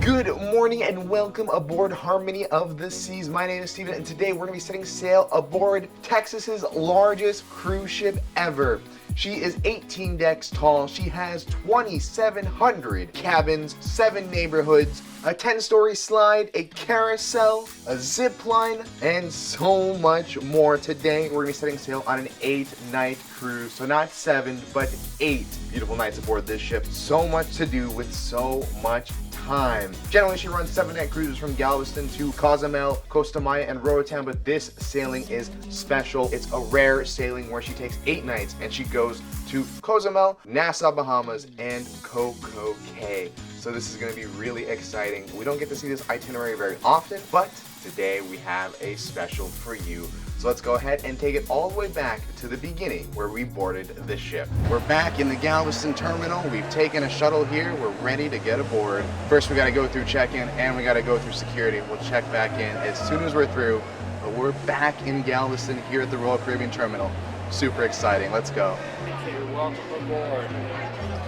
Good morning and welcome aboard Harmony of the Seas. My name is Steven and today we're going to be setting sail aboard Texas's largest cruise ship ever. She is 18 decks tall, she has 2,700 cabins, 7 neighborhoods, a 10-story slide, a carousel, a zip line, and so much more. Today we're going to be setting sail on an 8-night cruise. So not 7, but 8 beautiful nights aboard this ship. So much to do with so much time. Generally, she runs 7-night cruises from Galveston to Cozumel, Costa Maya, and Roatan, but this sailing is special. It's a rare sailing where she takes 8 nights and she goes to Cozumel, Nassau, Bahamas, and CocoCay. So this is going to be really exciting. We don't get to see this itinerary very often, but today we have a special for you. So let's go ahead and take it all the way back to the beginning where we boarded the ship. We're back in the Galveston terminal. We've taken a shuttle here. We're ready to get aboard. First, we got to go through check-in and we got to go through security. We'll check back in as soon as we're through. But we're back in Galveston here at the Royal Caribbean Terminal. Super exciting. Let's go. You're welcome aboard.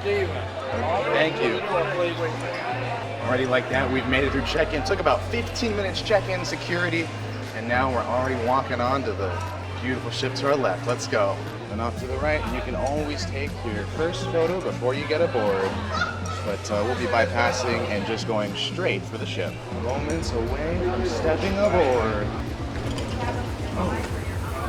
Steven. Thank you. Already like that, we've made it through check-in. Took about 15 minutes check-in, security, and now we're already walking on to the beautiful ship to our left. Let's go. And off to the right, and you can always take your first photo before you get aboard. But we'll be bypassing and just going straight for the ship. Moments away from stepping aboard.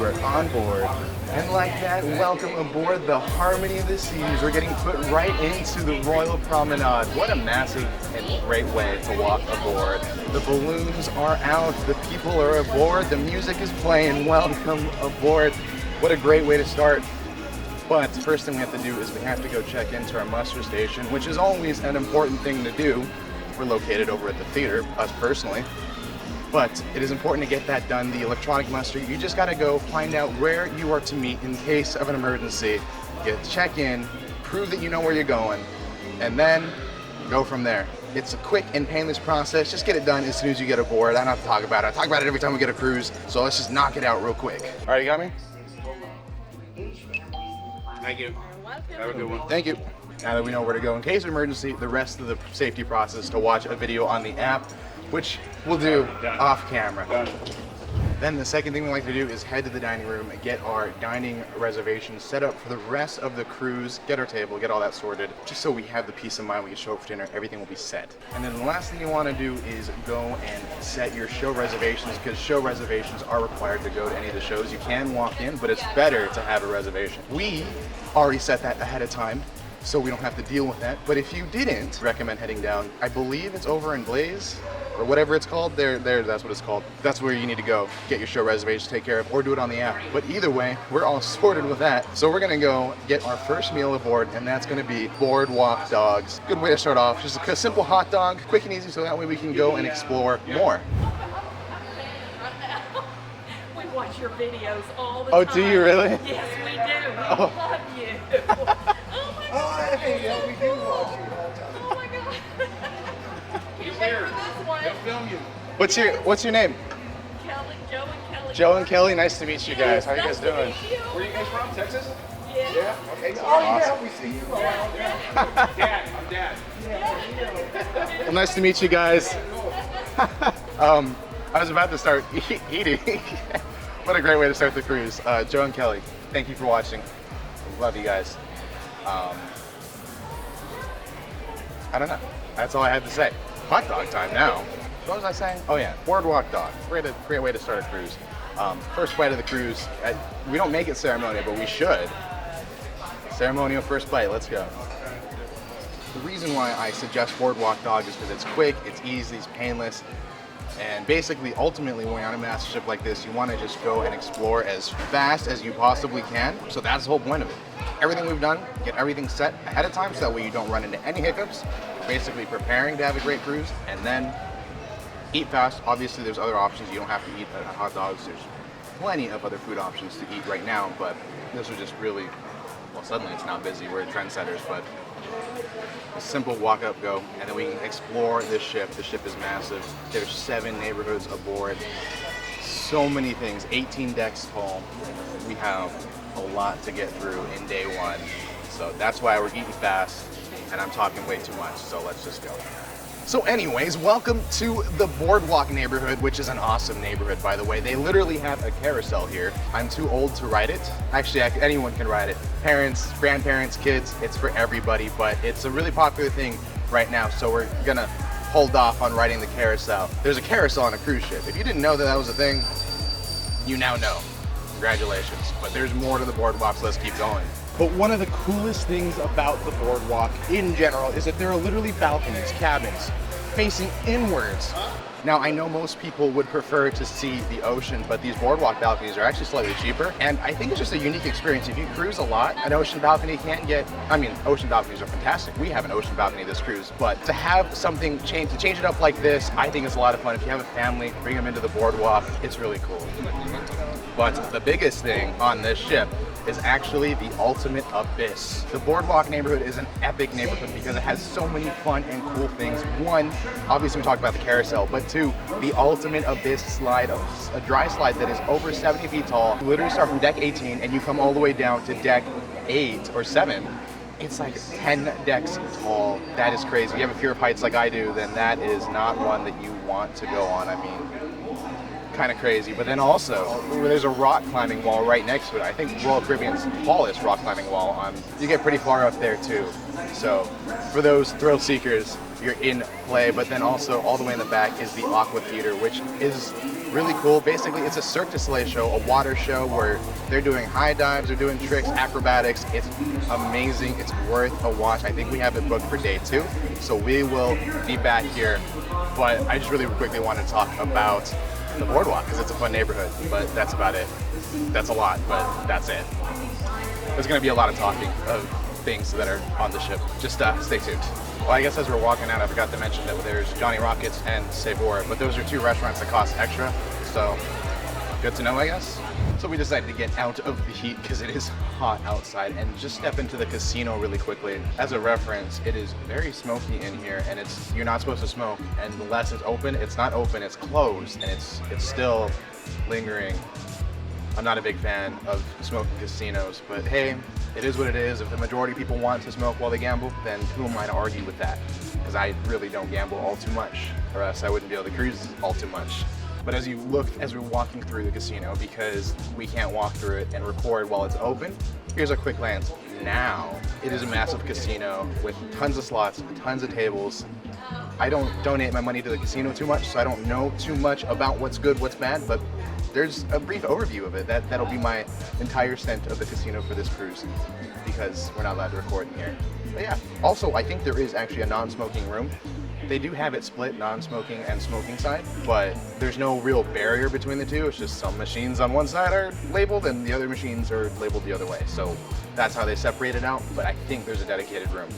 We're on board. And like that, welcome aboard the Harmony of the Seas. We're getting put right into the Royal Promenade. What a massive and great way to walk aboard. The balloons are out, the people are aboard, the music is playing. Welcome aboard. What a great way to start. But the first thing we have to do is we have to go check into our muster station, which is always an important thing to do. We're located over at the theater, us personally. But it is important to get that done, the electronic muster. You just gotta go find out where you are to meet in case of an emergency. Get check in, prove that you know where you're going, and then go from there. It's a quick and painless process. Just get it done as soon as you get aboard. I don't have to talk about it. I talk about it every time we get a cruise, so let's just knock it out real quick. All right, you got me? Thank you. Have a good one. Thank you. Now that we know where to go in case of emergency, the rest of the safety process to watch a video on the app, which we'll do off camera. Then the second thing we like to do is head to the dining room and get our dining reservations set up for the rest of the cruise, get our table, get all that sorted, just so we have the peace of mind when you show up for dinner, everything will be set. And then the last thing you want to do is go and set your show reservations, because show reservations are required to go to any of the shows. You can walk in, but it's better to have a reservation. We already set that ahead of time, so we don't have to deal with that. But if you didn't, recommend heading down. I believe it's over in Blaze, or whatever it's called. There, that's what it's called. That's where you need to go. Get your show reservations taken care of, or do it on the app. But either way, we're all sorted with that. So we're gonna go get our first meal aboard, and that's gonna be boardwalk dogs. Good way to start off. Just a simple hot dog, quick and easy, so that way we can go and explore more. We watch your videos all the time. Oh, do you really? Yes, we do. We love you. Oh my God. Hey, we do watch you all the time. Oh my God. He's Wait here. for this one. He'll film you. What's your name? Kelly, Joe and Kelly. Joe and Kelly, nice to meet you guys. How are you guys Nice to doing? meet you. Where are you guys from? Texas? Yeah. Yeah. Okay. Awesome. Yeah, we see you. Dad. I'm Dad. Well, nice to meet you guys. I was about to start eating. What a great way to start the cruise. Joe and Kelly, thank you for watching. Love you guys. I don't know. That's all I had to say. Hot dog time now. What was I saying? Oh yeah, boardwalk dog. Great way to start a cruise. First bite of the cruise. We don't make it ceremonial, but we should. Ceremonial first bite. Let's go. The reason why I suggest boardwalk dog is because it's quick, it's easy, it's painless. And basically, ultimately, when you're on a master ship like this, you want to just go and explore as fast as you possibly can. So that's the whole point of it. Everything we've done, get everything set ahead of time so that way you don't run into any hiccups. Basically preparing to have a great cruise, and then eat fast. Obviously, there's other options. You don't have to eat hot dogs. There's plenty of other food options to eat right now, but this was just really, well, suddenly it's not busy. We're trendsetters, but a simple walk up, go, and then we can explore this ship. The ship is massive. There's 7 neighborhoods aboard. So many things, 18 decks tall. We have a lot to get through in day 1. So that's why we're eating fast, and I'm talking way too much, so let's just go. So anyways, welcome to the Boardwalk neighborhood, which is an awesome neighborhood, by the way. They literally have a carousel here. I'm too old to ride it. Actually, anyone can ride it. Parents, grandparents, kids, it's for everybody, but it's a really popular thing right now, so we're gonna hold off on riding the carousel. There's a carousel on a cruise ship. If you didn't know that that was a thing, you now know. Congratulations. But there's more to the boardwalk, so let's keep going. But one of the coolest things about the boardwalk in general is that there are literally balconies, cabins, facing inwards. Now, I know most people would prefer to see the ocean, but these boardwalk balconies are actually slightly cheaper. And I think it's just a unique experience. If you cruise a lot, an ocean balcony can't get, I mean, ocean balconies are fantastic. We have an ocean balcony this cruise, but to have something to change it up like this, I think it's a lot of fun. If you have a family, bring them into the boardwalk. It's really cool. But the biggest thing on this ship is actually the ultimate abyss. The boardwalk neighborhood is an epic neighborhood because it has so many fun and cool things. One, obviously we talked about the carousel, but two, the ultimate abyss slide, a dry slide that is over 70 feet tall. You literally start from deck 18 and you come all the way down to deck 8 or 7. It's like 10 decks tall. That is crazy. If you have a fear of heights like I do, then that is not one that you want to go on. I mean, kind of crazy. But then also, there's a rock climbing wall right next to it. I think Royal Caribbean's tallest rock climbing wall. You get pretty far up there too. So for those thrill seekers, you're in Playa. But then also all the way in the back is the Aqua Theater, which is really cool. Basically, it's a Cirque du Soleil show, a water show where they're doing high dives, they're doing tricks, acrobatics. It's amazing. It's worth a watch. I think we have it booked for day 2, so we will be back here. But I just really quickly want to talk about the boardwalk because it's a fun neighborhood, but that's about it. That's a lot, but that's it. There's going to be a lot of talking of things that are on the ship. Just stay tuned. Well, I guess as we're walking out, I forgot to mention that there's Johnny Rockets and Sabor, but those are 2 restaurants that cost extra, so good to know, I guess. So we decided to get out of the heat because it is hot outside and just step into the casino really quickly. As a reference, it is very smoky in here, and you're not supposed to smoke, and unless it's open, it's not open, it's closed, and it's still lingering. I'm not a big fan of smoking casinos, but hey, it is what it is. If the majority of people want to smoke while they gamble, then who am I to argue with that? Because I really don't gamble all too much, or else I wouldn't be able to cruise all too much. But as we're walking through the casino, because we can't walk through it and record while it's open, here's a quick glance. Now, it is a massive casino with tons of slots, tons of tables. I don't donate my money to the casino too much, so I don't know too much about what's good, what's bad, but there's a brief overview of it. That'll be my entire stint of the casino for this cruise, because we're not allowed to record in here. But yeah, also I think there is actually a non-smoking room. They do have it split, non-smoking and smoking side, but there's no real barrier between the two. It's just some machines on one side are labeled and the other machines are labeled the other way. So that's how they separate it out, but I think there's a dedicated room.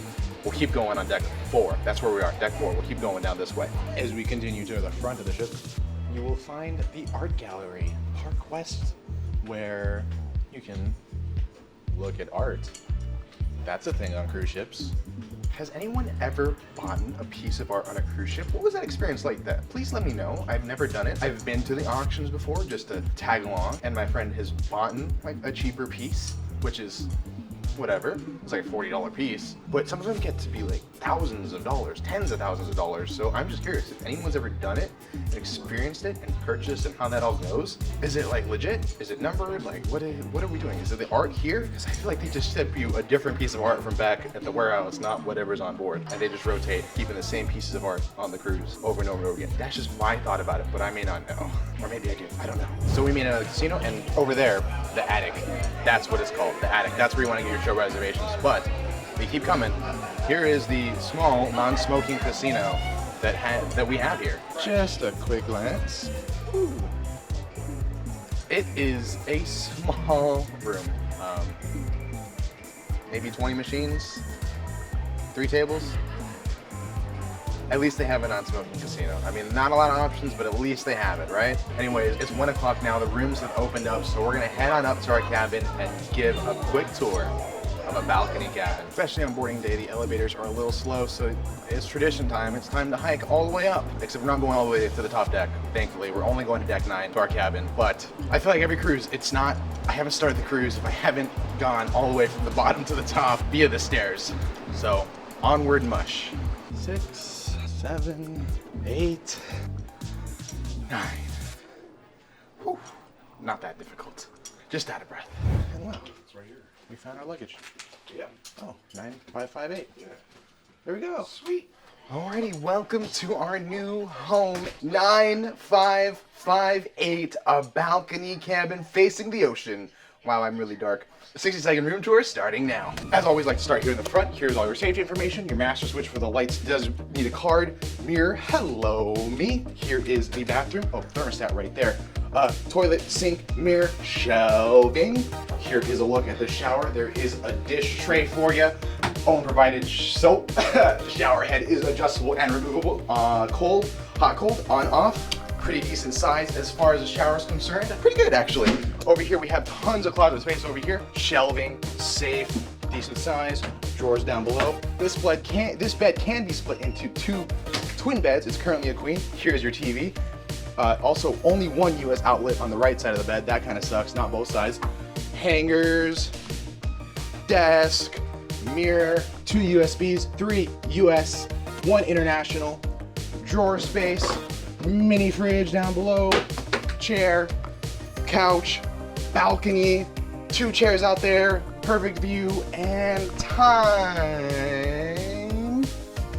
We'll keep going on deck 4. That's where we are, deck 4. We'll keep going down this way. As we continue to the front of the ship, you will find the art gallery, Park West, where you can look at art. That's a thing on cruise ships. Has anyone ever bought a piece of art on a cruise ship? What was that experience like that? Please let me know. I've never done it. I've been to the auctions before just to tag along, and my friend has bought like a cheaper piece, which is whatever. It's like a $40 piece, but some of them get to be like thousands of dollars, tens of thousands of dollars. So I'm just curious if anyone's ever done it and experienced it and purchased and how that all goes. Is it like legit? Is it numbered? Like what are we doing? Is it the art here? Because I feel like they just ship you a different piece of art from back at the warehouse, not whatever's on board, and they just rotate, keeping the same pieces of art on the cruise over and over again. That's just my thought about it, but I may not know, or maybe I do. I don't know. So we meet at the casino, and over there, the attic. That's what it's called, the attic. That's where you want to get your show reservations. But we keep coming. Here is the small non-smoking casino that we have here. Just a quick glance. Ooh. It is a small room. Maybe 20 machines, 3 tables. At least they have a non-smoking casino. I mean, not a lot of options, but at least they have it, right? Anyways, it's 1 o'clock now. The rooms have opened up, so we're gonna head on up to our cabin and give a quick tour of a balcony cabin. Especially on boarding day, the elevators are a little slow, so it's tradition time. It's time to hike all the way up. Except we're not going all the way to the top deck, thankfully. We're only going to deck 9 to our cabin. But I feel like every cruise, I haven't started the cruise if I haven't gone all the way from the bottom to the top via the stairs. So, onward mush. 6, 7, 8, 9. Whew. Not that difficult. Just out of breath. And wow, it's right here. We found our luggage. Yeah. Oh, 9558. Yeah. There we go. Sweet. Alrighty, welcome to our new home, 9558, a balcony cabin facing the ocean. Wow, I'm really dark. A 60-second room tour starting now. As always, like to start here in the front. Here's all your safety information. Your master switch for the lights does need a card. Mirror, hello me. Here is the bathroom. Oh, thermostat right there. Toilet, sink, mirror, shelving. Here is a look at the shower. There is a dish tray for you. Own provided soap. The shower head is adjustable and removable. Cold, hot, cold, on, off. Pretty decent size as far as the shower is concerned. Pretty good actually. Over here we have tons of closet space over here. Shelving, safe, decent size. Drawers down below. This bed can be split into 2 twin beds. It's currently a queen. Here's your TV. Also, only one US outlet on the right side of the bed. That kind of sucks, not both sides. Hangers, desk, mirror, 2 USBs, 3 US, 1 international, drawer space, mini fridge down below, chair, couch, balcony, 2 chairs out there, perfect view, and time.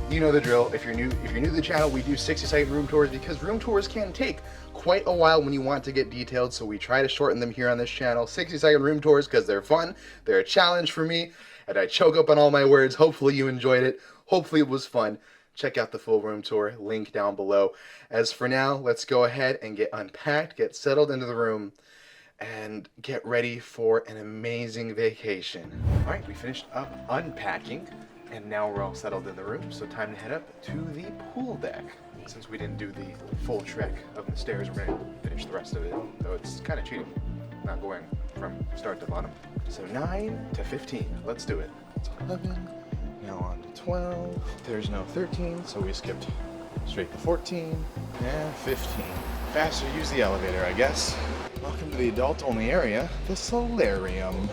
You know the drill. If you're new to the channel, we do 60-second room tours because room tours can take quite a while when you want to get detailed, so we try to shorten them here on this channel. 60-second room tours because they're fun, they're a challenge for me, and I choke up on all my words. Hopefully you enjoyed it. Hopefully it was fun. Check out the full room tour, link down below. As for now, let's go ahead and get unpacked, get settled into the room, and get ready for an amazing vacation. All right, we finished up unpacking, and now we're all settled in the room, so time to head up to the pool deck. Since we didn't do the full trek of the stairs, we're gonna finish the rest of it, though it's kind of cheating, not going from start to bottom. So 9 to 15, let's do it. It's 11, now on to 12. There's no 13, so we skipped straight to 14 and 15. Faster use the elevator, I guess. Welcome to the adult-only area, the solarium.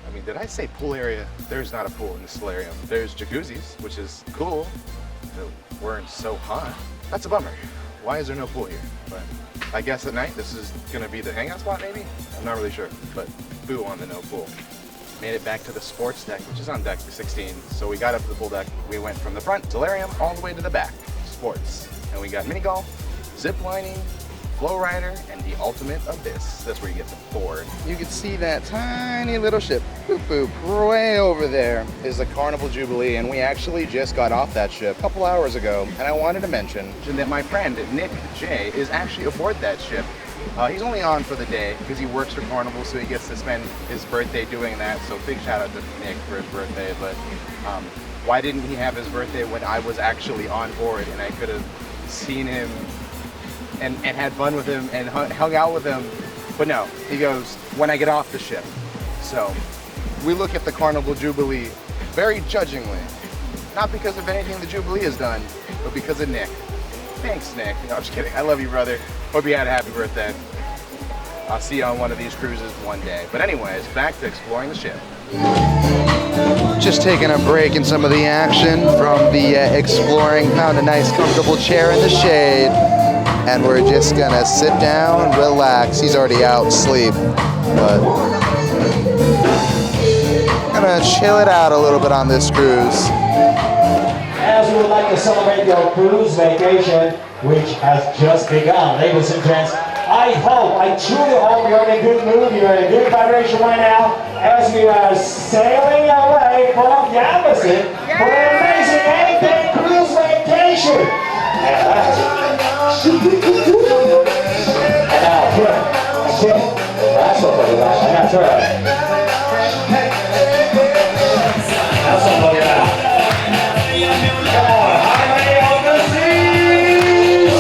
I mean, did I say pool area? There's not a pool in the solarium. There's jacuzzis, which is cool. They weren't so hot. That's a bummer. Why is there no pool here? But I guess at night this is gonna be the hangout spot maybe? I'm not really sure, but boo on the no pool. Made it back to the sports deck, which is on deck 16. So we got up to the pool deck. We went from the front, solarium, all the way to the back, sports. And we got mini golf, zip lining, flow rider, and the ultimate abyss. That's where you get the board. You can see that tiny little ship, boop boop, way over there is the Carnival Jubilee, and we actually just got off that ship a couple hours ago. And I wanted to mention that my friend Nick J is actually aboard that ship. He's only on for the day because he works for Carnival, so he gets to spend his birthday doing that. So big shout out to Nick for his birthday. But why didn't he have his birthday when I was actually on board and I could have seen him and had fun with him and hung out with him? But no, he goes, when I get off the ship. So we look at the Carnival Jubilee very judgingly. Not because of anything the Jubilee has done, but because of Nick. Thanks, Nick. No, I'm just kidding. I love you, brother. Hope you had a happy birthday. I'll see you on one of these cruises one day. But anyways, back to exploring the ship. Just taking a break in some of the action from the exploring. Found a nice comfortable chair in the shade. And we're just gonna sit down, relax. He's already out, sleep. But gonna chill it out a little bit on this cruise. As we would like to celebrate your cruise vacation, which has just begun, ladies and gents, I truly hope you're in a good mood, you're in a good vibration right now, as we are sailing away from Galveston for an amazing 8-day cruise vacation. And now, Kim, that's what we're about, and that's right. That's what we're about. Come on, highway of the seas!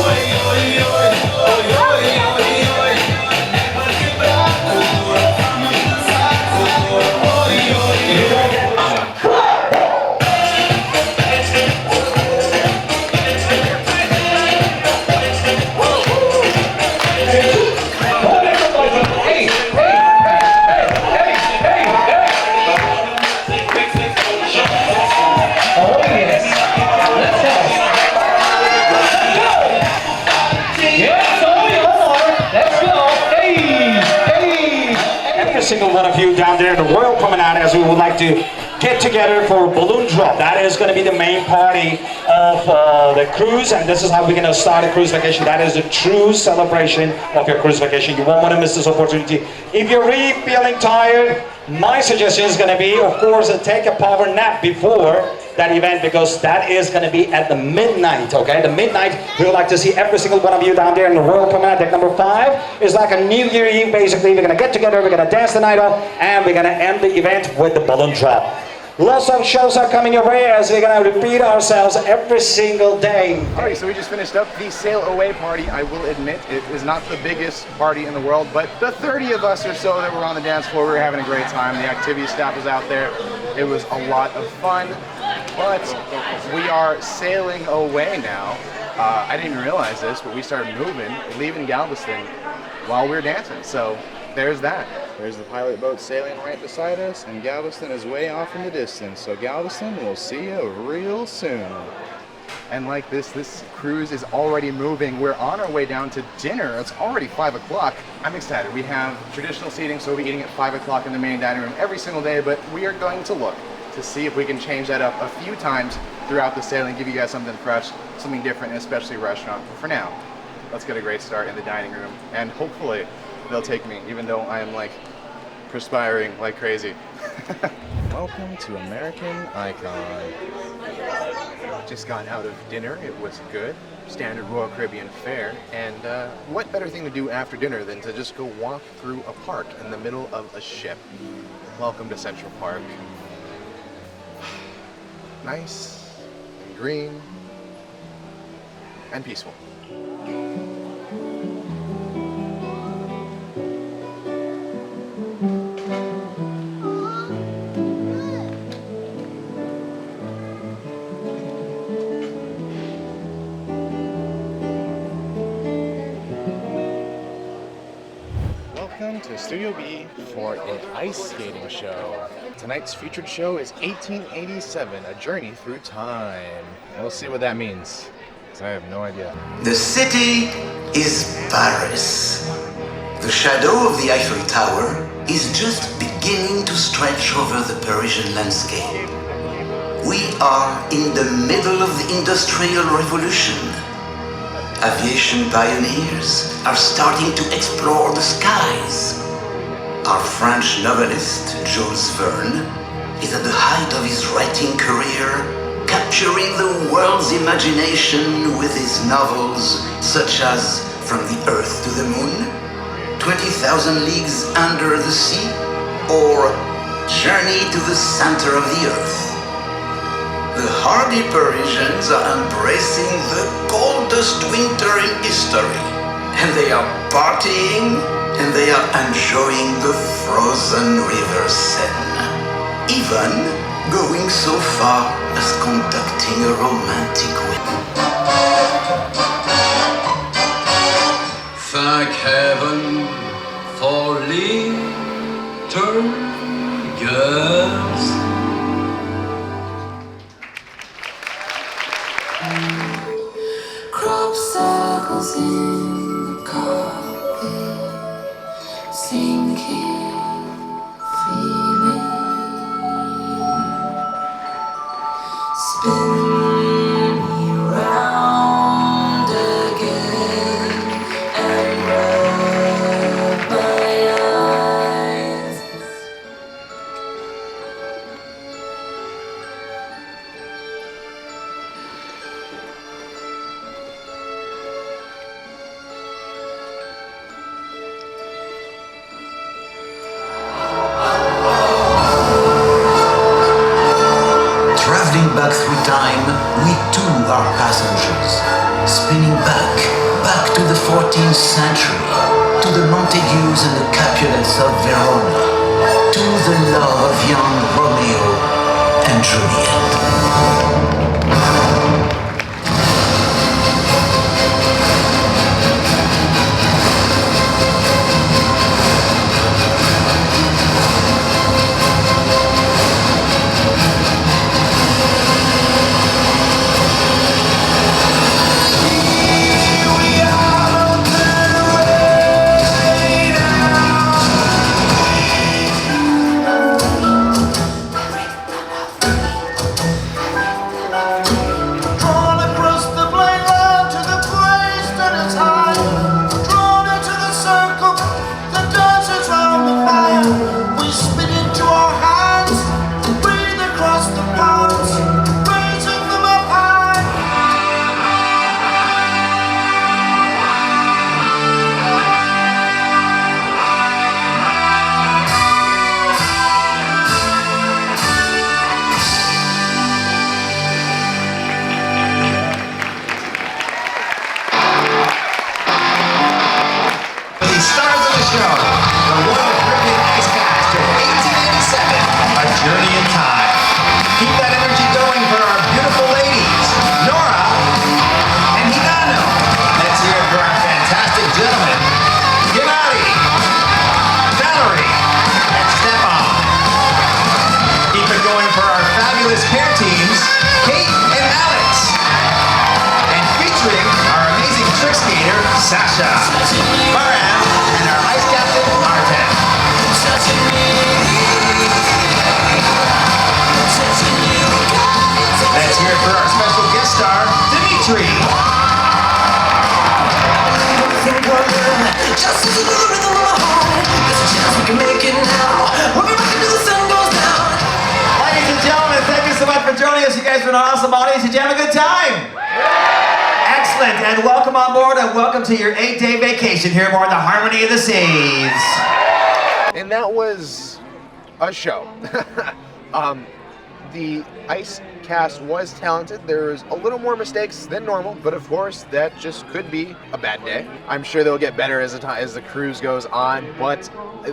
single one of you down there in the Royal Promenade as we would like to get together for balloon drop. That is going to be the main party of the cruise, and this is how we're going to start a cruise vacation. That is the true celebration of your cruise vacation. You won't want to miss this opportunity. If you're really feeling tired, my suggestion is going to be, of course, take a power nap before that event, because that is going to be at the midnight, okay? The midnight, we would like to see every single one of you down there in the Royal Promenade. Deck number 5 is like a New Year Eve, basically. We're going to get together, we're going to dance the night off, and we're going to end the event with the balloon drop. Lots of shows are coming your way as we're going to repeat ourselves every single day. Alright, so we just finished up the sail away party. I will admit it is not the biggest party in the world, but the 30 of us or so that were on the dance floor, we were having a great time. The activity staff was out there. It was a lot of fun, but we are sailing away now. I didn't even realize this, but we started moving, leaving Galveston while we were dancing. So there's that. There's the pilot boat sailing right beside us, and Galveston is way off in the distance. So Galveston, we'll see you real soon. And like this cruise is already moving. We're on our way down to dinner. It's already 5 o'clock. I'm excited. We have traditional seating, so we'll be eating at 5 o'clock in the main dining room every single day, but we are going to look to see if we can change that up a few times throughout the sailing, give you guys something fresh, something different, and especially a restaurant. But for now, let's get a great start in the dining room, and hopefully they'll take me, even though I am like perspiring like crazy. Welcome to American Icon. Just got out of dinner. It was good. Standard Royal Caribbean fare. And what better thing to do after dinner than to just go walk through a park in the middle of a ship. Welcome to Central Park. Nice and green and peaceful. Welcome to Studio B for an ice skating show. Tonight's featured show is 1887, A Journey Through Time. We'll see what that means, because I have no idea. The city is Paris. The shadow of the Eiffel Tower is just beginning to stretch over the Parisian landscape. We are in the middle of the Industrial Revolution. Aviation pioneers are starting to explore the skies. Our French novelist, Jules Verne, is at the height of his writing career, capturing the world's imagination with his novels such as From the Earth to the Moon, 20,000 Leagues Under the Sea, or Journey to the Center of the Earth. The hardy Parisians are embracing the coldest winter in history, and they are partying and they are enjoying the frozen river Seine, even going so far as conducting a romantic wedding. Thank heaven for little girls. Crop circles in the carpet, sinking feeling. Spin me round again and rub my eyes. Traveling back through time, we too are passengers, spinning back to the 14th century, to the Montagues and the Capulets of Verona, to the love of young Romeo and Juliet. guys been an awesome audience? Did you have a good time? Excellent, and welcome on board and welcome to your 8-day vacation here aboard the Harmony of the Seas. And that was a show. The ice cast was talented. There was a little more mistakes than normal, but of course that just could be a bad day. I'm sure they'll get better as the cruise goes on, but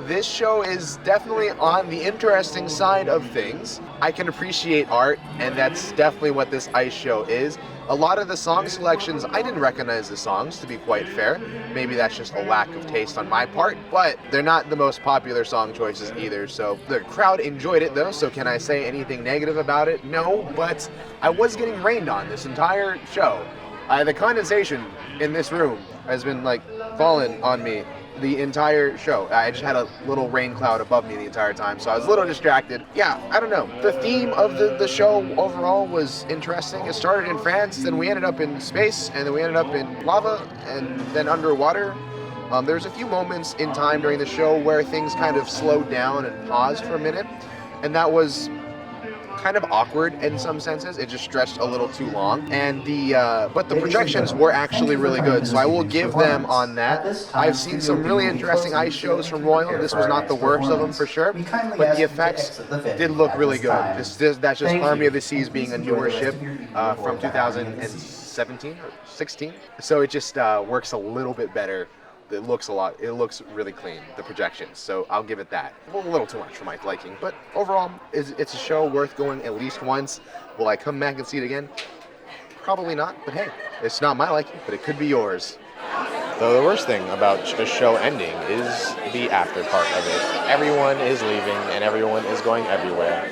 this show is definitely on the interesting side of things. I can appreciate art, and that's definitely what this ice show is. A lot of the song selections, I didn't recognize the songs, to be quite fair. Maybe that's just a lack of taste on my part, but they're not the most popular song choices either. So the crowd enjoyed it though, so can I say anything negative about it? No, but I was getting rained on this entire show. The condensation in this room has been like falling on me the entire show. I just had a little rain cloud above me the entire time, so I was a little distracted. Yeah, I don't know. The theme of the show overall was interesting. It started in France, then we ended up in space, and then we ended up in lava, and then underwater. There's a few moments in time during the show where things kind of slowed down and paused for a minute, and that was kind of awkward in some senses. It just stretched a little too long, and but the projections were actually really good, so I will give them on that. I've seen some really interesting ice shows from Royal. This was not the worst of them for sure, but the effects did look really good. That's just Army of the Seas being a newer ship from 2017 or 16, so it just works a little bit better. It looks really clean, the projections, so I'll give it that. A little too much for my liking, but overall, it's a show worth going at least once. Will I come back and see it again? Probably not, but hey, it's not my liking, but it could be yours. So the worst thing about a show ending is the after part of it. Everyone is leaving and everyone is going everywhere.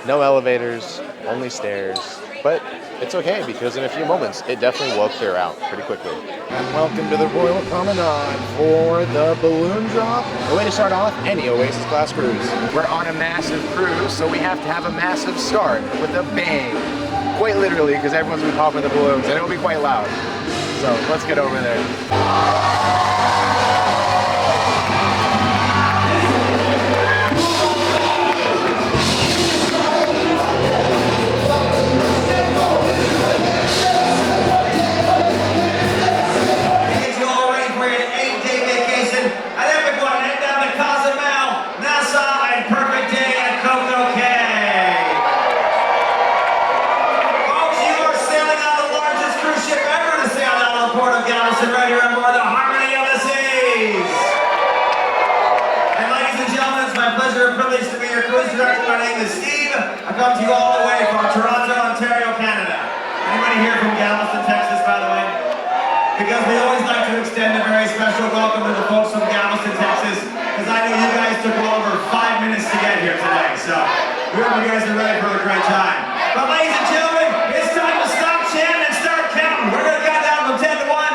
No elevators, only stairs, but it's okay because in a few moments it definitely will clear out pretty quickly. And welcome to the Royal Promenade for the balloon drop. The way to start off any Oasis class cruise. We're on a massive cruise, so we have to have a massive start with a bang. Quite literally, because everyone's been popping the balloons and it'll be quite loud. So let's get over there. Nassau, and perfect day at CocoCay. Folks, you are sailing on the largest cruise ship ever to sail out of the port of Galveston, right here aboard the Harmony of the Seas. And ladies and gentlemen, it's my pleasure and privilege to be your cruise director. My name is Steve. I come to you all the way from Toronto, Ontario, Canada. Anybody here from Galveston, Texas, by the way? Because we always like to extend a very special welcome to the folks from Galveston, Texas, because I know you guys took well over 5 minutes to get here today, so we hope you guys are ready for a great time. But ladies and gentlemen, it's time to stop chanting and start counting. We're going to count down from 10 to 1. 8.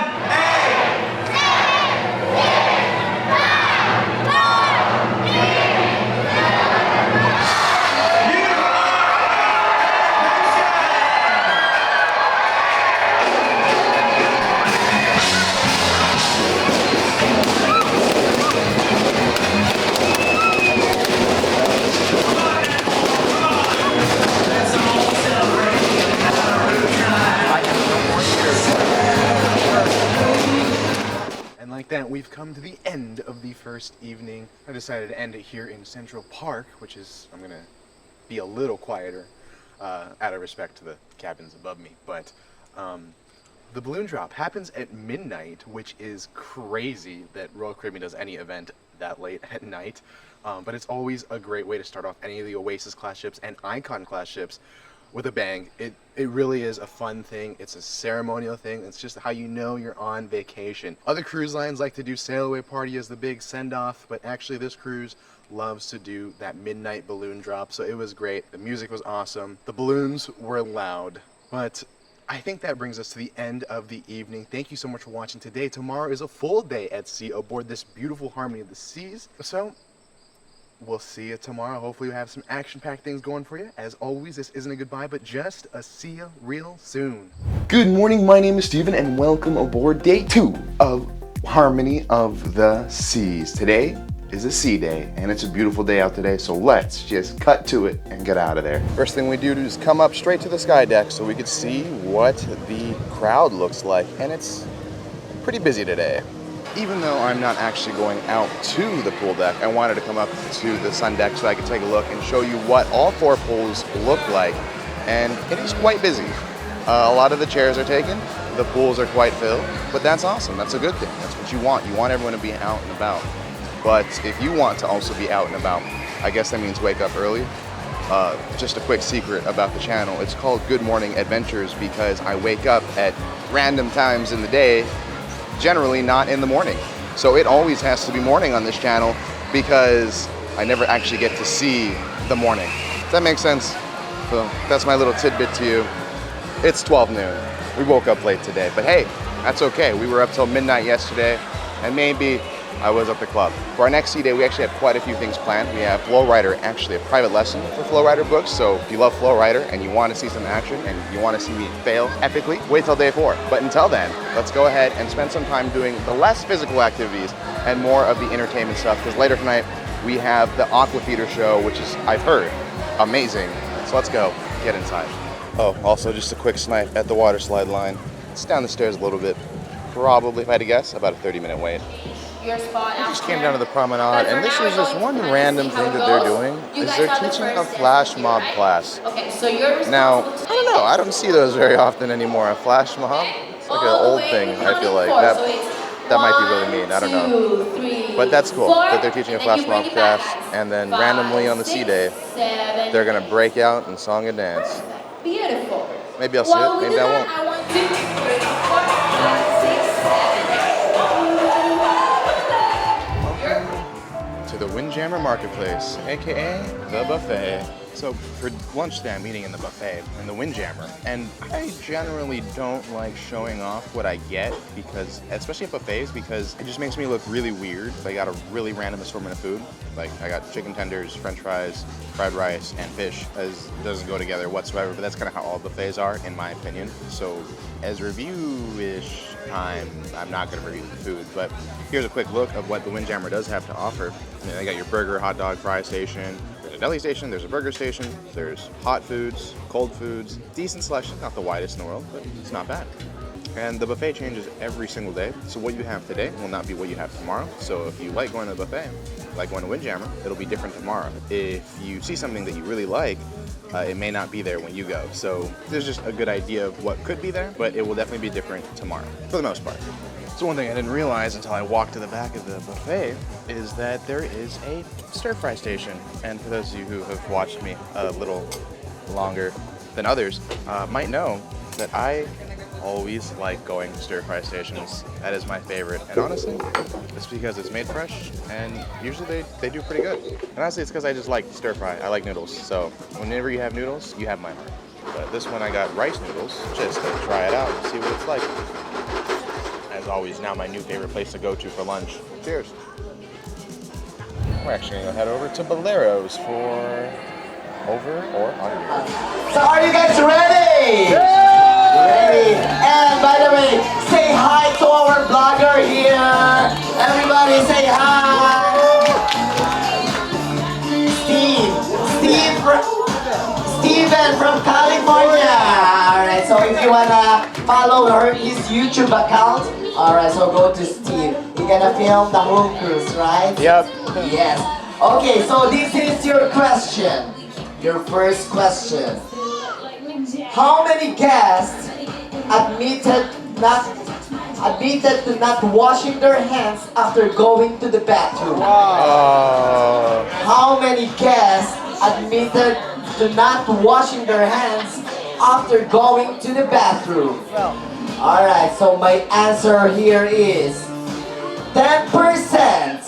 We've come to the end of the first evening. I decided to end it here in Central Park, which is, I'm gonna be a little quieter out of respect to the cabins above me, but the balloon drop happens at midnight, which is crazy that Royal Caribbean does any event that late at night, but it's always a great way to start off any of the Oasis class ships and Icon class ships with a bang. It really is a fun thing. It's a ceremonial thing. It's just how you know you're on vacation. Other cruise lines like to do sail away party as the big send-off, but actually this cruise loves to do that midnight balloon drop, so it was great. The music was awesome. The balloons were loud, but I think that brings us to the end of the evening. Thank you so much for watching today. Tomorrow is a full day at sea aboard this beautiful Harmony of the Seas, so we'll see you tomorrow. Hopefully we have some action-packed things going for you. As always, this isn't a goodbye, but just a see ya real soon. Good morning, my name is Steven, and welcome aboard day 2 of Harmony of the Seas. Today, is a sea day, and it's a beautiful day out today, so let's just cut to it and get out of there. First thing we do is come up straight to the sky deck so we could see what the crowd looks like, and it's pretty busy today. Even though I'm not actually going out to the pool deck, I wanted to come up to the sun deck so I could take a look and show you what all 4 pools look like, and it is quite busy. A lot of the chairs are taken, the pools are quite filled, but that's awesome, that's a good thing, that's what you want. You want everyone to be out and about. But if you want to also be out and about, I guess that means wake up early. Just a quick secret about the channel, it's called Good Morning Adventures because I wake up at random times in the day, generally not in the morning. So it always has to be morning on this channel because I never actually get to see the morning. Does that make sense? So that's my little tidbit to you. It's 12 noon. We woke up late today, but hey, that's okay. We were up till midnight yesterday, and maybe I was at the club. For our next sea day, we actually have quite a few things planned. We have Flowrider, actually a private lesson for Flowrider books. So if you love Flowrider and you want to see some action and you want to see me fail epically, wait till day 4. But until then, let's go ahead and spend some time doing the less physical activities and more of the entertainment stuff. Because later tonight, we have the Aqua Feeder show, which is, I've heard, amazing. So let's go, get inside. Oh, also just a quick snipe at the water slide line. It's down the stairs a little bit. Probably, if I had to guess, about a 30-minute wait. Your spot I just came down to the promenade, and this is just one random thing that they're doing, is they're teaching a flash mob class. Okay, so you're Now, I don't know, I don't see those very often anymore. A flash mob? It's like an old thing, I feel like. That might be really mean, I don't know. But that's cool, that they're teaching a flash mob class, and then randomly on the sea day, they're gonna break out in song and dance. Beautiful. Maybe I'll see it, maybe I won't. I want 2, 3, 4, 5, 6, 7. To the Windjammer Marketplace, aka the buffet. So for lunch today, I'm eating in the buffet in the Windjammer, and I generally don't like showing off what I get because, especially at buffets, because it just makes me look really weird. I got a really random assortment of food. Like I got chicken tenders, French fries, fried rice, and fish. As doesn't go together whatsoever, but that's kind of how all buffets are, in my opinion. So as review-ish time, I'm not going to review the food, but here's a quick look of what the Windjammer does have to offer. I mean, they got your burger, hot dog, fry station. There's a deli station, there's a burger station, there's hot foods, cold foods, decent selection, not the widest in the world, but it's not bad. And the buffet changes every single day, so what you have today will not be what you have tomorrow. So if you like going to the buffet, like going to Windjammer, it'll be different tomorrow. If you see something that you really like, it may not be there when you go. So there's just a good idea of what could be there, but it will definitely be different tomorrow, for the most part. So one thing I didn't realize until I walked to the back of the buffet is that there is a stir-fry station. And for those of you who have watched me a little longer than others, might know that I always like going to stir-fry stations. That is my favorite. And honestly, it's because it's made fresh, and usually they do pretty good. And honestly, it's because I just like stir-fry. I like noodles. So whenever you have noodles, you have my heart. But this one I got rice noodles, just to try it out and see what it's like. As always, now my new favorite place to go to for lunch. Cheers. We're actually gonna head over to Bolero's for over or under. So are you guys ready? Ready? And by the way, say hi to our blogger here. Everybody say hi. Steven from California. Alright, so if you wanna follow his YouTube account, alright, so go to Steve. You're gonna film the whole cruise, right? Yep. Yes. Okay, so this is your question. Your first question. How many guests admitted to not washing their hands after going to the bathroom? How many guests admitted to not washing their hands after going to the bathroom? Alright, so my answer here is 10%.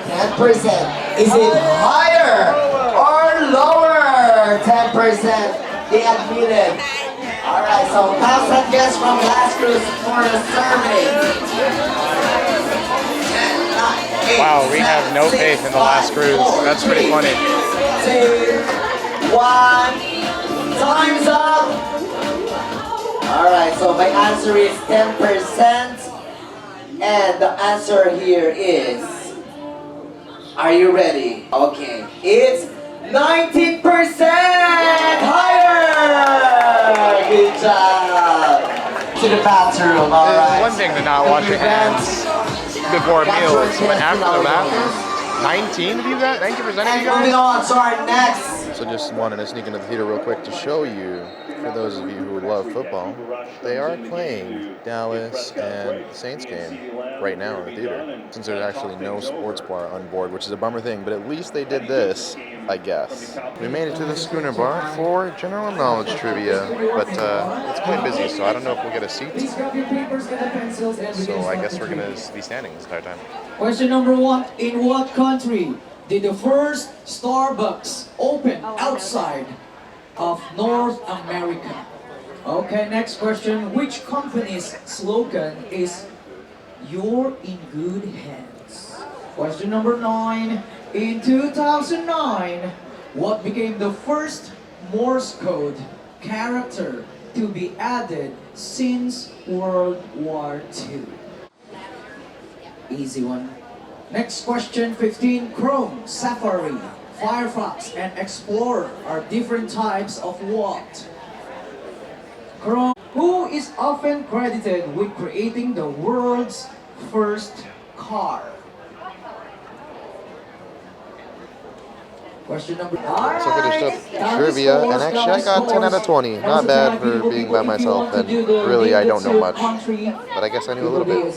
10%. Is it higher or lower? 10% they admitted. Alright, so 1,000 guests from last cruise for a survey. Wow, we have no faith in the last cruise. That's pretty funny. 2, 1, time's up. Alright, so my answer is 10%. And the answer here is Are you ready? Okay. It's 19% higher! Good job! To the bathroom, alright. It's one thing to not wash your hands before meals, but after the bathroom, 19 of you guys? 90% of you And guys? moving on to our next. So just wanted to sneak into the theater real quick to show you, for those of you who love football, they are playing Dallas and the Saints game right now in the theater, since there's actually no sports bar on board, which is a bummer thing, but at least they did this, I guess. We made it to the Schooner Bar for general knowledge trivia, but it's quite busy, so I don't know if we'll get a seat. So I guess we're going to be standing this entire time. Question number 1. In what country did the first Starbucks open outside of North America? Okay, next question. Which company's slogan is "You're in good hands"? Question number 9. In 2009, what became the first Morse code character to be added since World War II? Easy one. Next question, 15. Chrome, Safari, Firefox, and Explorer are different types of what? Chrome. Who is often credited with creating the world's first car? Question number. So finished up trivia, and actually I got 10 out of 20. Not bad for being by myself, and really I don't know much, but I guess I knew a little bit.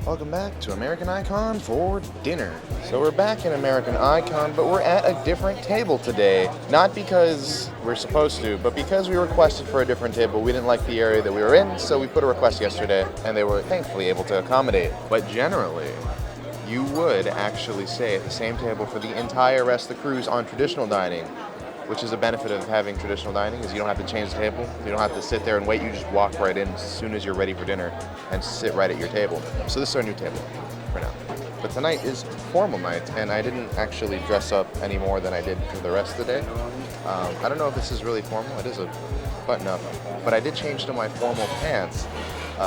Welcome back to American Icon for dinner. So we're back in American Icon, but we're at a different table today. Not because we're supposed to, but because we requested for a different table. We didn't like the area that we were in, so we put a request yesterday, and they were thankfully able to accommodate. But generally, you would actually stay at the same table for the entire rest of the cruise on traditional dining, which is a benefit of having traditional dining, is you don't have to change the table. You don't have to sit there and wait. You just walk right in as soon as you're ready for dinner and sit right at your table. So this is our new table for now. But tonight is formal night, and I didn't actually dress up any more than I did for the rest of the day. I don't know if this is really formal. It is a button-up, but I did change to my formal pants.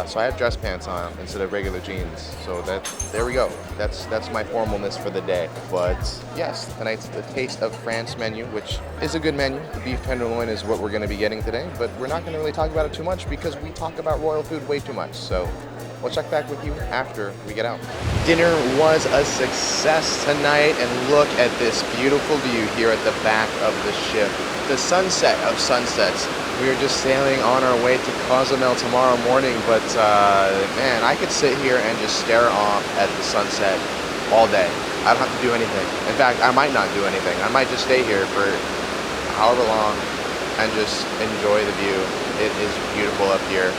So I have dress pants on instead of regular jeans. So there we go. That's my formalness for the day. But yes, tonight's the Taste of France menu, which is a good menu. The beef tenderloin is what we're going to be getting today, but we're not going to really talk about it too much because we talk about royal food way too much. So we'll check back with you after we get out. Dinner was a success tonight, and look at this beautiful view here at the back of the ship. The sunset of sunsets. We are just sailing on our way to Cozumel tomorrow morning, but man, I could sit here and just stare off at the sunset all day. I don't have to do anything. In fact, I might not do anything. I might just stay here for however long and just enjoy the view. It is beautiful up here.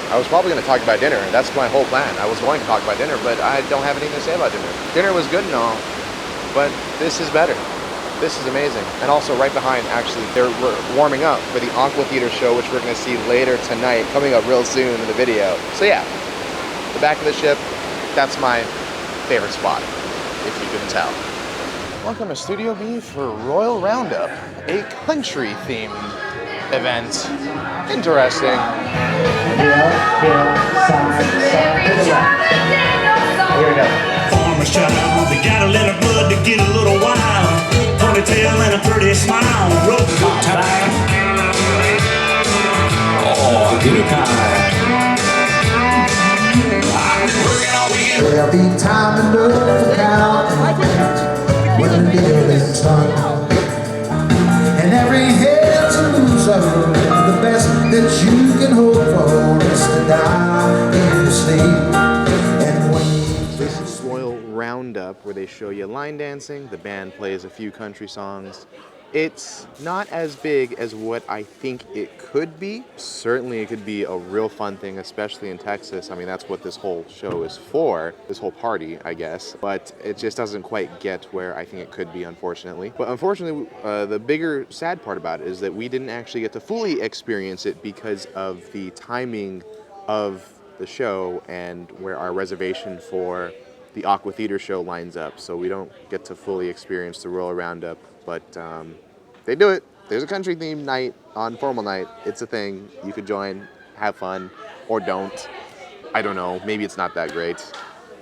I was probably going to talk about dinner. That's my whole plan. I was going to talk about dinner, but I don't have anything to say about dinner. Dinner was good and all, but this is better. This is amazing. And also right behind, actually, they're warming up for the Aqua Theater show, which we're going to see later tonight, coming up real soon in the video. So yeah, the back of the ship, that's my favorite spot, if you couldn't tell. Welcome to Studio B for Royal Roundup, a country-themed event. Interesting. Here we go. Farmer shut up, they got a little blood to get a little wild. Ponytail and a pretty smile, roll good time. Oh, good time. There'll be time enough to count when the deal is done, and every head's a loser. The best that you can hope for is to die in your sleep. And when This is Royal Roundup, where they show you line dancing. The band plays a few country songs. It's not as big as what I think it could be. Certainly it could be a real fun thing, especially in Texas. I mean, that's what this whole show is for, this whole party, I guess. But it just doesn't quite get where I think it could be, unfortunately. But unfortunately, the bigger sad part about it is that we didn't actually get to fully experience it because of the timing of the show and where our reservation for the Aqua Theater show lines up. So we don't get to fully experience the Royal Roundup, but they do it. There's a country themed night on formal night. It's a thing. You could join, have fun, or don't. I don't know. Maybe it's not that great.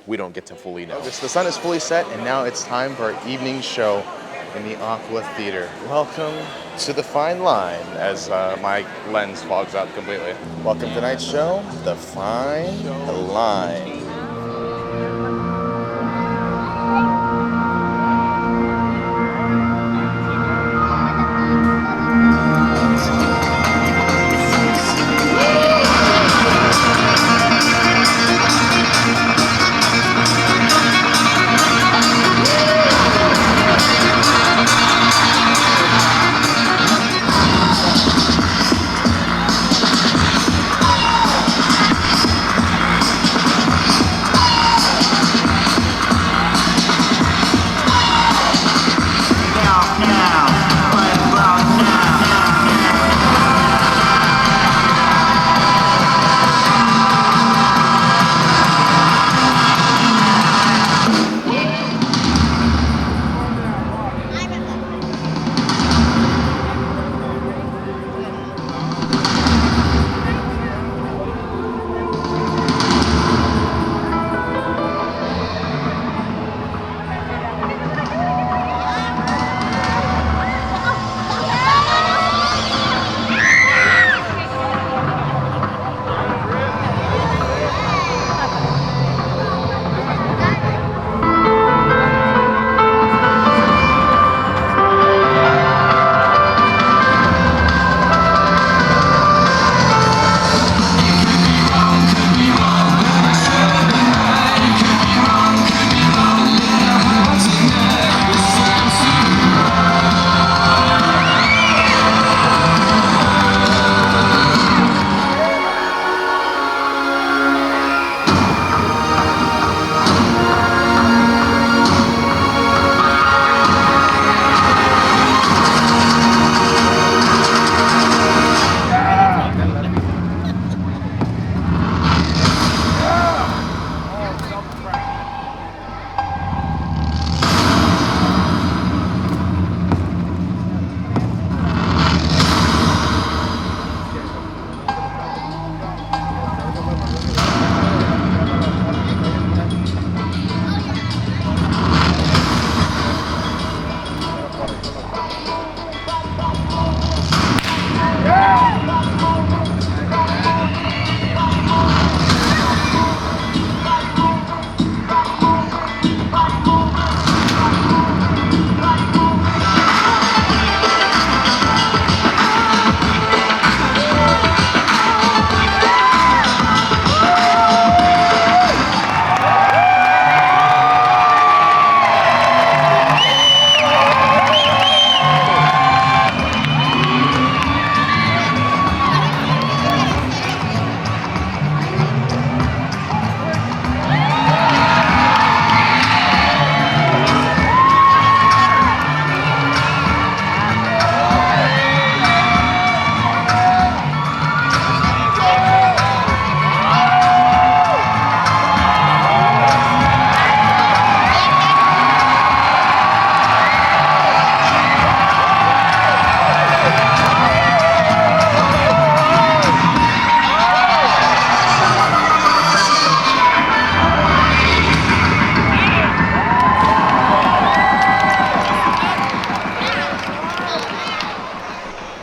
we don't get to fully know. The sun is fully set, and now it's time for our evening show in the Aqua Theater. Welcome to the fine line, as my lens fogs out completely. Welcome to tonight's show, The Fine Line.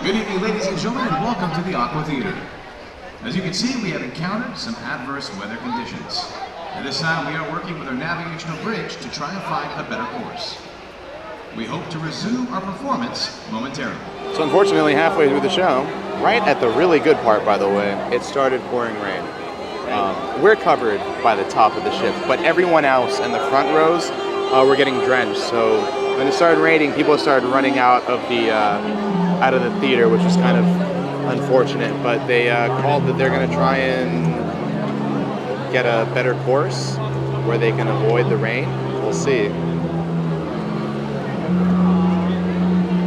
Good evening, ladies and gentlemen, and welcome to the Aqua Theater. As you can see, we have encountered some adverse weather conditions. At this time, we are working with our navigational bridge to try and find a better course. We hope to resume our performance momentarily. So unfortunately, halfway through the show, right at the really good part, by the way, it started pouring rain. We're covered by the top of the ship, but everyone else in the front rows were getting drenched. So when it started raining, people started running out of the theater, which was kind of unfortunate. But they called that they're going to try and get a better course where they can avoid the rain. We'll see.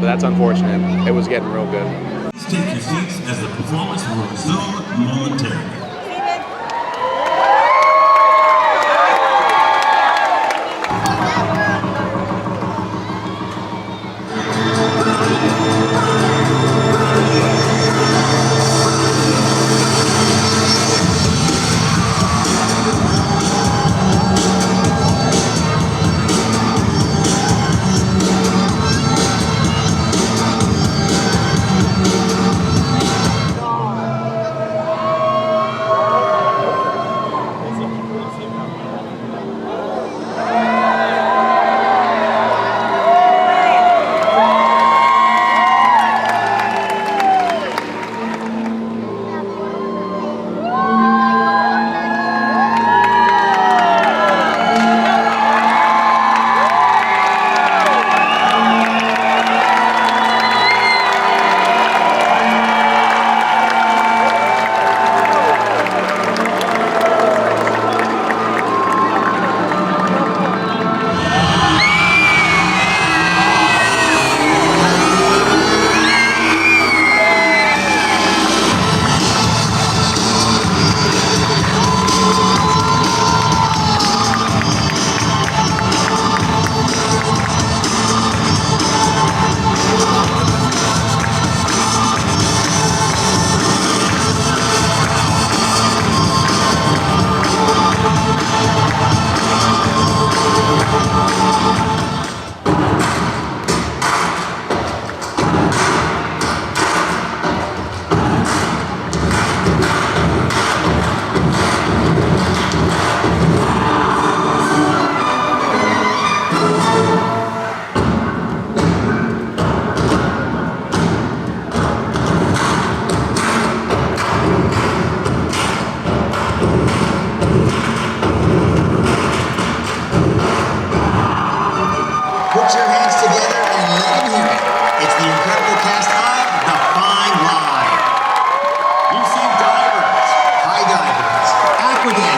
But that's unfortunate. It was getting real good. Please take your seats as the performance will resume momentarily.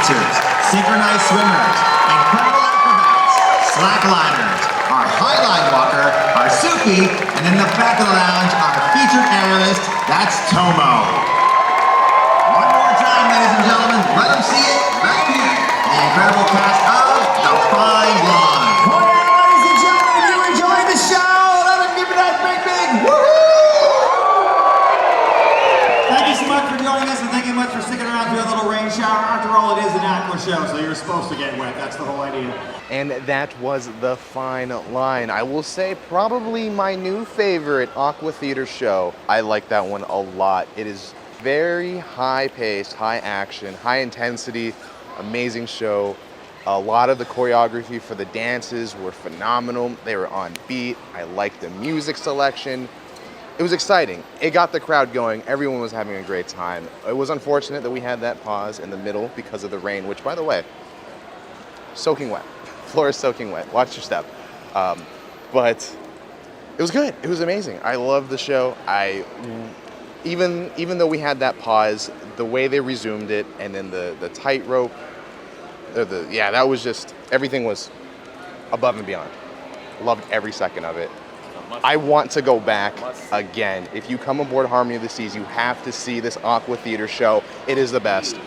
dancers, synchronized swimmers, incredible acrobats, slackliners, our highline walker, our Suki, and in the back of the lounge, our featured aerialist, that's Tomo. One more time, ladies and gentlemen, let them see it, let them hear it. The incredible cast of The Fine Line. Oh yeah, ladies and gentlemen, if you enjoyed the show, let them give it that big woohoo! Thank you so much for joining us, and thank you much for sticking around through a little rain shower. After all, it is an aqua show, so you're supposed to get wet. That's the whole idea. And that was The Fine Line. I will say probably my new favorite Aqua Theater show. I like that one a lot. It is very high paced, high action, high intensity, amazing show. A lot of the choreography for the dances were phenomenal. They were on beat. I liked the music selection. It was exciting. It got the crowd going. Everyone was having a great time. It was unfortunate that we had that pause in the middle because of the rain, which, by the way, soaking wet. Floor is soaking wet. Watch your step. But it was good. It was amazing. I loved the show. Even though we had that pause, the way they resumed it, and then the tightrope, that was just, everything was above and beyond. Loved every second of it. I want to go back again. If you come aboard Harmony of the Seas, you have to see this Aqua Theater show. It is the best.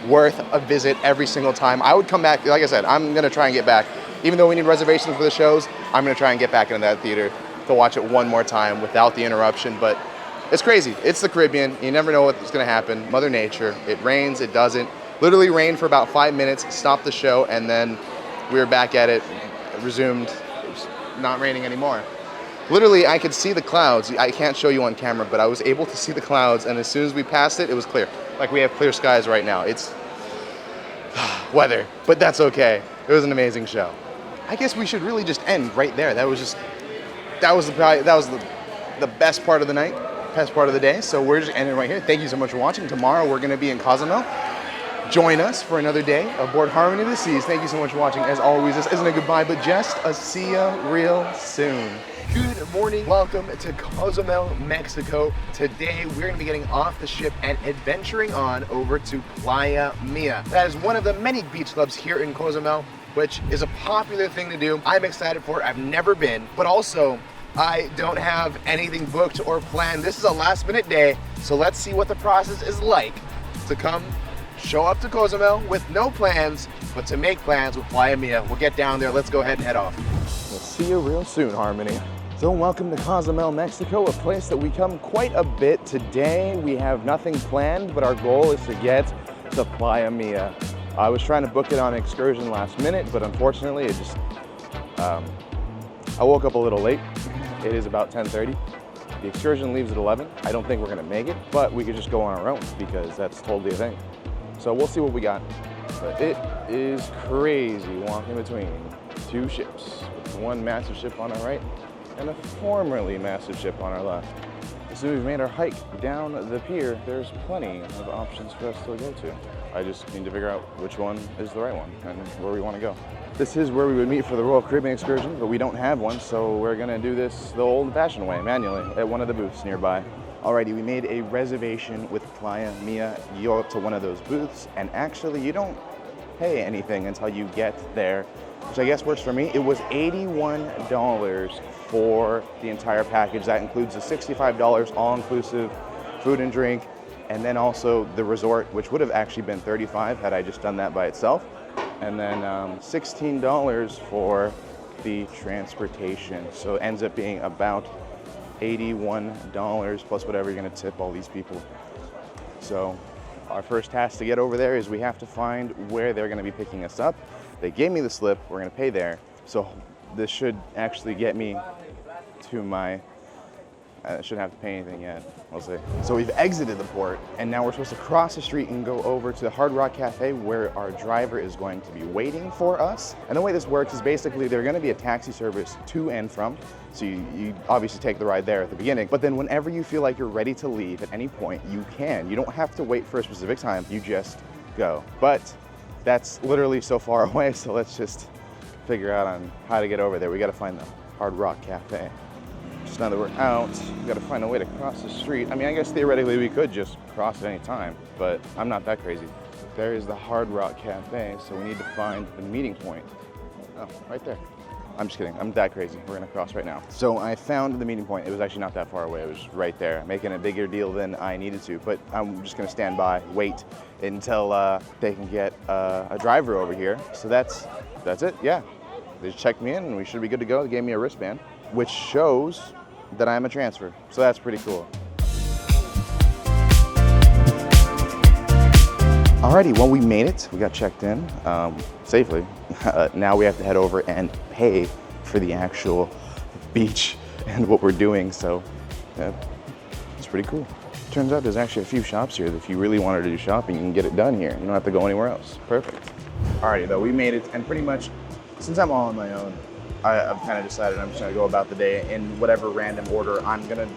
Worth a visit every single time. I would come back, like I said, I'm gonna try and get back. Even though we need reservations for the shows, I'm gonna try and get back into that theater to watch it one more time without the interruption. But it's crazy. It's the Caribbean. You never know what's gonna happen. Mother Nature. It rains, it doesn't. Literally rained for about 5 minutes, stopped the show, and then we were back at it, resumed. It was not raining anymore. Literally, I could see the clouds. I can't show you on camera, but I was able to see the clouds, and as soon as we passed it, it was clear. Like we have clear skies right now. It's weather, but that's okay. It was an amazing show. I guess we should really just end right there. That was the best part of the night, best part of the day. So we're just ending right here. Thank you so much for watching. Tomorrow we're gonna be in Cozumel. Join us for another day aboard Harmony of the Seas. Thank you so much for watching. As always, this isn't a goodbye, but just a see ya real soon. Good morning, welcome to Cozumel, Mexico. Today we're going to be getting off the ship and adventuring on over to Playa Mia. That is one of the many beach clubs here in Cozumel, which is a popular thing to do. I'm excited for it. I've never been, but also I don't have anything booked or planned. This is a last minute day, so let's see what the process is like to come show up to Cozumel with no plans, but to make plans with Playa Mia. We'll get down there. Let's go ahead and head off. We'll see you real soon, Harmony. So welcome to Cozumel, Mexico, a place that we come quite a bit. Today we have nothing planned, but our goal is to get to Playa Mia. I was trying to book it on an excursion last minute, but unfortunately it just, I woke up a little late. It is about 10:30. The excursion leaves at 11. I don't think we're gonna make it, but we could just go on our own because that's totally a thing. So we'll see what we got. But it is crazy walking between two ships, with one massive ship on our right and a formerly massive ship on our left. As soon as we've made our hike down the pier, there's plenty of options for us to go to. I just need to figure out which one is the right one and where we want to go. This is where we would meet for the Royal Caribbean excursion, but we don't have one, so we're gonna do this the old-fashioned way, manually, at one of the booths nearby. Alrighty, we made a reservation with Playa Mia. You go up to one of those booths, and actually you don't pay anything until you get there, which I guess works for me. It was $81 for the entire package. That includes the $65 all-inclusive food and drink, and then also the resort, which would have actually been $35 had I just done that by itself. And then $16 for the transportation. So it ends up being about $81 plus whatever you're gonna tip all these people. So our first task to get over there is we have to find where they're gonna be picking us up. They gave me the slip, we're gonna pay there. So this should actually get me to my, I shouldn't have to pay anything yet, we'll see. So we've exited the port and now we're supposed to cross the street and go over to the Hard Rock Cafe where our driver is going to be waiting for us. And the way this works is basically there's gonna be a taxi service to and from. So you obviously take the ride there at the beginning, but then whenever you feel like you're ready to leave at any point, you can. You don't have to wait for a specific time, you just go. But that's literally so far away, so let's just figure out on how to get over there. We gotta find the Hard Rock Cafe. Just now that we're out, we gotta find a way to cross the street. I mean, I guess theoretically we could just cross at any time, but I'm not that crazy. there is the Hard Rock Cafe, so we need to find the meeting point. Oh, right there. I'm just kidding, I'm that crazy. We're gonna cross right now. So I found the meeting point. It was actually not that far away. It was right there, making a bigger deal than I needed to, but I'm just gonna stand by, wait until they can get a driver over here. So that's it, yeah. They just checked me in and we should be good to go. They gave me a wristband, which shows that I'm a transfer. So that's pretty cool. Alrighty, well, we made it. We got checked in safely. Now we have to head over and pay for the actual beach and what we're doing. So it's pretty cool. Turns out there's actually a few shops here that if you really wanted to do shopping, you can get it done here. You don't have to go anywhere else. Perfect. Alrighty, though, we made it. And pretty much, since I'm all on my own, I've kind of decided I'm just gonna go about the day in whatever random order that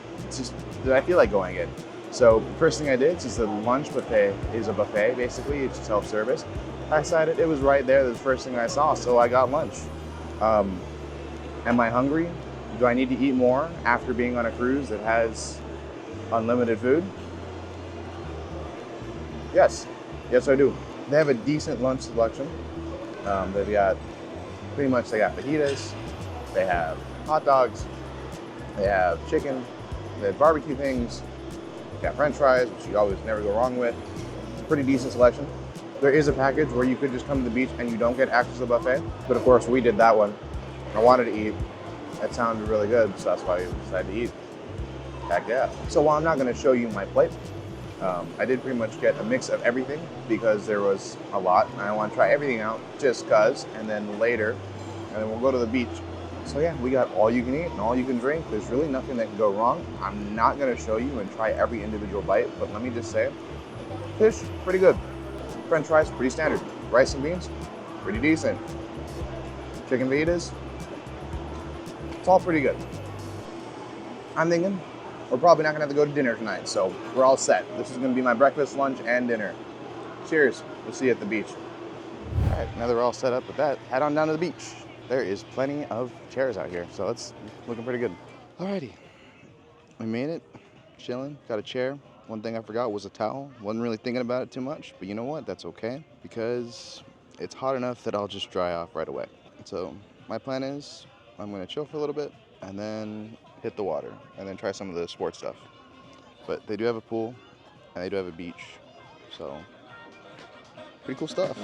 I feel like going in. So first thing I did, since the lunch buffet is a buffet, basically, it's self-service, I decided it was right there, the first thing I saw, so I got lunch. Am I hungry? Do I need to eat more after being on a cruise that has unlimited food? Yes, I do. They have a decent lunch selection. They've got, pretty much they got fajitas, they have hot dogs, they have chicken, they have barbecue things, they got french fries, which you always never go wrong with. It's a pretty decent selection. There is a package where you could just come to the beach and you don't get access to the buffet, but of course we did that one. I wanted to eat, that sounded really good, so that's why we decided to eat. Heck yeah. So while I'm not gonna show you my plate, I did pretty much get a mix of everything because there was a lot and I want to try everything out just cause, and then later, and then we'll go to the beach. So yeah, we got all you can eat and all you can drink. There's really nothing that can go wrong. I'm not gonna show you and try every individual bite, but let me just say, fish, pretty good. French fries, pretty standard. Rice and beans, pretty decent. Chicken fajitas, it's all pretty good. I'm thinking we're probably not gonna have to go to dinner tonight, so we're all set. This is gonna be my breakfast, lunch, and dinner. Cheers, we'll see you at the beach. All right, now that we're all set up with that, head on down to the beach. There is plenty of chairs out here, so it's looking pretty good. Alrighty, we made it, chilling, got a chair. One thing I forgot was a towel. Wasn't really thinking about it too much, but you know what, that's okay, because it's hot enough that I'll just dry off right away. So my plan is, I'm gonna chill for a little bit, and then hit the water, and then try some of the sports stuff. But they do have a pool, and they do have a beach, so pretty cool stuff.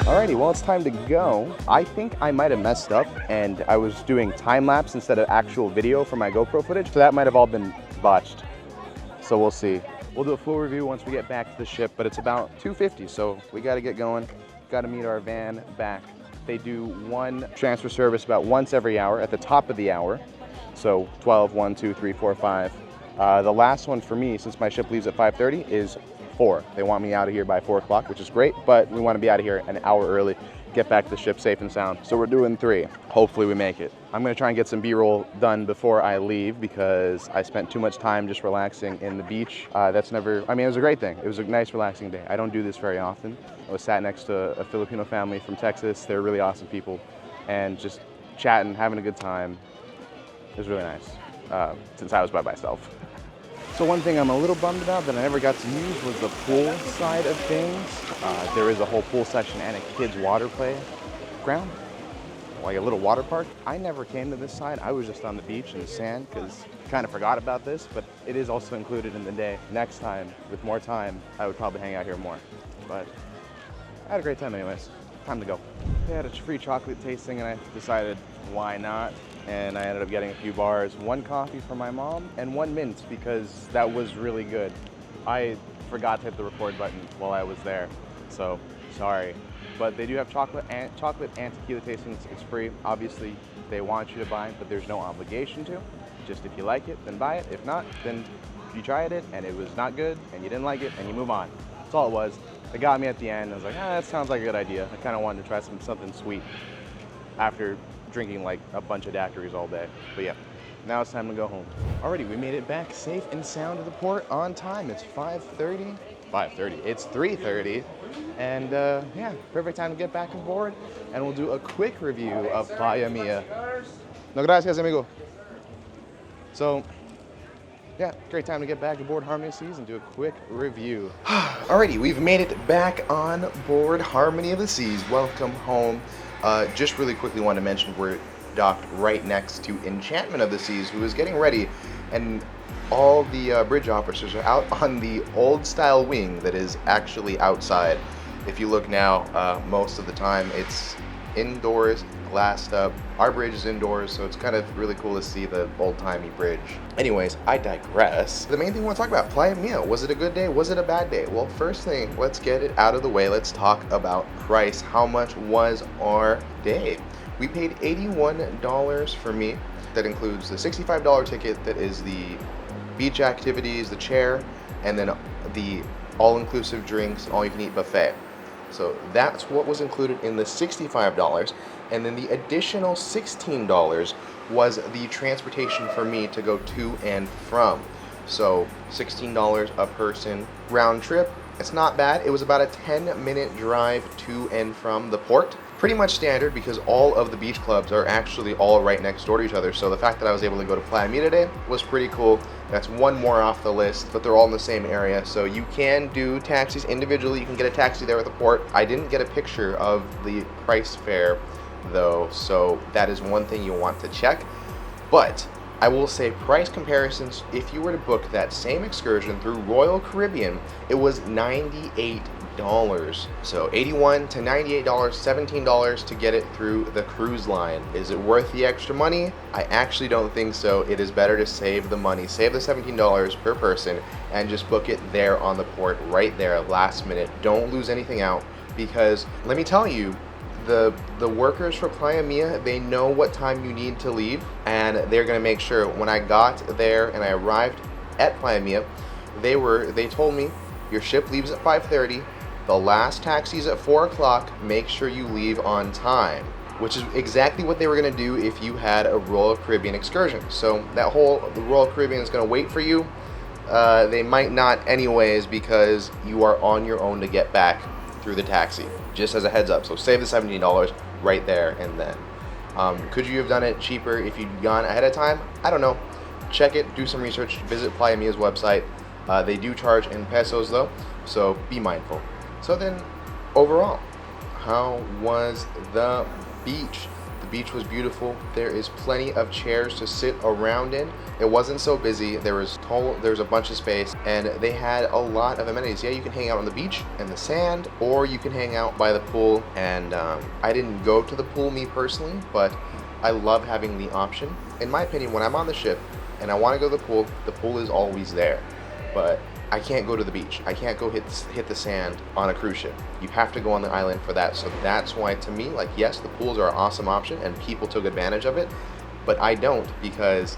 Alrighty, well, it's time to go. I think I might have messed up and I was doing time lapse instead of actual video for my GoPro footage, so that might have all been botched. So we'll see. We'll do a full review once we get back to the ship, but it's about 2:50, so we gotta get going. Gotta meet our van back. They do one transfer service about once every hour at the top of the hour. So 12, 1, 2, 3, 4, 5. The last one for me, since my ship leaves at 5:30, is 4. They want me out of here by 4 o'clock, which is great, but we want to be out of here an hour early, get back to the ship safe and sound. So we're doing 3. Hopefully we make it. I'm gonna try and get some B-roll done before I leave because I spent too much time just relaxing in the beach. That's never, I mean, it was a great thing. It was a nice, relaxing day. I don't do this very often. I was sat next to a Filipino family from Texas. They're really awesome people, and just chatting, having a good time. It was really nice, since I was by myself. So one thing I'm a little bummed about that I never got to use was the pool side of things. There is a whole pool section and a kids water play ground, like a little water park. I never came to this side. I was just on the beach in the sand because I kind of forgot about this, but it is also included in the day. Next time, with more time, I would probably hang out here more. But I had a great time anyways. Time to go. They had a free chocolate tasting and I decided why not? And I ended up getting a few bars, 1 coffee for my mom and 1 mint because that was really good. I forgot to hit the record button while I was there, so sorry. But they do have chocolate and tequila tastings. It's free. Obviously, they want you to buy it, but there's no obligation to. Just if you like it, then buy it. If not, then you tried it and it was not good and you didn't like it and you move on. That's all it was. They got me at the end. I was like, that sounds like a good idea. I kind of wanted to try something sweet after drinking like a bunch of daiquiris all day. But yeah, now it's time to go home. Alrighty, we made it back safe and sound to the port on time. It's 5:30, 5:30. It's 3:30. And yeah, perfect time to get back aboard. And we'll do a quick review of Playa Mia. No gracias, amigo. So, yeah, great time to get back aboard Harmony of the Seas and do a quick review. Alrighty, we've made it back on board Harmony of the Seas. Welcome home. Just really quickly want to mention we're docked right next to Enchantment of the Seas, who is getting ready, and all the bridge officers are out on the old style wing that is actually outside. If you look now, most of the time it's indoors, glassed up. Our bridge is indoors, so it's kind of really cool to see the old-timey bridge. Anyways, I digress. The main thing I want to talk about, Playa Mia. Was it a good day? Was it a bad day? Well, first thing, let's get it out of the way. Let's talk about price. How much was our day? We paid $81 for me. That includes the $65 ticket that is the beach activities, the chair, and then the all-inclusive drinks, all-you-can-eat buffet. So that's what was included in the $65, and then the additional $16 was the transportation for me to go to and from. So $16 a person round trip. It's not bad. It was about a 10-minute drive to and from the port. Pretty much standard because all of the beach clubs are actually all right next door to each other. So the fact that I was able to go to Playa Mia today was pretty cool. That's one more off the list, but they're all in the same area. So you can do taxis individually. You can get a taxi there at the port. I didn't get a picture of the price fare though, so that is one thing you'll want to check. But I will say price comparisons, if you were to book that same excursion through Royal Caribbean, it was $98. So $81 to $98, $17 to get it through the cruise line. Is it worth the extra money? I actually don't think so. It is better to save the money, save the $17 per person, and just book it there on the port right there last minute. Don't lose anything out, because let me tell you, the workers for Playa Mia, they know what time you need to leave, and they're gonna make sure. When I got there and I arrived at Playa Mia, they told me your ship leaves at 5:30. The last taxi's at 4 o'clock. Make sure you leave on time, which is exactly what they were gonna do if you had a Royal Caribbean excursion. So the Royal Caribbean is gonna wait for you. They might not anyways, because you are on your own to get back through the taxi, just as a heads up. So save the $17 right there and then. Could you have done it cheaper if you'd gone ahead of time? I don't know. Check it, do some research, visit Playa Mia's website. They do charge in pesos though, so be mindful. So then, overall, how was the beach? The beach was beautiful. There is plenty of chairs to sit around in. It wasn't so busy. There was a bunch of space, and they had a lot of amenities. Yeah, you can hang out on the beach and the sand, or you can hang out by the pool. And I didn't go to the pool, me personally, but I love having the option. In my opinion, when I'm on the ship and I want to go to the pool is always there. But I can't go to the beach. I can't go hit the sand on a cruise ship. You have to go on the island for that. So that's why, to me, like, yes, the pools are an awesome option and people took advantage of it, but I don't, because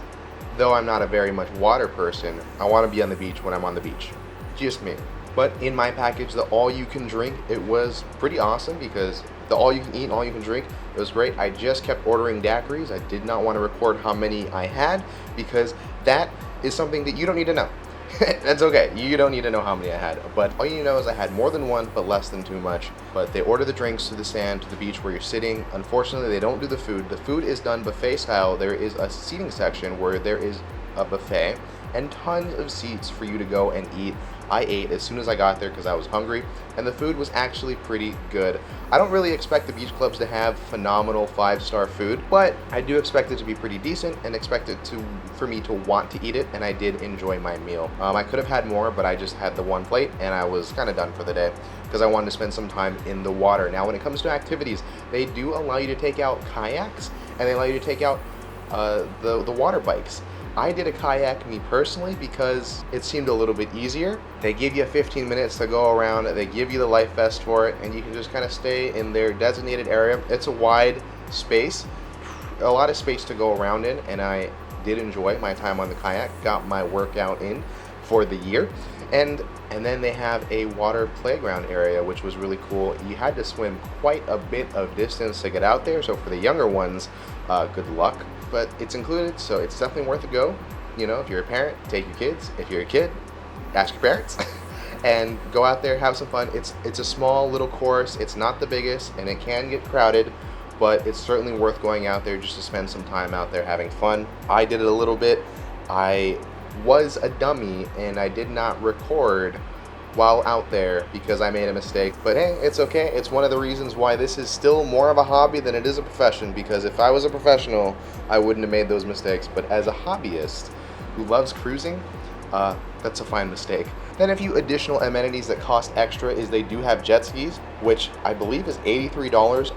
though I'm not a very much water person, I want to be on the beach when I'm on the beach. Just me. But in my package, the all-you-can-drink, it was pretty awesome, because the all-you-can-eat, all-you-can-drink, it was great. I just kept ordering daiquiris. I did not want to record how many I had, because that is something that you don't need to know. That's okay. You don't need to know how many I had. But all you need to know is I had more than one, but less than too much. But they order the drinks to the sand, to the beach where you're sitting. Unfortunately, they don't do the food. The food is done buffet style. There is a seating section where there is a buffet and tons of seats for you to go and eat. I ate as soon as I got there because I was hungry, and the food was actually pretty good. I don't really expect the beach clubs to have phenomenal 5-star food, but I do expect it to be pretty decent and expect it for me to want to eat it, and I did enjoy my meal. I could have had more, but I just had the one plate and I was kind of done for the day because I wanted to spend some time in the water. Now, when it comes to activities, they do allow you to take out kayaks, and they allow you to take out the water bikes. I did a kayak, me personally, because it seemed a little bit easier. They give you 15 minutes to go around, they give you the life vest for it, and you can just kind of stay in their designated area. It's a wide space, a lot of space to go around in, and I did enjoy my time on the kayak, got my workout in for the year. And then they have a water playground area, which was really cool. You had to swim quite a bit of distance to get out there, so for the younger ones, good luck. But it's included, so it's definitely worth a go. You know, if you're a parent, take your kids. If you're a kid, ask your parents. and go out there, have some fun. It's a small little course. It's not the biggest, and it can get crowded, but it's certainly worth going out there just to spend some time out there having fun. I did it a little bit. I was a dummy, and I did not record while out there because I made a mistake. But hey, it's okay. It's one of the reasons why this is still more of a hobby than it is a profession, because if I was a professional, I wouldn't have made those mistakes. But as a hobbyist who loves cruising, that's a fine mistake. Then a few additional amenities that cost extra is they do have jet skis, which I believe is $83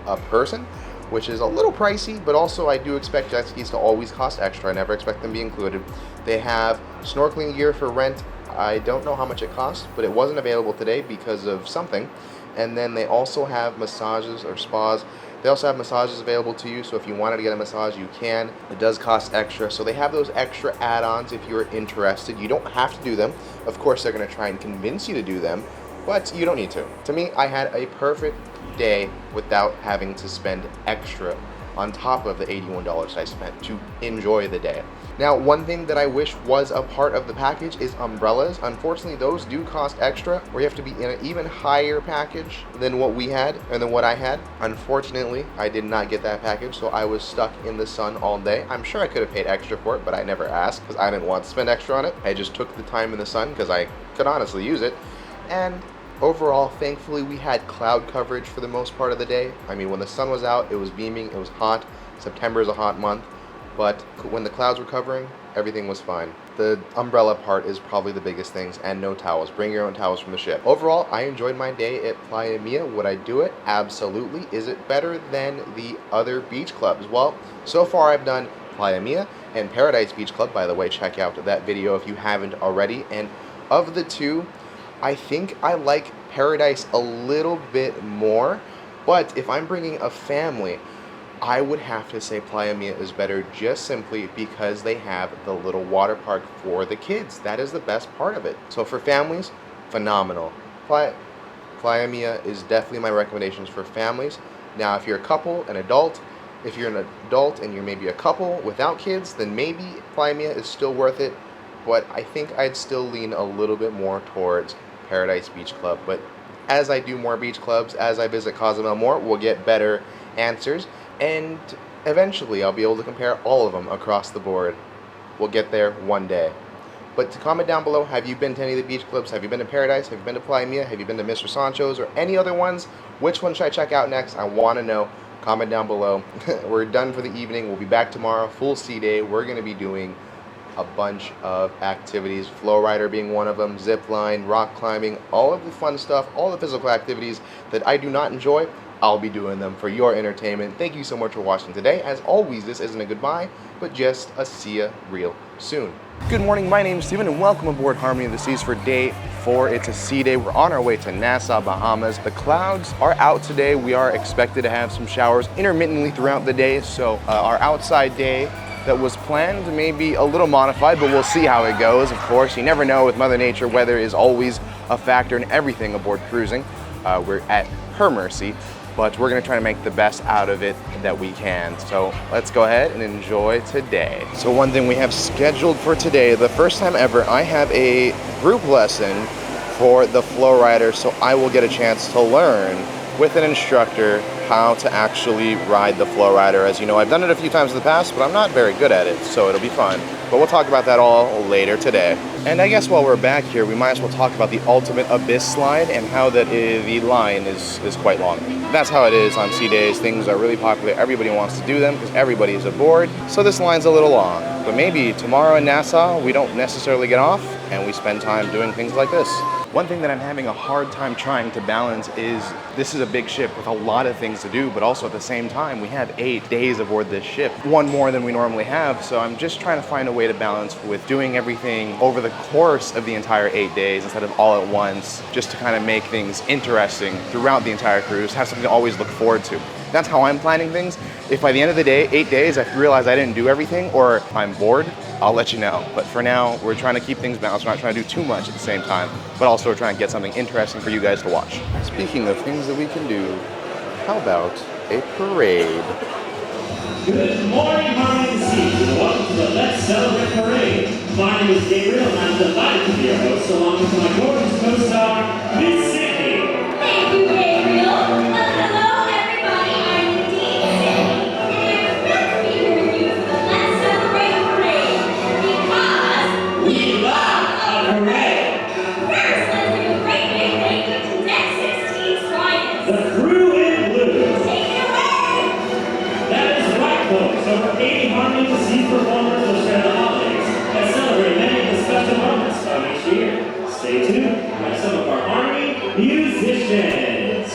a person, which is a little pricey, but also I do expect jet skis to always cost extra. I never expect them to be included. They have snorkeling gear for rent. I don't know how much it costs, but it wasn't available today because of something. And then they also have massages or spas. They also have massages available to you, so if you wanted to get a massage, you can. It does cost extra, so they have those extra add-ons if you're interested. You don't have to do them. Of course, they're going to try and convince you to do them, but you don't need to. To me, I had a perfect day without having to spend extra on top of the $81 I spent to enjoy the day. Now, one thing that I wish was a part of the package is umbrellas. Unfortunately, those do cost extra, or you have to be in an even higher package than what we had, or than what I had. Unfortunately, I did not get that package, so I was stuck in the sun all day. I'm sure I could have paid extra for it, but I never asked because I didn't want to spend extra on it. I just took the time in the sun because I could honestly use it. And overall, thankfully, we had cloud coverage for the most part of the day. I mean, when the sun was out, it was beaming, it was hot. September is a hot month. But when the clouds were covering, everything was fine. The umbrella part is probably the biggest things, and no towels. Bring your own towels from the ship. Overall, I enjoyed my day at Playa Mia. Would I do it? Absolutely. Is it better than the other beach clubs? Well, so far I've done Playa Mia and Paradise Beach Club. By the way, check out that video if you haven't already. And of the two, I think I like Paradise a little bit more. But if I'm bringing a family, I would have to say Playa Mia is better just simply because they have the little water park for the kids. That is the best part of it. So for families, phenomenal. Playa Mia is definitely my recommendations for families. Now, if you're a couple, an adult, if you're an adult and you're maybe a couple without kids, then maybe Playa Mia is still worth it. But I think I'd still lean a little bit more towards Paradise Beach Club. But as I do more beach clubs, as I visit Cozumel more, we'll get better answers. And eventually I'll be able to compare all of them across the board. We'll get there one day. But to comment down below, have you been to any of the beach clubs? Have you been to Paradise? Have you been to Playa Mia? Have you been to Mr. Sancho's or any other ones? Which one should I check out next? I want to know. Comment down below. We're done for the evening. We'll be back tomorrow, full sea day. We're going to be doing a bunch of activities, flow rider being one of them, zip line, rock climbing, all of the fun stuff, all the physical activities that I do not enjoy. I'll be doing them for your entertainment. Thank you so much for watching today. As always, this isn't a goodbye, but just a see ya real soon. Good morning, my name is Steven, and welcome aboard Harmony of the Seas for day 4. It's a sea day. We're on our way to Nassau, Bahamas. The clouds are out today. We are expected to have some showers intermittently throughout the day, so our outside day that was planned may be a little modified, but we'll see how it goes. Of course, you never know with Mother Nature. Weather is always a factor in everything aboard cruising. We're at her mercy, but we're gonna try to make the best out of it that we can. So let's go ahead and enjoy today. So one thing we have scheduled for today, the first time ever, I have a group lesson for the flow rider, so I will get a chance to learn with an instructor how to actually ride the flow rider. As you know, I've done it a few times in the past, but I'm not very good at it, so it'll be fun. But we'll talk about that all later today. And I guess while we're back here, we might as well talk about the ultimate abyss slide and how that the line is quite long. That's how it is on sea days. Things are really popular. Everybody wants to do them because everybody is aboard. So this line's a little long. But maybe tomorrow in Nassau, we don't necessarily get off and we spend time doing things like this. One thing that I'm having a hard time trying to balance is this is a big ship with a lot of things to do, but also at the same time, we have 8 days aboard this ship, one more than we normally have. So I'm just trying to find a way to balance with doing everything over the course of the entire 8 days instead of all at once, just to kind of make things interesting throughout the entire cruise, have something to always look forward to. That's how I'm planning things. If by the end of the day, 8 days, I realize I didn't do everything or I'm bored, I'll let you know. But for now, we're trying to keep things balanced. We're not trying to do too much at the same time, but also we're trying to get something interesting for you guys to watch. Speaking of things that we can do, how about a parade? Good morning, Harmony of the Seas. Welcome to the Let's Celebrate Parade. My name is Gabriel, and I'm delighted to be your host, along with my gorgeous co-star, Miss Cindy. Thank you, Gabriel. Hello, everybody. I'm Dean Cindy, and I'm thrilled to be here with you for the Let's Celebrate Parade because we love a parade. First, let's give a great big thank you to Deck 16's finest. The crew in blue. Take it away. That is right, folks. Over 80 Harmony Disease performers will share the holidays and celebrate many of the special moments of each year. Stay tuned for some of our Harmony musicians.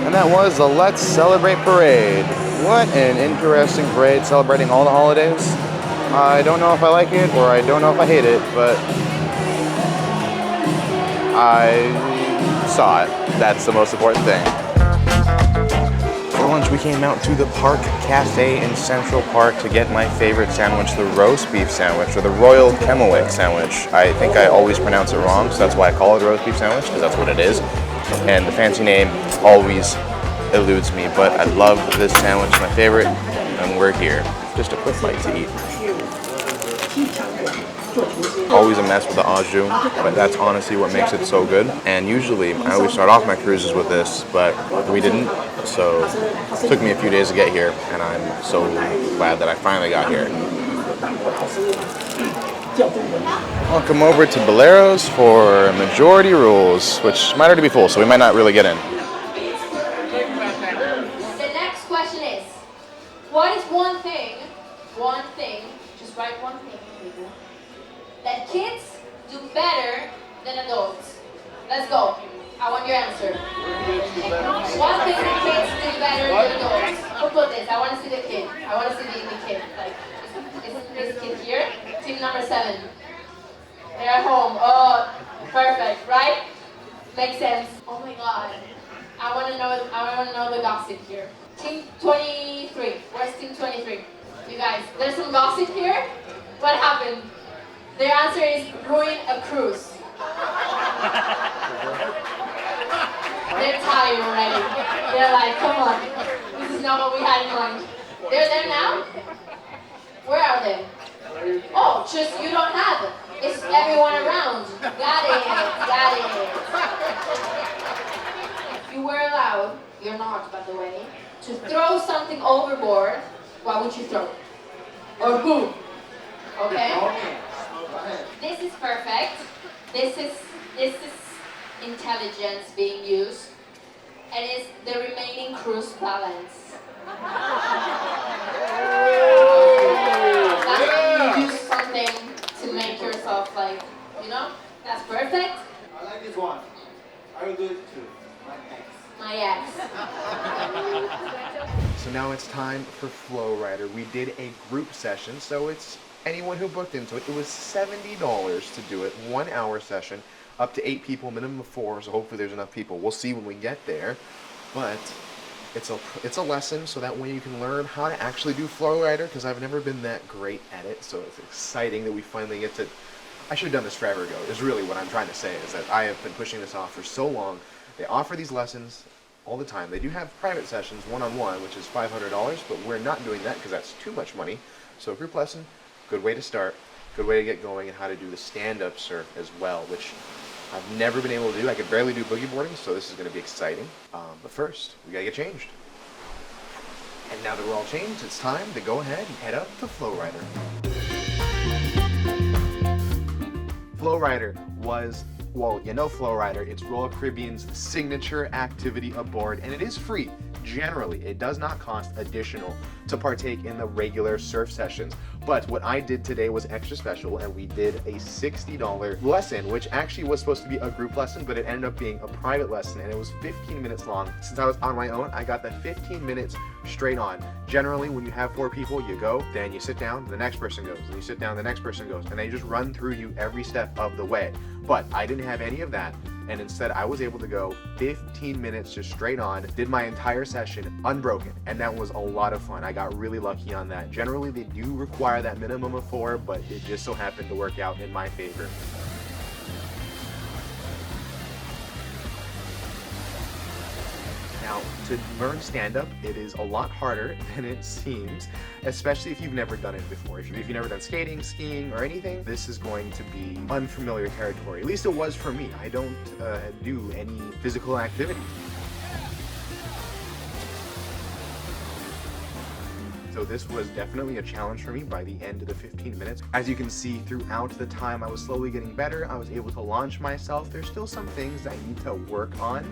And that was the Let's Celebrate Parade. What an interesting parade celebrating all the holidays. I don't know if I like it or I don't know if I hate it, but I saw it. That's the most important thing. For lunch, we came out to the Park Cafe in Central Park to get my favorite sandwich, the roast beef sandwich, or the Royal Kennewick sandwich. I think I always pronounce it wrong, so that's why I call it a roast beef sandwich, because that's what it is. And the fancy name always eludes me, but I love this sandwich, my favorite, and we're here. Just a quick bite to eat. Always a mess with the au jus, but that's honestly what makes it so good. And usually, I always start off my cruises with this, but we didn't, so it took me a few days to get here, and I'm so glad that I finally got here. Welcome over to Boleros for Majority Rules, which might already be full, so we might not really get in. The next question is, what is one thing, just write one thing, people, that kids do better than adults? Let's go. I want your answer. One thing that kids do better than adults. Who put this? I want to see the kid. I want to see the kid. Like, is this kid here? Team number 7. They're at home. Oh, perfect, right? Makes sense. Oh my God. I want to know the gossip here. Team 23. Where's team 23? You guys, there's some gossip here. What happened? Their answer is ruin a cruise. They're tired already. They're like, come on. This is not what we had in mind. They're there now? Where are they? Oh, just you don't have it. It's everyone around. Got it. If you were allowed, you're not, by the way, to throw something overboard, what would you throw? Or who? Okay? This is perfect. This is intelligence being used. And it's the remaining cruise balance. That's when you use something to make yourself like, you know? That's perfect. I like this one. I will do it too. My ex. So now it's time for Flow Rider. We did a group session, so it's anyone who booked into it. It was $70 to do it, 1 hour session, up to 8 people, minimum of 4, so hopefully there's enough people. We'll see when we get there, but it's a lesson, so that way you can learn how to actually do Flow Rider, because I've never been that great at it, so it's exciting that we finally get to... I should have done this forever ago, is really what I'm trying to say, is that I have been pushing this off for so long. They offer these lessons all the time. They do have private sessions, one-on-one, which is $500, but we're not doing that because that's too much money. So group lesson, good way to start, good way to get going, and how to do the stand-up surf as well, which I've never been able to do. I could barely do boogie boarding, so this is going to be exciting. But first, we gotta get changed. And now that we're all changed, it's time to go ahead and head up to Flow Rider. Flow Rider was, well, you know Flow Rider, it's Royal Caribbean's signature activity aboard, and it is free. Generally, it does not cost additional to partake in the regular surf sessions. But what I did today was extra special, and we did a $60 lesson, which actually was supposed to be a group lesson, but it ended up being a private lesson, and it was 15 minutes long. Since I was on my own, I got the 15 minutes straight on. Generally, when you have 4 people, you go, then you sit down, the next person goes, and you sit down, the next person goes, and they just run through you every step of the way. But I didn't have any of that, and instead I was able to go 15 minutes just straight on, did my entire session unbroken, and that was a lot of fun. I got really lucky on that. Generally, they do require that minimum of 4, but it just so happened to work out in my favor. Now, to learn stand-up, it is a lot harder than it seems, especially if you've never done it before. If you've never done skating, skiing, or anything, this is going to be unfamiliar territory. At least it was for me. I don't do any physical activity. So this was definitely a challenge for me by the end of the 15 minutes. As you can see, throughout the time I was slowly getting better. I was able to launch myself. There's still some things I need to work on.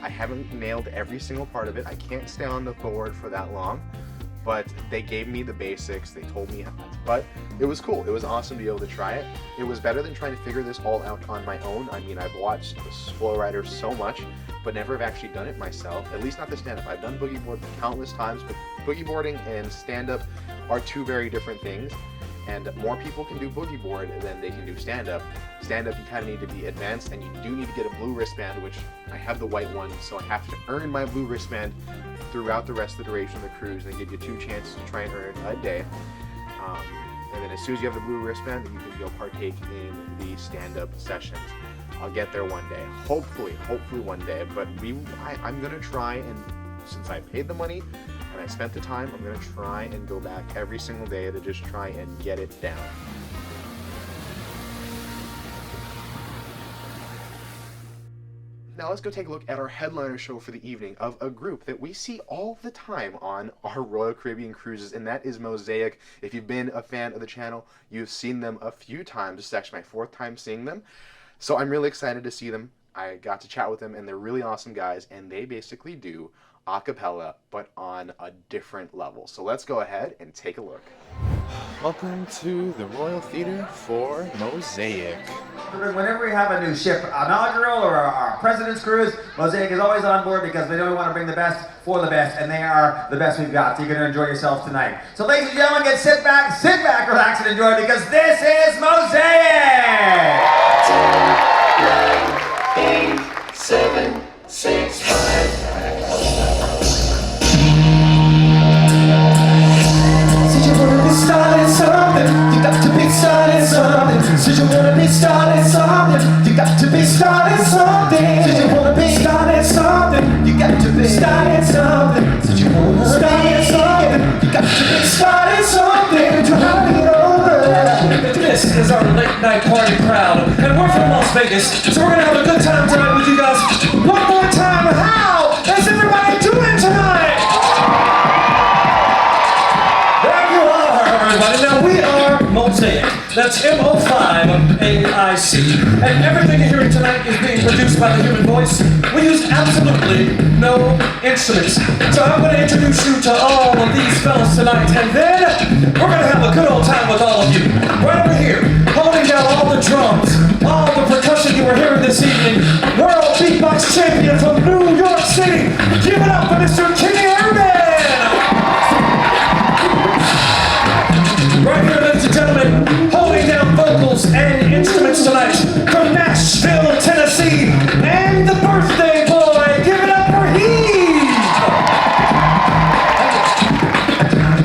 I haven't nailed every single part of it. I can't stay on the board for that long, but they gave me the basics. They told me how to, but it was cool. It was awesome to be able to try it. It was better than trying to figure this all out on my own. I mean, I've watched Flow Rider so much, but never have actually done it myself, at least not the stand-up. I've done boogie board countless times, but boogie boarding and stand-up are 2 very different things. And more people can do boogie board than they can do stand-up. Stand-up, you kind of need to be advanced, and you do need to get a blue wristband, which I have the white one, so I have to earn my blue wristband throughout the rest of the duration of the cruise, and they give you 2 chances to try and earn it a day. And then as soon as you have the blue wristband, then you can go partake in the stand-up sessions. I'll get there one day, hopefully one day, but I'm gonna try, and since I paid the money, and I spent the time, I'm going to try and go back every single day to just try and get it down. Now let's go take a look at our headliner show for the evening of a group that we see all the time on our Royal Caribbean cruises, and that is Mosaic. If you've been a fan of the channel, you've seen them a few times. This is actually my 4th time seeing them. So I'm really excited to see them. I got to chat with them, and they're really awesome guys, and they basically do a cappella, but on a different level. So let's go ahead and take a look. Welcome to the Royal Theater for Mosaic. Whenever we have a new ship inaugural or our President's Cruise, Mosaic is always on board because they know we want to bring the best for the best, and they are the best we've got, so you're going to enjoy yourself tonight. So ladies and gentlemen, sit back, relax, and enjoy, because this is Mosaic! 10, 9, 8, 7, 6, 5. Starting something, you got to be starting something. Said you wanna be starting something, you got to be starting something. Said you wanna be starting something, you got to be starting something. Said you wanna start something, you got to be starting something. Try to get over. This is our late night party crowd, and we're from Las Vegas, so we're gonna have a good time tonight with you guys. One more time, how is everybody doing tonight? Now we are Mosaic, that's M-O-5-A-I-C, and everything you're hearing tonight is being produced by the human voice. We use absolutely no instruments. So I'm going to introduce you to all of these fellas tonight, and then we're going to have a good old time with all of you. Right over here, holding down all the drums, all the percussion you were hearing this evening, world beatbox champion from New York City. Give it up for Mr. Kenny Urban! Right here, ladies and gentlemen, holding down vocals and instruments tonight from Nashville, Tennessee, and the birthday boy, give it up for Heath!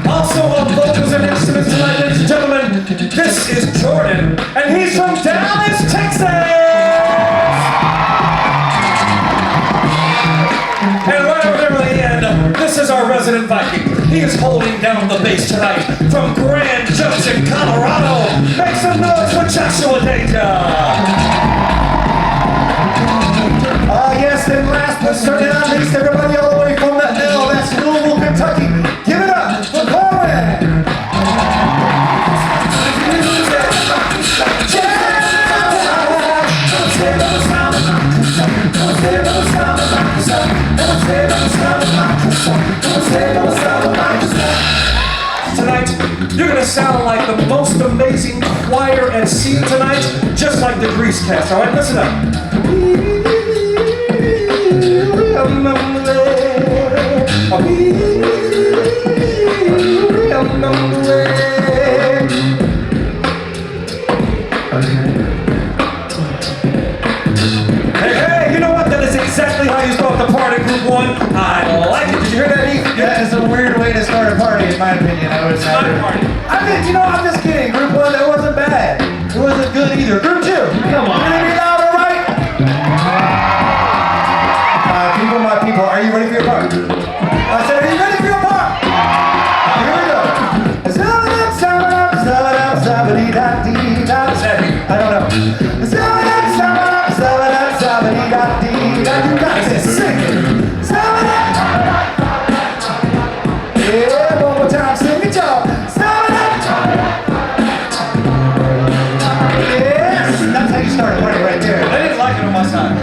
Also on vocals and instruments tonight, ladies and gentlemen, this is Jordan, and he's from Dallas, Texas! And right over there at the end, this is our resident Viking. He is holding down the bass tonight from Grand Junction, Colorado. Make some noise for Joshua Danger. Yes, and last but certainly not least, everybody all the way from the L, that's Louisville, Kentucky. Give it up for Corbin. Tonight, you're gonna sound like the most amazing choir at sea tonight, just like the Grease cast. All right, listen up. Hey, you know what? That is exactly how you start the party, Group 1. I like it. Did you hear that, Heath? That is a weird way to start a party, in my opinion. I would say. I mean, you know, I'm just kidding. Group 1, that wasn't bad. It wasn't good either. Group 2, come on. You're gonna be louder, right? People, my people, are you ready for your part? I said, are you ready for your part? Here we go. I don't know. You guys are singing. Yeah, one more time, sing it, y'all. Yes, that's how you start a party right there. They didn't like it on my side.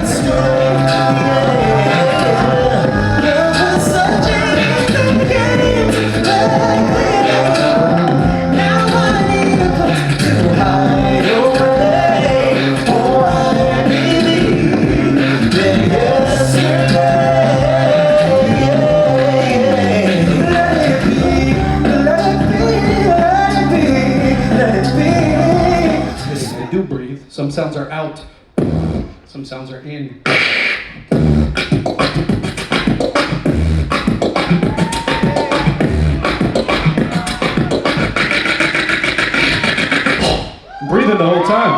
Some sounds are out, some sounds are in. Breathing the whole time.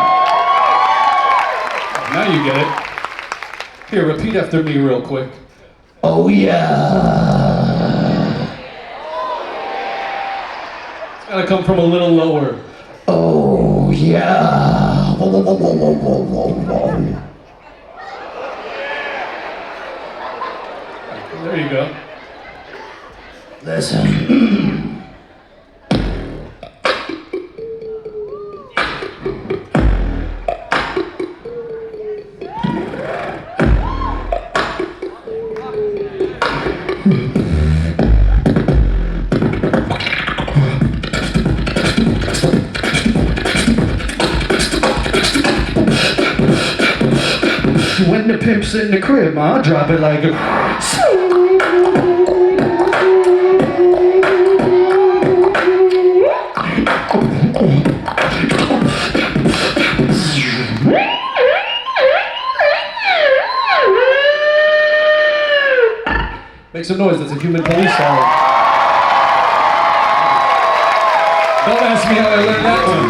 Now you get it. Here, repeat after me real quick. Oh yeah. It's gotta come from a little lower. Oh yeah. Whoa, whoa, whoa, whoa, whoa, whoa, whoa. There you go. Listen. When the pimp's in the crib, I'll drop it like a... Make some noise, that's a human police siren. Don't ask me how I learned that one.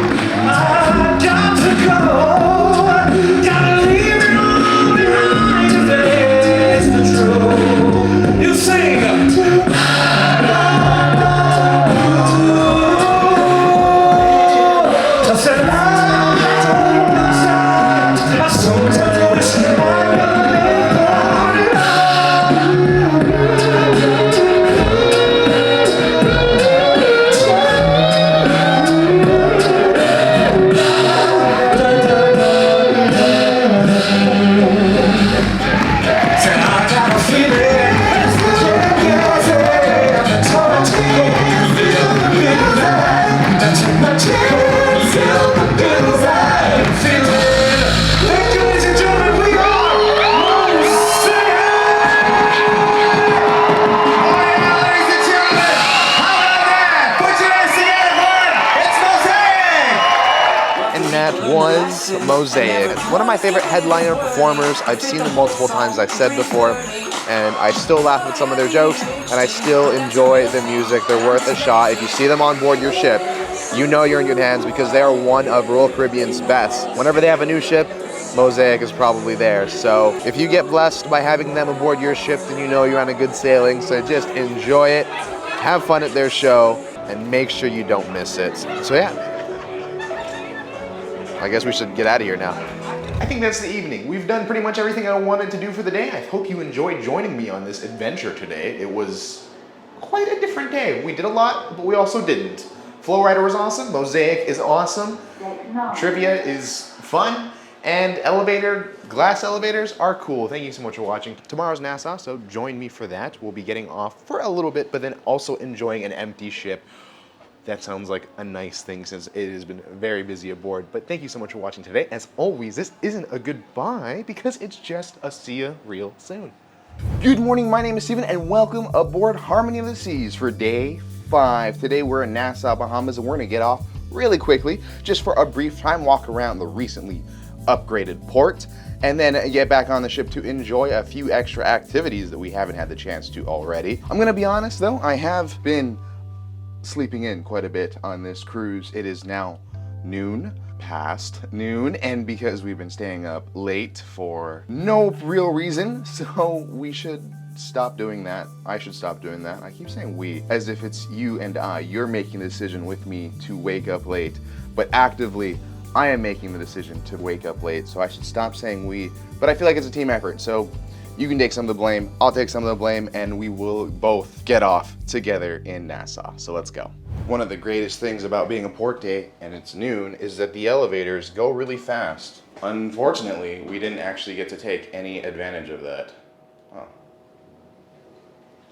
I've got to go, gotta leave it all behind to face the truth. You sing. I said I sometimes wish I was Mosaic. One of my favorite headliner performers. I've seen them multiple times, I've said before, and I still laugh at some of their jokes, and I still enjoy the music. They're worth a shot. If you see them on board your ship, you know you're in good hands because they are one of Royal Caribbean's best. Whenever they have a new ship, Mosaic is probably there. So if you get blessed by having them aboard your ship, then you know you're on a good sailing. So just enjoy it, have fun at their show, and make sure you don't miss it. So yeah, I guess we should get out of here now. I think that's the evening. We've done pretty much everything I wanted to do for the day. I hope you enjoyed joining me on this adventure today. It was quite a different day. We did a lot, but we also didn't. Flow Rider was awesome. Mosaic is awesome. Trivia is fun. And glass elevators are cool. Thank you so much for watching. Tomorrow's Nassau, so join me for that. We'll be getting off for a little bit, but then also enjoying an empty ship. That sounds like a nice thing since it has been very busy aboard. But thank you so much for watching today. As always, this isn't a goodbye because it's just a see ya real soon. Good morning, my name is Steven and welcome aboard Harmony of the Seas for day 5. Today we're in Nassau, Bahamas, and we're gonna get off really quickly just for a brief time walk around the recently upgraded port and then get back on the ship to enjoy a few extra activities that we haven't had the chance to already. I'm gonna be honest though, I have been sleeping in quite a bit on this cruise. It is now past noon, and because we've been staying up late for no real reason, so we should stop doing that. I should stop doing that. I keep saying we, as if it's you and I. You're making the decision with me to wake up late, but actively, I am making the decision to wake up late, so I should stop saying we, but I feel like it's a team effort, so you can take some of the blame, I'll take some of the blame, and we will both get off together in Nassau. So let's go. One of the greatest things about being a port day, and it's noon, is that the elevators go really fast. Unfortunately, we didn't actually get to take any advantage of that. Oh.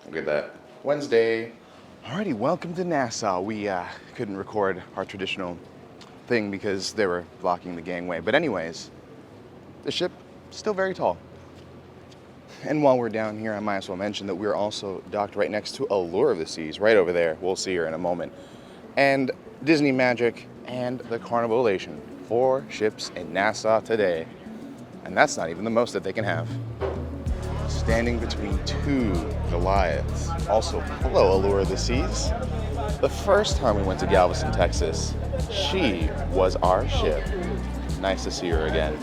Look at that. Wednesday. Alrighty, welcome to Nassau. We couldn't record our traditional thing because they were blocking the gangway. But anyways, the ship still very tall. And while we're down here, I might as well mention that we're also docked right next to Allure of the Seas, right over there. We'll see her in a moment. And Disney Magic and the Carnival Elation. 4 ships in Nassau today. And that's not even the most that they can have. Standing between 2 Goliaths. Also, hello, Allure of the Seas. The first time we went to Galveston, Texas, she was our ship. Nice to see her again.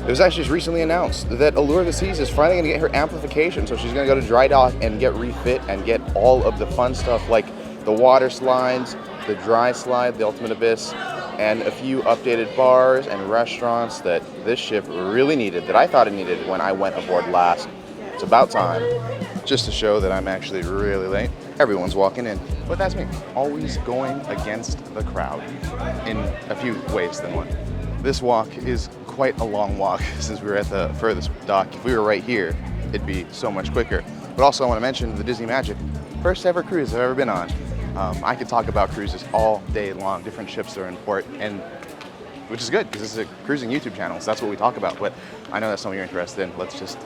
It was actually just recently announced that Allure of the Seas is finally going to get her amplification, so she's going to go to dry dock and get refit and get all of the fun stuff like the water slides, the dry slide, the Ultimate Abyss, and a few updated bars and restaurants that this ship really needed, that I thought it needed when I went aboard last. It's about time. Just to show that I'm actually really late. Everyone's walking in, but that's me. Always going against the crowd in a few ways than one. This walk is quite a long walk since we were at the furthest dock. If we were right here, it'd be so much quicker. But also I want to mention the Disney Magic, first ever cruise I've ever been on. I could talk about cruises all day long, different ships that are in port, and which is good because this is a cruising YouTube channel, so that's what we talk about. But I know that's something you're interested in. Let's just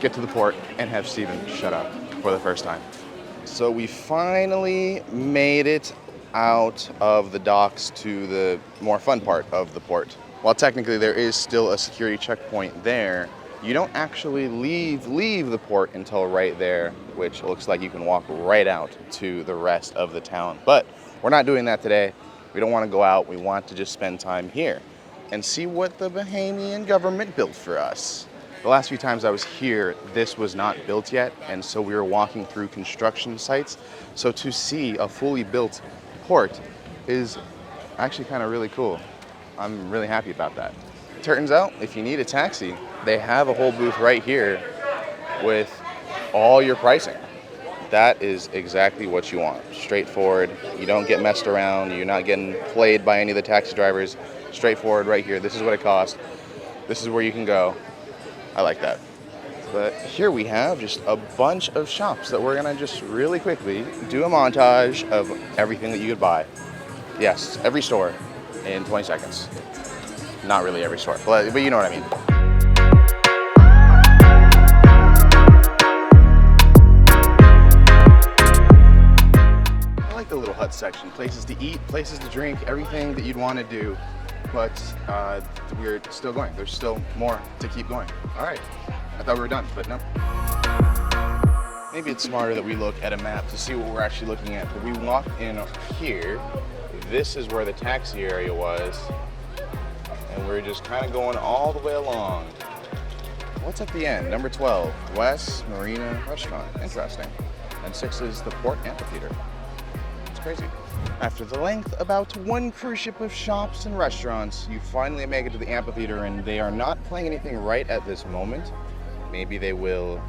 get to the port and have Steven shut up for the first time. So we finally made it out of the docks to the more fun part of the port. While technically there is still a security checkpoint there, you don't actually leave the port until right there, which looks like you can walk right out to the rest of the town. But we're not doing that today. We don't want to go out. We want to just spend time here and see what the Bahamian government built for us. The last few times I was here, this was not built yet, and so we were walking through construction sites. So to see a fully built port is actually kind of really cool. I'm really happy about that. Turns out, if you need a taxi, they have a whole booth right here with all your pricing. That is exactly what you want. Straightforward. You don't get messed around. You're not getting played by any of the taxi drivers. Straightforward right here. This is what it costs. This is where you can go. I like that. But here we have just a bunch of shops that we're gonna just really quickly do a montage of everything that you could buy. Yes, every store in 20 seconds. Not really every store, but you know what I mean. I like the little hut section. Places to eat, places to drink, everything that you'd want to do. But we're still going. There's still more to keep going. All right, I thought we were done, but no. Maybe it's smarter that we look at a map to see what we're actually looking at. But we walked in here. This is where the taxi area was. And we're just kind of going all the way along. What's at the end? Number 12, West Marina Restaurant. Interesting. And 6 is the Port Amphitheater. It's crazy. After the length, about 1 cruise ship of shops and restaurants, you finally make it to the amphitheater, and they are not playing anything right at this moment. Maybe they will,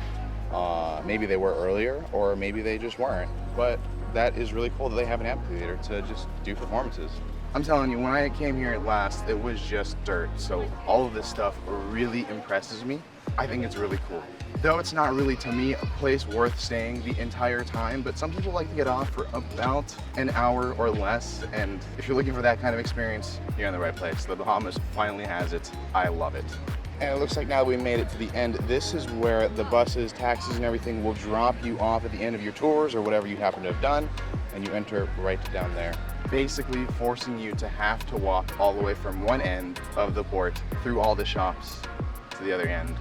maybe they were earlier, or maybe they just weren't. But that is really cool that they have an amphitheater to just do performances. I'm telling you, when I came here last, it was just dirt. So all of this stuff really impresses me. I think it's really cool. Though it's not really, to me, a place worth staying the entire time, but some people like to get off for about an hour or less, and if you're looking for that kind of experience, you're in the right place. The Bahamas finally has it. I love it. And it looks like now that we made it to the end, this is where the buses, taxis, and everything will drop you off at the end of your tours or whatever you happen to have done, and you enter right down there. Basically forcing you to have to walk all the way from one end of the port through all the shops to the other end.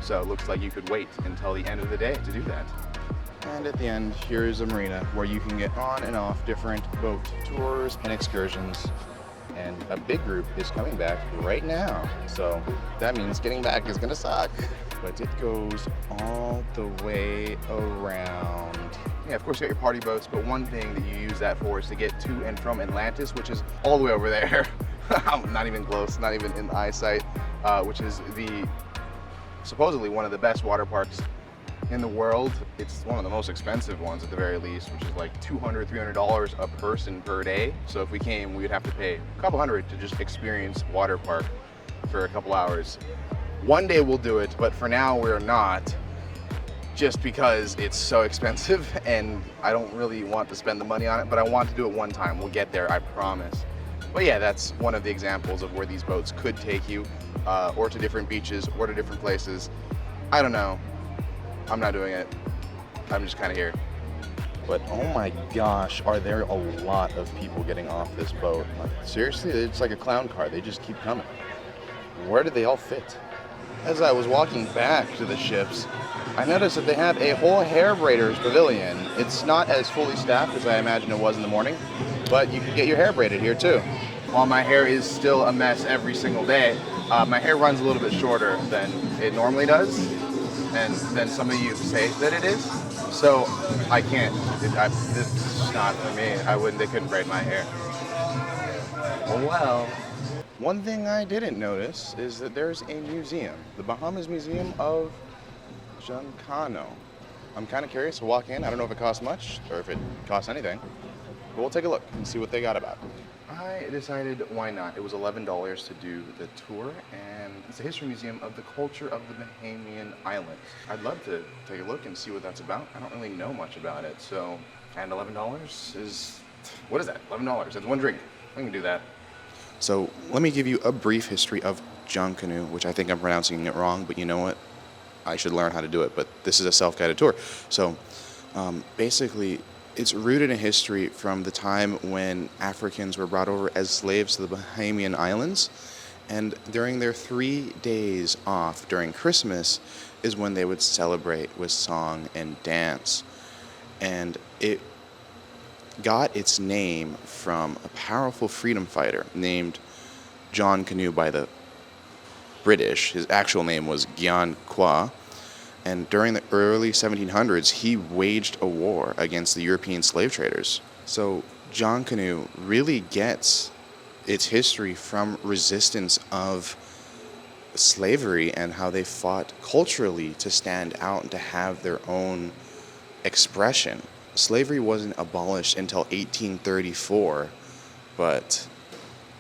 So it looks like you could wait until the end of the day to do that. And at the end, here is a marina where you can get on and off different boat tours and excursions. And a big group is coming back right now. So that means getting back is gonna suck. But it goes all the way around. Yeah, of course you got your party boats, but one thing that you use that for is to get to and from Atlantis, which is all the way over there. Not even close, not even in eyesight, which is supposedly one of the best water parks in the world. It's one of the most expensive ones at the very least, which is like $200, $300 a person per day. So if we came, we'd have to pay a couple hundred to just experience water park for a couple hours. One day we'll do it, but for now we're not, just because it's so expensive and I don't really want to spend the money on it, but I want to do it one time. We'll get there, I promise. But yeah, that's one of the examples of where these boats could take you, or to different beaches, or to different places. I don't know. I'm not doing it. I'm just kind of here. But oh my gosh, are there a lot of people getting off this boat. Like, seriously, it's like a clown car. They just keep coming. Where did they all fit? As I was walking back to the ships, I noticed that they have a whole hair braiders pavilion. It's not as fully staffed as I imagined it was in the morning, but you can get your hair braided here too. While my hair is still a mess every single day, my hair runs a little bit shorter than it normally does, and then some of you say that it is. So I can't. It's not for me. They couldn't braid my hair. Well. One thing I didn't notice is that there's a museum, the Bahamas Museum of Giancano. I'm kind of curious to walk in. I don't know if it costs much or if it costs anything, but we'll take a look and see what they got about. I decided why not. It was $11 to do the tour, and it's a history museum of the culture of the Bahamian Islands. I'd love to take a look and see what that's about. I don't really know much about it, so, and $11 is, what is that? $11, that's one drink. I can do that. So let me give you a brief history of Giancano, which I think I'm pronouncing it wrong, but you know what? I should learn how to do it, but this is a self-guided tour. So basically, it's rooted in history from the time when Africans were brought over as slaves to the Bahamian Islands, and during their 3 days off during Christmas is when they would celebrate with song and dance. And it got its name from a powerful freedom fighter named John Canoe by the British. His actual name was Gyan Kwa. And during the early 1700s, he waged a war against the European slave traders. So John Canoe really gets its history from resistance of slavery and how they fought culturally to stand out and to have their own expression. Slavery wasn't abolished until 1834, but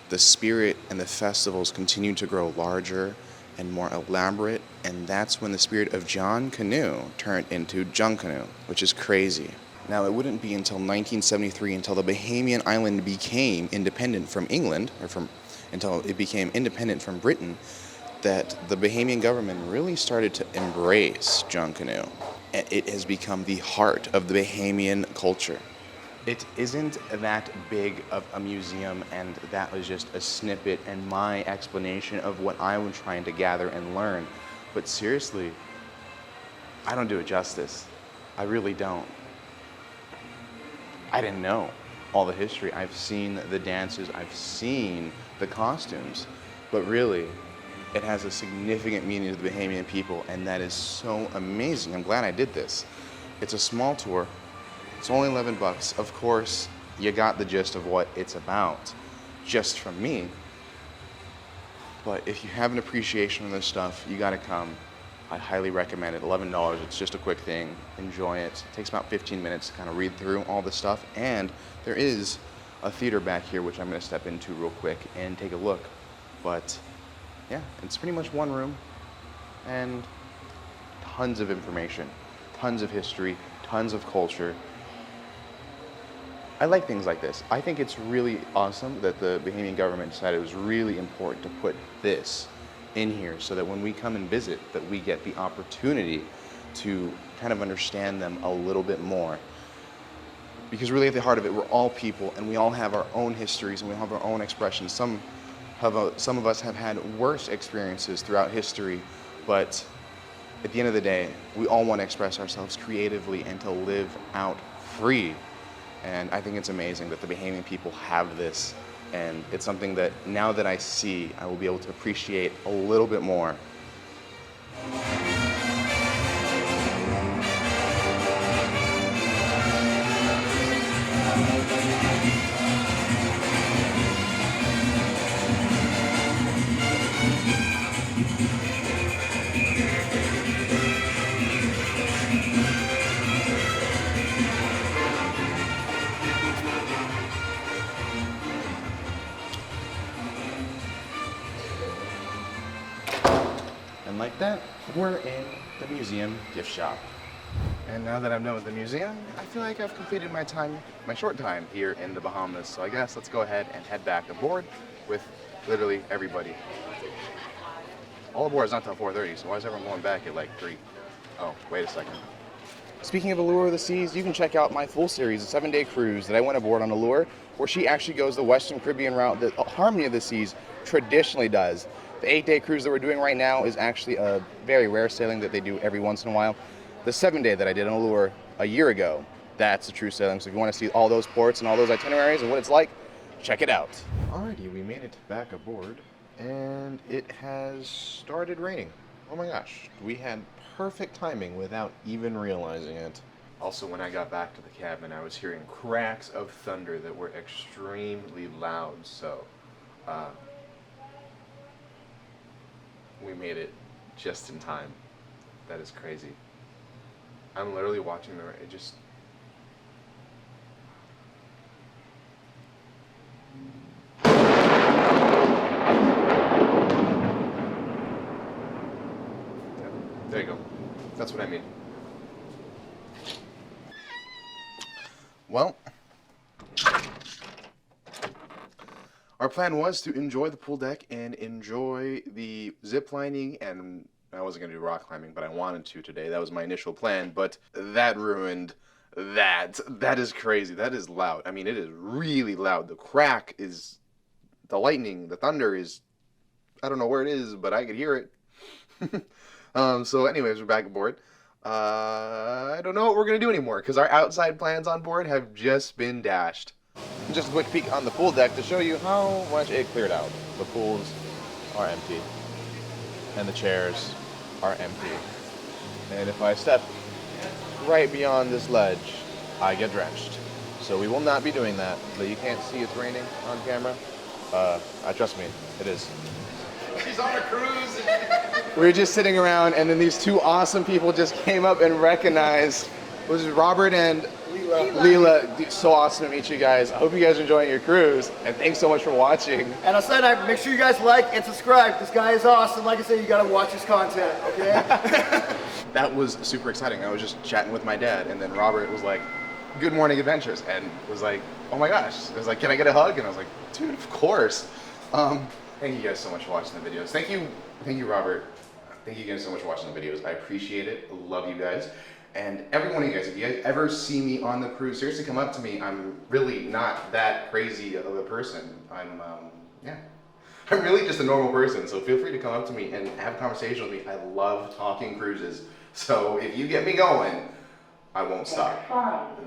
the spirit and the festivals continued to grow larger and more elaborate, and that's when the spirit of John Canoe turned into Giancano, which is crazy. Now, it wouldn't be until 1973 until the Bahamian Island became independent from England, until it became independent from Britain, that the Bahamian government really started to embrace Giancano. It has become the heart of the Bahamian culture. It isn't that big of a museum, and that was just a snippet and my explanation of what I was trying to gather and learn. But seriously, I don't do it justice. I really don't. I didn't know all the history. I've seen the dances, I've seen the costumes, but really, it has a significant meaning to the Bahamian people, and that is so amazing. I'm glad I did this. It's a small tour. It's only $11. Of course, you got the gist of what it's about just from me. But if you have an appreciation of this stuff, you gotta come. I highly recommend it. $11, it's just a quick thing. Enjoy it. It takes about 15 minutes to kind of read through all this stuff. And there is a theater back here, which I'm gonna step into real quick and take a look. But yeah, it's pretty much one room and tons of information, tons of history, tons of culture. I like things like this. I think it's really awesome that the Bahamian government decided it was really important to put this in here so that when we come and visit, that we get the opportunity to kind of understand them a little bit more. Because really at the heart of it, we're all people and we all have our own histories and we have our own expressions. Some of us have had worse experiences throughout history, but at the end of the day, we all want to express ourselves creatively and to live out free. And I think it's amazing that the Bahamian people have this, and it's something that now that I see, I will be able to appreciate a little bit more. And like that, we're in the museum gift shop. And now that I'm done with the museum, I feel like I've completed my short time here in the Bahamas. So I guess let's go ahead and head back aboard with literally everybody. All aboard is not till 4:30, so why is everyone going back at like 3? Oh, wait a second. Speaking of Allure of the Seas, you can check out my full series, a 7-day cruise that I went aboard on Allure, where she actually goes the Western Caribbean route that Harmony of the Seas traditionally does. The 8-day cruise that we're doing right now is actually a very rare sailing that they do every once in a while. The 7-day that I did on Allure a year ago, that's a true sailing. So if you want to see all those ports and all those itineraries and what it's like, check it out. Alrighty, we made it back aboard, and it has started raining. Oh my gosh, we had perfect timing without even realizing it. Also, when I got back to the cabin, I was hearing cracks of thunder that were extremely loud, so we made it just in time. That is crazy. I'm literally watching the rain. It just... There you go. That's what I mean. Well, our plan was to enjoy the pool deck and enjoy the zip lining, and I wasn't going to do rock climbing, but I wanted to today. That was my initial plan, but that ruined that. That is crazy. That is loud. I mean, it is really loud. The crack is, the lightning, the thunder is, I don't know where it is, but I could hear it. So anyways, we're back aboard. I don't know what we're going to do anymore because our outside plans on board have just been dashed. Just a quick peek on the pool deck to show you how much it cleared out. The pools are empty and the chairs are empty. And if I step right beyond this ledge, I get drenched. So we will not be doing that. But you can't see it's raining on camera. Trust me, it is. She's on a cruise. We were just sitting around, and then these two awesome people just came up and recognized. It was Robert and Leela. So awesome to meet you guys. I hope you guys are enjoying your cruise, and thanks so much for watching. And on Sunday night, make sure you guys like and subscribe. This guy is awesome. Like I said, you gotta watch his content, okay? That was super exciting. I was just chatting with my dad, and then Robert was like, "Good morning, adventures," and was like, "Oh my gosh!" I was like, "Can I get a hug?" And I was like, "Dude, of course." Thank you guys so much for watching the videos. Thank you, Robert. Thank you guys so much for watching the videos. I appreciate it. Love you guys. And every one of you guys, if you guys ever see me on the cruise, seriously come up to me. I'm really not that crazy of a person. I'm really just a normal person. So feel free to come up to me and have a conversation with me. I love talking cruises. So if you get me going, I won't stop.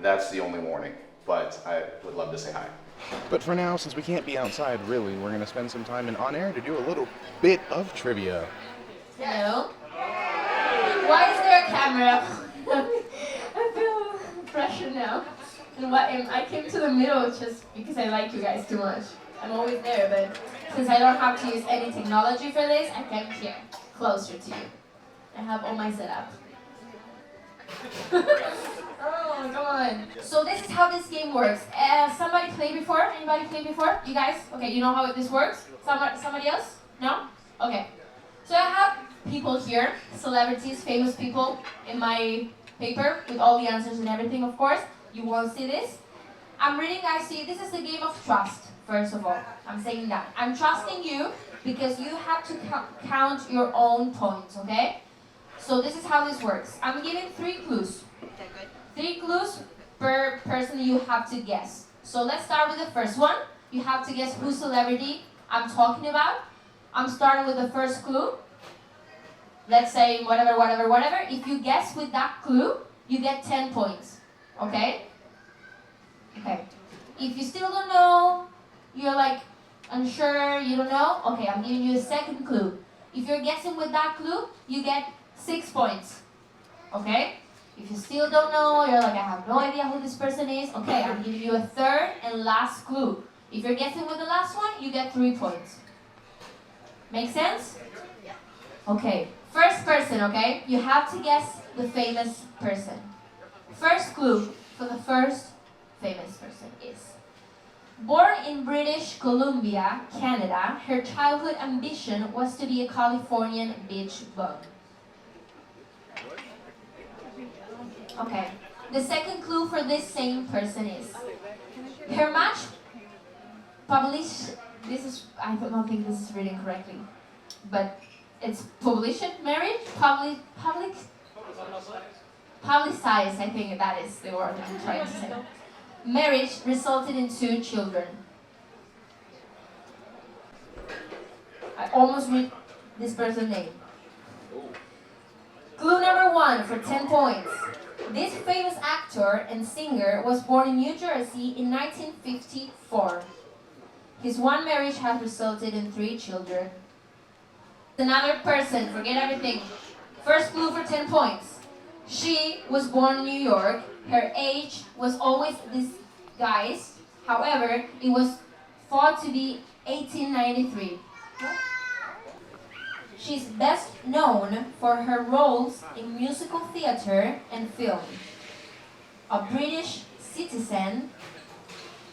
That's the only warning. But I would love to say hi. But for now, since we can't be outside, really, we're going to spend some time on air to do a little bit of trivia. Hello? Why is there a camera? I feel pressure now. And I came to the middle just because I like you guys too much. I'm always there, but since I don't have to use any technology for this, I came here, closer to you. I have all my setup. Oh, come on. So this is how this game works. Somebody played before? Anybody played before? You guys? Okay, you know how this works? Somebody else? No? Okay. So I have people here, celebrities, famous people, in my paper with all the answers and everything, of course. You won't see this. I'm reading, guys, see, this is a game of trust, first of all. I'm saying that. I'm trusting you because you have to count your own points, okay? So this is how this works. I'm giving 3 clues. 3 clues per person you have to guess. So let's start with the first one. You have to guess whose celebrity I'm talking about. I'm starting with the first clue. Let's say whatever. If you guess with that clue, you get 10 points. Okay? Okay. If you still don't know, you're like unsure, you don't know, okay, I'm giving you a second clue. If you're guessing with that clue, you get 6 points. Okay? If you still don't know, you're like, I have no idea who this person is, okay, I'm giving you a third and last clue. If you're guessing with the last one, you get 3 points. Make sense? Okay. First person, okay? You have to guess the famous person. First clue for the first famous person is: born in British Columbia, Canada, her childhood ambition was to be a Californian beach bum. Okay. The second clue for this same person is: her match published. This is, I don't think this is reading correctly, but it's published marriage, publicized, I think that is the word I'm trying to say. Marriage resulted in 2 children. I almost read this person's name. Clue number 1 for 10 points. This famous actor and singer was born in New Jersey in 1954. His one marriage has resulted in 3 children. Another person, forget everything. First clue for 10 points. She was born in New York. Her age was always disguised. However, it was thought to be 1893. She's best known for her roles in musical theater and film. A British citizen,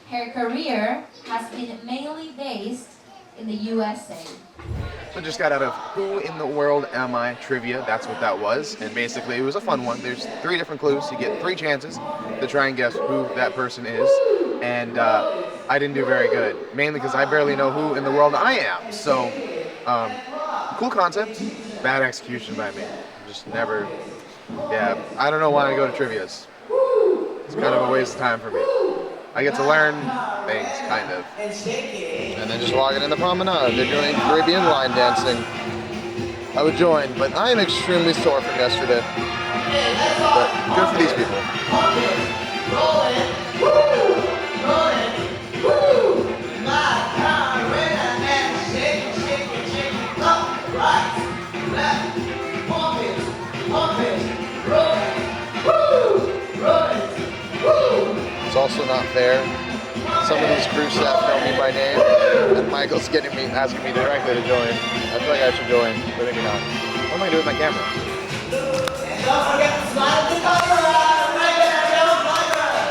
her career has been mainly based in the USA. So just got out of Who in the World Am I trivia. That's what that was. And basically it was a fun one. There's 3 different clues. You get 3 chances to try and guess who that person is. And I didn't do very good. Mainly because I barely know who in the world I am. So, cool concept. Bad execution by me. Just never, yeah. I don't know why I go to trivias. It's kind of a waste of time for me. I get to learn things, kind of. And then just walking in the promenade, they're doing Caribbean line dancing. I would join, but I am extremely sore from yesterday. But good for these people. It's also not fair. Some of these cruise staff know me by name, and Michael's asking me directly to join. I feel like I should join, but maybe not. What am I doing with my camera? Don't forget to slide the camera right there, don't like that.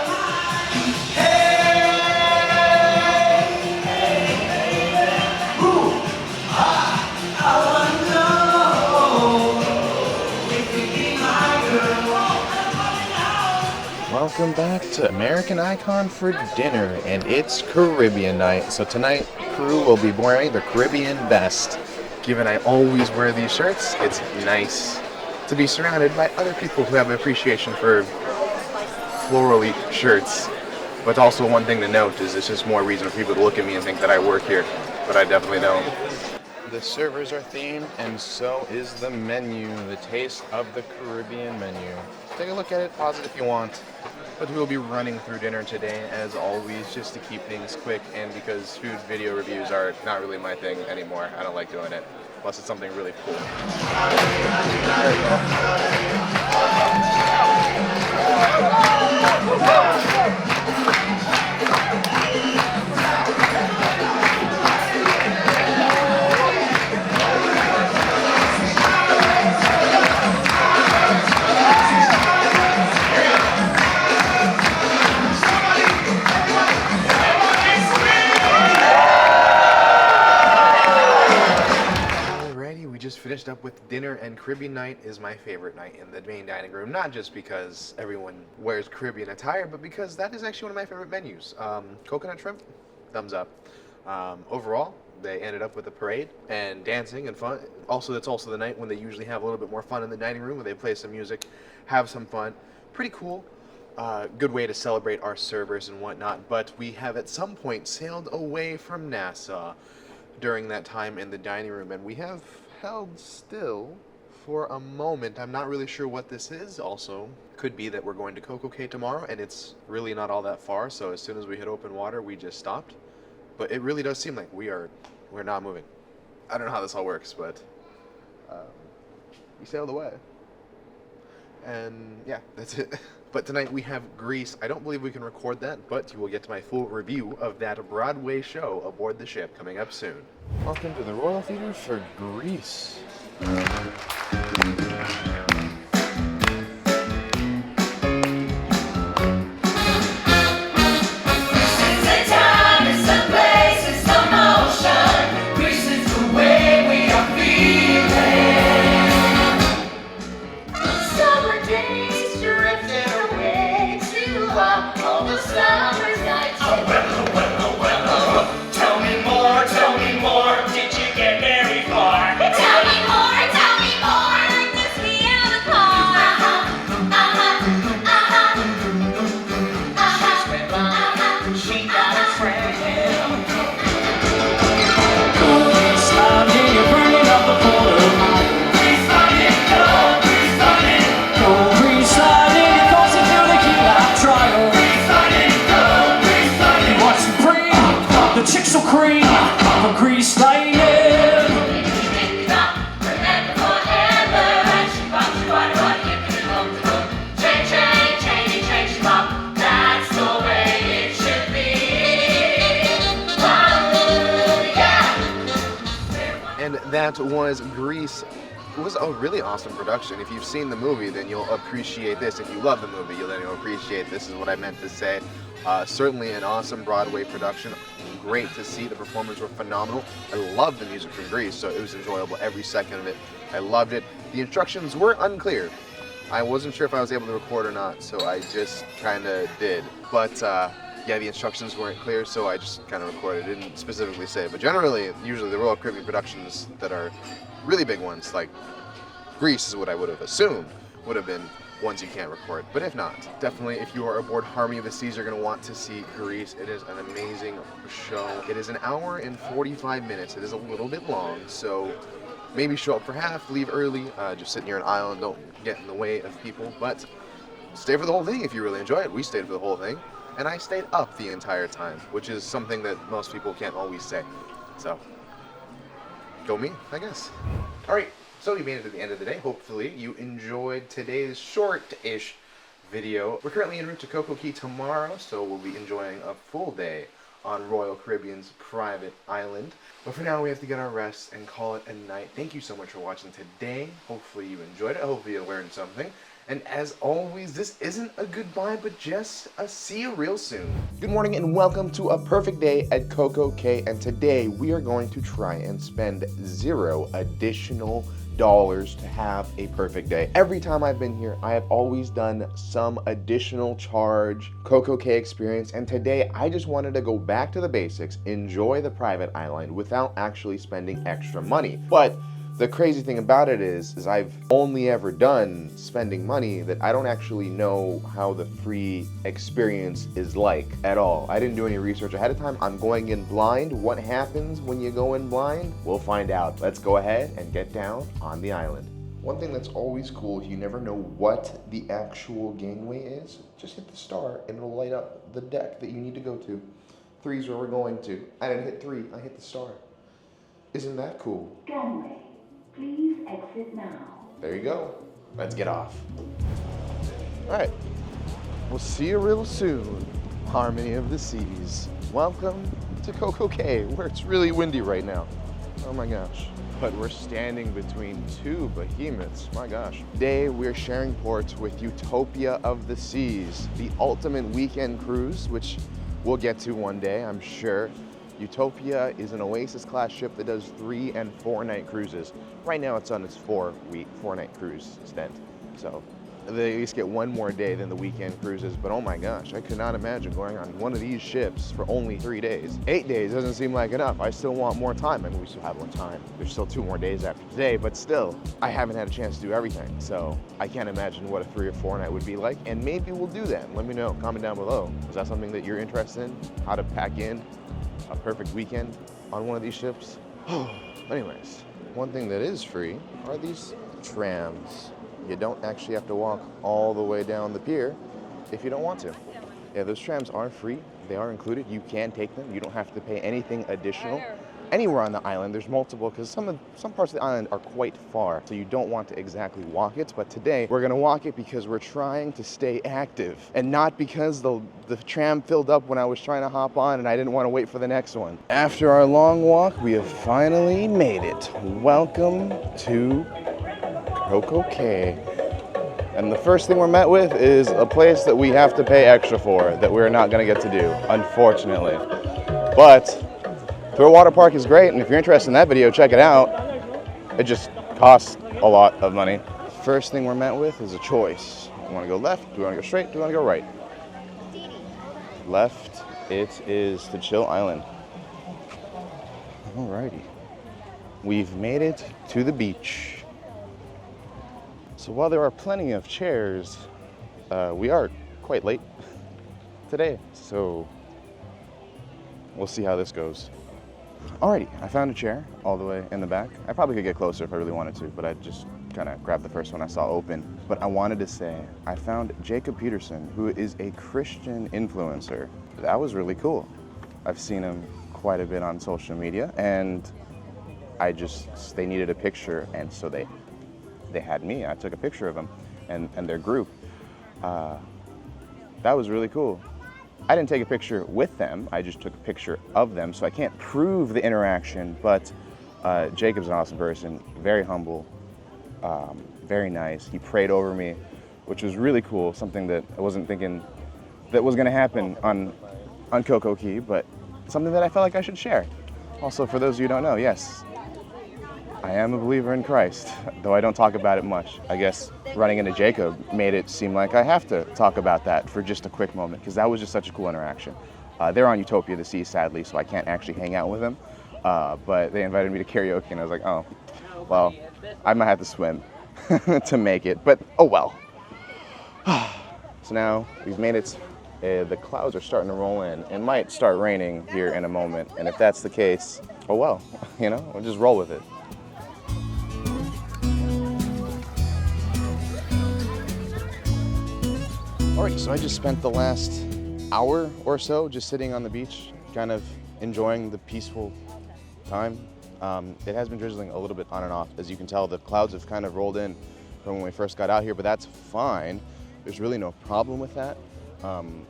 Hey, ooh, I wanna know if you be my girl. Welcome back to American Icon for dinner, and it's Caribbean night. So tonight, crew will be wearing the Caribbean vest. Given I always wear these shirts, it's nice to be surrounded by other people who have an appreciation for florally shirts. But also one thing to note is it's just more reason for people to look at me and think that I work here, but I definitely don't. The servers are themed, and so is the menu, the taste of the Caribbean menu. Take a look at it, pause it if you want. But we will be running through dinner today, as always, just to keep things quick, and because food video reviews are not really my thing anymore. I don't like doing it, unless it's something really cool. Finished up with dinner, and Caribbean night is my favorite night in the main dining room, not just because everyone wears Caribbean attire, but because that is actually one of my favorite menus. Coconut shrimp, thumbs up. Overall, they ended up with a parade and dancing and fun. Also, that's also the night when they usually have a little bit more fun in the dining room, where they play some music, have some fun. Pretty cool. Good way to celebrate our servers and whatnot, but we have at some point sailed away from Nassau during that time in the dining room, and we have held still for a moment. I'm not really sure what this is. Also, could be that we're going to CocoCay tomorrow, and it's really not all that far, so as soon as we hit open water, we just stopped. But it really does seem like we're not moving. I don't know how this all works, but we sailed away. And yeah, that's it. But tonight we have Grease. I don't believe we can record that, but you will get to my full review of that Broadway show aboard the ship coming up soon. Welcome to the Royal Theater for Grease. And that was Grease. It was a really awesome production. If you've seen the movie, then you'll appreciate this. If you love the movie, then you'll appreciate this, is what I meant to say. Certainly an awesome Broadway production. Great to see. The performances were phenomenal. I love the music from Grease, so it was enjoyable every second of it. I loved it. The instructions were unclear. I wasn't sure if I was able to record or not, so I just kind of did. But yeah, the instructions weren't clear, so I just kind of recorded. It didn't specifically say. But generally, usually the Royal Caribbean productions that are really big ones, like Grease is what I would have assumed would have been ones you can't record. But if not, definitely if you are aboard Harmony of the Seas, you're going to want to see Grease. It is an amazing show. It is an hour and 45 minutes. It is a little bit long, so maybe show up for half, leave early, just sit near an island, don't get in the way of people, but stay for the whole thing if you really enjoy it. We stayed for the whole thing, and I stayed up the entire time, which is something that most people can't always say. So, go me, I guess. All right, so you made it to the end of the day. Hopefully you enjoyed today's short-ish video. We're currently en route to CocoCay tomorrow, so we'll be enjoying a full day on Royal Caribbean's private island. But for now, we have to get our rest and call it a night. Thank you so much for watching today. Hopefully you enjoyed it. Hopefully you learned something. And as always, this isn't a goodbye, but just a see you real soon. Good morning and welcome to a perfect day at CocoCay. And today we are going to try and spend $0 additional to have a perfect day. Every time I've been here, I have always done some additional charge CocoCay experience, and today I just wanted to go back to the basics, enjoy the private island without actually spending extra money. But the crazy thing about it is I've only ever done spending money that I don't actually know how the free experience is like at all. I didn't do any research ahead of time. I'm going in blind. What happens when you go in blind? We'll find out. Let's go ahead and get down on the island. One thing that's always cool is you never know what the actual gangway is. Just hit the star and it'll light up the deck that you need to go to. 3 is where we're going to. I didn't hit 3, I hit the star. Isn't that cool? Gangway. Please exit now. There you go. Let's get off. All right. We'll see you real soon, Harmony of the Seas. Welcome to CocoCay, where it's really windy right now. Oh my gosh. But we're standing between two behemoths, my gosh. Today, we're sharing ports with Utopia of the Seas, the ultimate weekend cruise, which we'll get to one day, I'm sure. Utopia is an Oasis-class ship that does 3- and 4-night cruises. Right now, it's on its 4-night cruise stint. So they at least get one more day than the weekend cruises. But oh my gosh, I could not imagine going on one of these ships for only 3 days. 8 days doesn't seem like enough. I still want more time. I mean, we still have more time. There's still 2 more days after today, but still, I haven't had a chance to do everything. So I can't imagine what a 3 or 4 night would be like. And maybe we'll do that. Let me know. Comment down below. Is that something that you're interested in? How to pack in a perfect weekend on one of these ships? Anyways, one thing that is free are these trams. You don't actually have to walk all the way down the pier if you don't want to. Yeah, those trams are free. They are included. You can take them. You don't have to pay anything additional. Anywhere on the island, there's multiple, because some parts of the island are quite far, so you don't want to exactly walk it. But today, we're gonna walk it because we're trying to stay active, and not because the tram filled up when I was trying to hop on and I didn't want to wait for the next one. After our long walk, we have finally made it. Welcome to CocoCay. And the first thing we're met with is a place that we have to pay extra for, that we're not gonna get to do, unfortunately. But Thrill Water Park is great, and if you're interested in that video, check it out. It just costs a lot of money. First thing we're met with is a choice. Do we want to go left? Do we want to go straight? Do we want to go right? Left. It is to Chill Island. Alrighty. We've made it to the beach. So while there are plenty of chairs, we are quite late today, so we'll see how this goes. Alrighty, I found a chair all the way in the back. I probably could get closer if I really wanted to, but I just kind of grabbed the first one I saw open. But I wanted to say, I found Jacob Peterson, who is a Christian influencer. That was really cool. I've seen him quite a bit on social media, and they needed a picture, and so they had me. I took a picture of them and their group. That was really cool. I didn't take a picture with them, I just took a picture of them, so I can't prove the interaction, but Jacob's an awesome person, very humble, very nice. He prayed over me, which was really cool, something that I wasn't thinking that was gonna happen on CocoCay, but something that I felt like I should share. Also, for those of you who don't know, yes, I am a believer in Christ, though I don't talk about it much. I guess running into Jacob made it seem like I have to talk about that for just a quick moment, because that was just such a cool interaction. They're on Utopia the Sea, sadly, so I can't actually hang out with them, but they invited me to karaoke, and I was like, oh, well, I might have to swim to make it, but oh well. So now we've made it. The clouds are starting to roll in. It might start raining here in a moment, and if that's the case, oh well, you know, we'll just roll with it. All right, so I just spent the last hour or so just sitting on the beach, kind of enjoying the peaceful time. It has been drizzling a little bit on and off. As you can tell, the clouds have kind of rolled in from when we first got out here, but that's fine. There's really no problem with that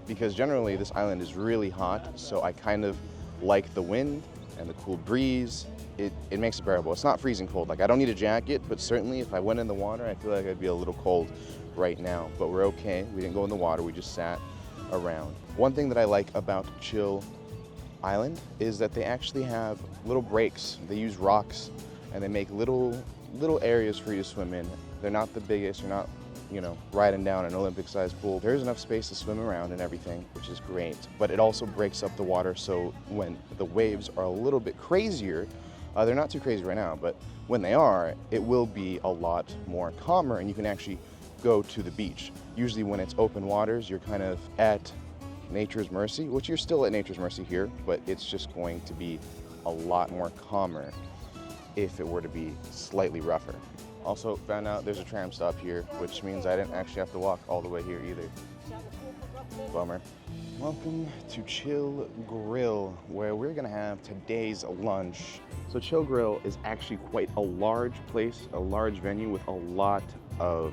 because generally this island is really hot, so I kind of like the wind and the cool breeze. It makes it bearable. It's not freezing cold. Like, I don't need a jacket, but certainly if I went in the water, I feel like I'd be a little cold right now, but we're okay. We didn't go in the water, we just sat around. One thing that I like about Chill Island is that they actually have little breaks. They use rocks and they make little areas for you to swim in. They're not the biggest, you're not, you know, riding down an Olympic-sized pool. There's enough space to swim around and everything, which is great, but it also breaks up the water, so when the waves are a little bit crazier, they're not too crazy right now, but when they are, it will be a lot more calmer and you can actually go to the beach. Usually when it's open waters, you're kind of at nature's mercy, which you're still at nature's mercy here, but it's just going to be a lot more calmer if it were to be slightly rougher. Also found out there's a tram stop here, which means I didn't actually have to walk all the way here either. Bummer. Welcome to Chill Grill, where we're gonna have today's lunch. So Chill Grill is actually quite a large place, a large venue with a lot of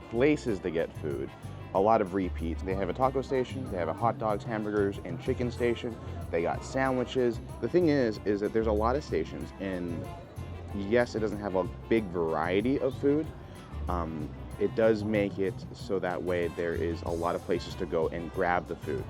places to get food, a lot of repeats. They have a taco station, they have a hot dogs, hamburgers, and chicken station. They got sandwiches. The thing is that there's a lot of stations, and yes, it doesn't have a big variety of food. It does make it so that way there is a lot of places to go and grab the food,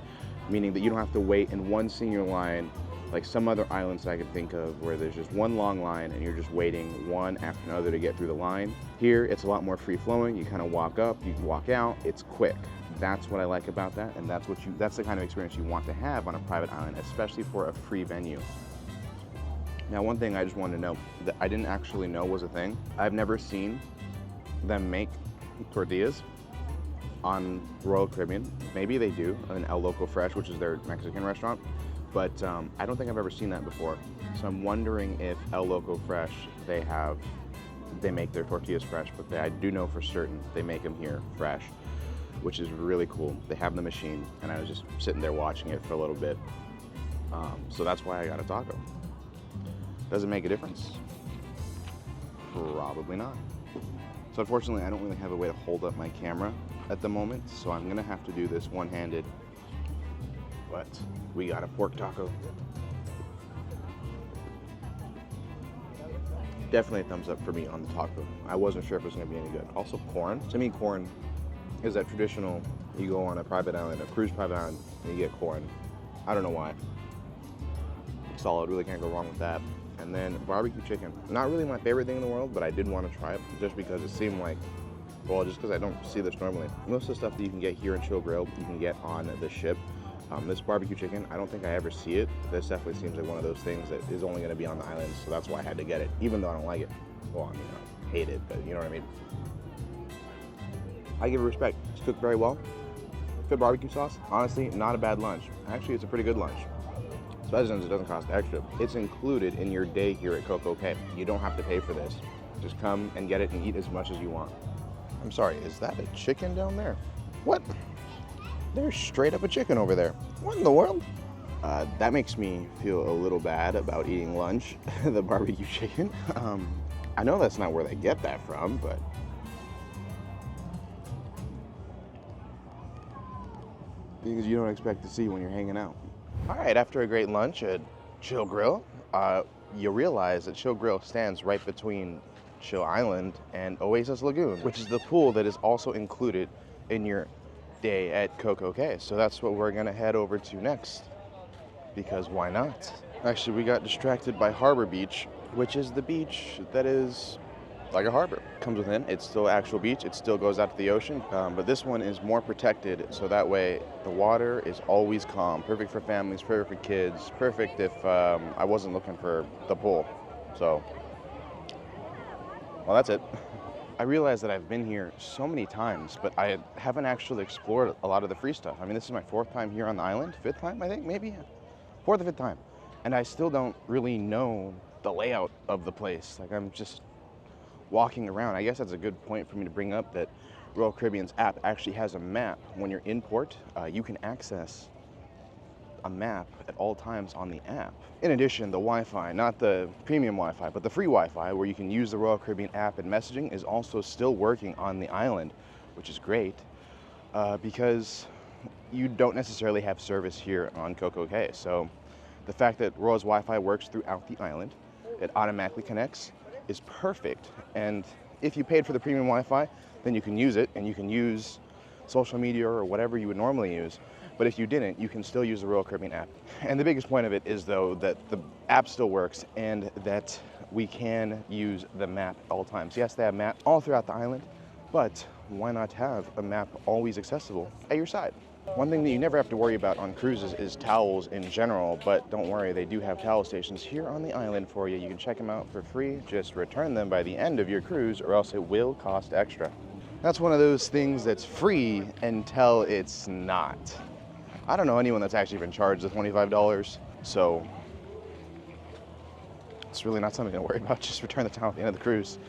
meaning that you don't have to wait in one singular line like some other islands that I can think of where there's just one long line and you're just waiting one after another to get through the line. Here, it's a lot more free flowing. You kind of walk up, you can walk out, it's quick. That's what I like about that, and that's the kind of experience you want to have on a private island, especially for a free venue. Now, one thing I just wanted to know that I didn't actually know was a thing. I've never seen them make tortillas on Royal Caribbean. Maybe they do in El Loco Fresh, which is their Mexican restaurant, but I don't think I've ever seen that before. So I'm wondering if El Loco Fresh, they make their tortillas fresh, but I do know for certain they make them here fresh, which is really cool. They have the machine, and I was just sitting there watching it for a little bit. So that's why I got a taco. Does it make a difference? Probably not. So unfortunately, I don't really have a way to hold up my camera at the moment, so I'm gonna have to do this one-handed. But we got a pork taco. Definitely a thumbs up for me on the taco. I wasn't sure if it was gonna be any good. Also corn. To me, corn is that traditional, you go on a private island, a cruise private island, and you get corn. I don't know why. Solid, really can't go wrong with that. And then barbecue chicken. Not really my favorite thing in the world, but I did want to try it just because it seemed like, well, just because I don't see this normally. Most of the stuff that you can get here in Chill Grill, you can get on the ship. This barbecue chicken, I don't think I ever see it. This definitely seems like one of those things that is only going to be on the island, so that's why I had to get it, even though I don't like it. Well, I mean, I hate it, but you know what I mean. I give it respect. It's cooked very well. Good barbecue sauce. Honestly, not a bad lunch. Actually, it's a pretty good lunch. Especially since it doesn't cost extra. It's included in your day here at CocoCay. You don't have to pay for this. Just come and get it and eat as much as you want. I'm sorry, is that a chicken down there? What? There's straight up a chicken over there. What in the world? That makes me feel a little bad about eating lunch, the barbecue chicken. I know that's not where they get that from, but things you don't expect to see when you're hanging out. All right, after a great lunch at Chill Grill, you realize that Chill Grill stands right between Chill Island and Oasis Lagoon, which is the pool that is also included in your day at CocoCay. So that's what we're gonna head over to next, because why not? Actually, we got distracted by Harbor Beach, which is the beach that is like a harbor. Comes within, it's still actual beach, it still goes out to the ocean, but this one is more protected, so that way the water is always calm. Perfect for families, perfect for kids, perfect if I wasn't looking for the pool. So, well, that's it. I realize that I've been here so many times, but I haven't actually explored a lot of the free stuff. I mean, this is my 4th time here on the island, 5th time, I think, maybe? 4th or 5th time. And I still don't really know the layout of the place. Like, I'm just walking around. I guess that's a good point for me to bring up, that Royal Caribbean's app actually has a map. When you're in port, you can access a map at all times on the app. In addition, the Wi-Fi, not the premium Wi-Fi, but the free Wi-Fi where you can use the Royal Caribbean app and messaging, is also still working on the island, which is great because you don't necessarily have service here on CocoCay. So the fact that Royal's Wi-Fi works throughout the island, it automatically connects, is perfect. And if you paid for the premium Wi-Fi, then you can use it and you can use social media or whatever you would normally use. But if you didn't, you can still use the Royal Caribbean app. And the biggest point of it is, though, that the app still works and that we can use the map at all times. Yes, they have maps all throughout the island, but why not have a map always accessible at your side? One thing that you never have to worry about on cruises is towels in general, but don't worry, they do have towel stations here on the island for you. You can check them out for free, just return them by the end of your cruise or else it will cost extra. That's one of those things that's free until it's not. I don't know anyone that's actually been charged the $25, so it's really not something to worry about. Just return the towel at the end of the cruise.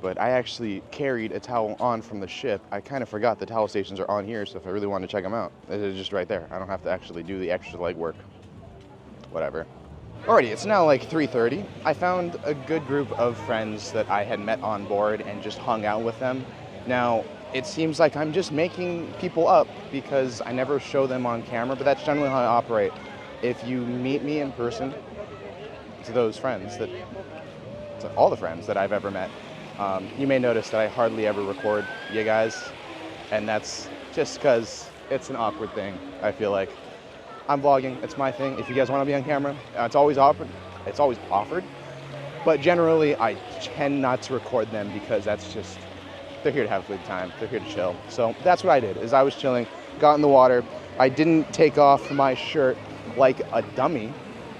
But I actually carried a towel on from the ship. I kind of forgot the towel stations are on here, so if I really wanted to check them out, it's just right there. I don't have to actually do the extra legwork. Whatever. Alrighty, it's now like 3:30. I found a good group of friends that I had met on board and just hung out with them. Now, it seems like I'm just making people up because I never show them on camera, but that's generally how I operate. If you meet me in person, to those friends, to all the friends that I've ever met, you may notice that I hardly ever record you guys, and that's just because it's an awkward thing. I feel like I'm vlogging, it's my thing. If you guys want to be on camera, it's always offered, but generally I tend not to record them because that's just, they're here to have a good time, they're here to chill. So that's what I did, is I was chilling, got in the water, I didn't take off my shirt like a dummy,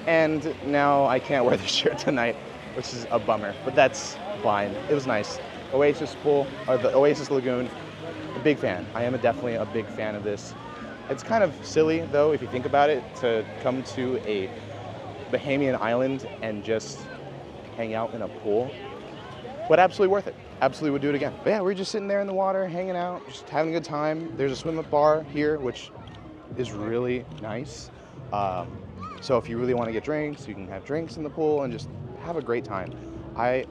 and now I can't wear the shirt tonight, which is a bummer, but that's fine. It was nice. Oasis pool, or the Oasis Lagoon, a big fan. I am definitely a big fan of this. It's kind of silly, though, if you think about it, to come to a Bahamian island and just hang out in a pool, but absolutely worth it. Absolutely would do it again. But yeah, we're just sitting there in the water, hanging out, just having a good time. There's a swim-up bar here, which is really nice. So if you really want to get drinks, you can have drinks in the pool and just have a great time. I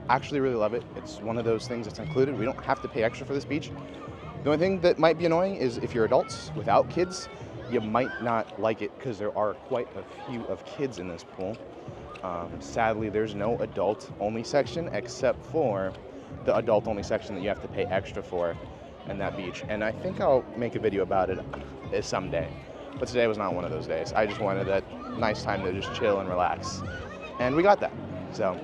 actually really love it. It's one of those things that's included. We don't have to pay extra for this beach. The only thing that might be annoying is if you're adults without kids, you might not like it because there are quite a few of kids in this pool. Sadly, there's no adult-only section except for the adult-only section that you have to pay extra for in that beach. And I think I'll make a video about it someday. But today was not one of those days. I just wanted that nice time to just chill and relax. And we got that. So,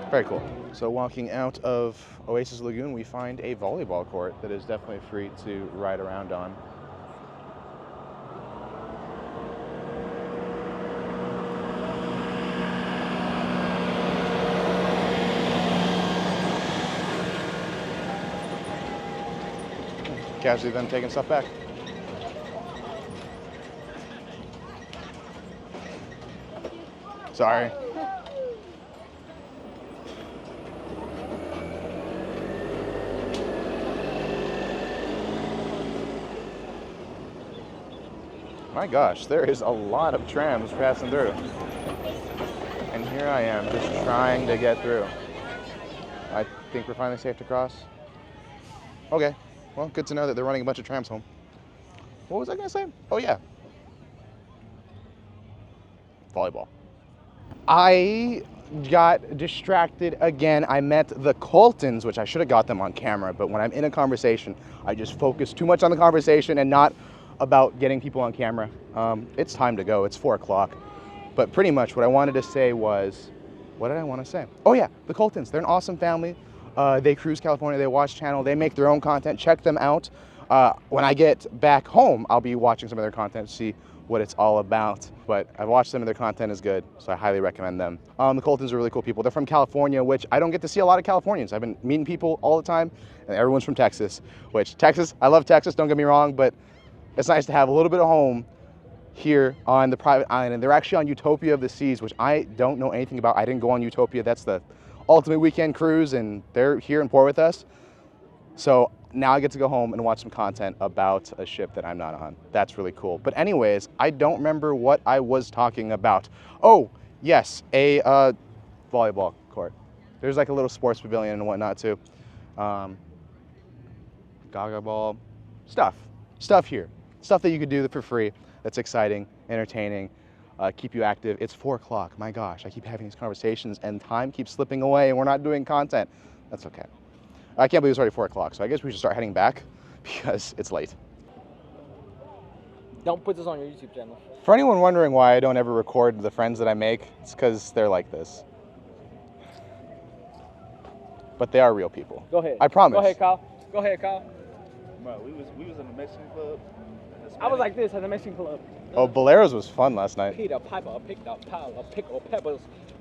very cool. So walking out of Oasis Lagoon, we find a volleyball court that is definitely free to ride around on. Casually then taking stuff back. Sorry. My gosh, there is a lot of trams passing through. And here I am, just trying to get through. I think we're finally safe to cross. Okay, well, good to know that they're running a bunch of trams home. What was I gonna say? Oh yeah. Volleyball. I got distracted again. I met the Coltons, which I should have got them on camera, but when I'm in a conversation, I just focus too much on the conversation and not about getting people on camera. It's time to go. It's 4 o'clock. But pretty much what I wanted to say was, what did I want to say? Oh yeah, the Coltons. They're an awesome family. They cruise California. They watch channel. They make their own content. Check them out. When I get back home, I'll be watching some of their content to see what it's all about. But I've watched some of their content is good, so I highly recommend them. The Coltons are really cool people. They're from California, which I don't get to see a lot of Californians. I've been meeting people all the time, and everyone's from Texas, which Texas, I love Texas, don't get me wrong, but it's nice to have a little bit of home here on the private island. And they're actually on Utopia of the Seas, which I don't know anything about. I didn't go on Utopia. That's the ultimate weekend cruise, and they're here in port with us. So now I get to go home and watch some content about a ship that I'm not on. That's really cool. But anyways, I don't remember what I was talking about. Oh, yes, a volleyball court. There's like a little sports pavilion and whatnot too. Gaga ball, stuff here. Stuff that you could do for free. That's exciting, entertaining, keep you active. It's 4 o'clock, my gosh. I keep having these conversations and time keeps slipping away and we're not doing content. That's okay. I can't believe it's already 4 o'clock, so I guess we should start heading back because it's late. Don't put this on your YouTube channel. For anyone wondering why I don't ever record the friends that I make, it's because they're like this. But they are real people. Go ahead. I promise. Go ahead, Kyle. Go ahead, Kyle. Bro, we was in the Mexican club. I was like this at the Mexican club. Oh, Bolero's was fun last night. Peter Piper picked up a pile of pickled peppers.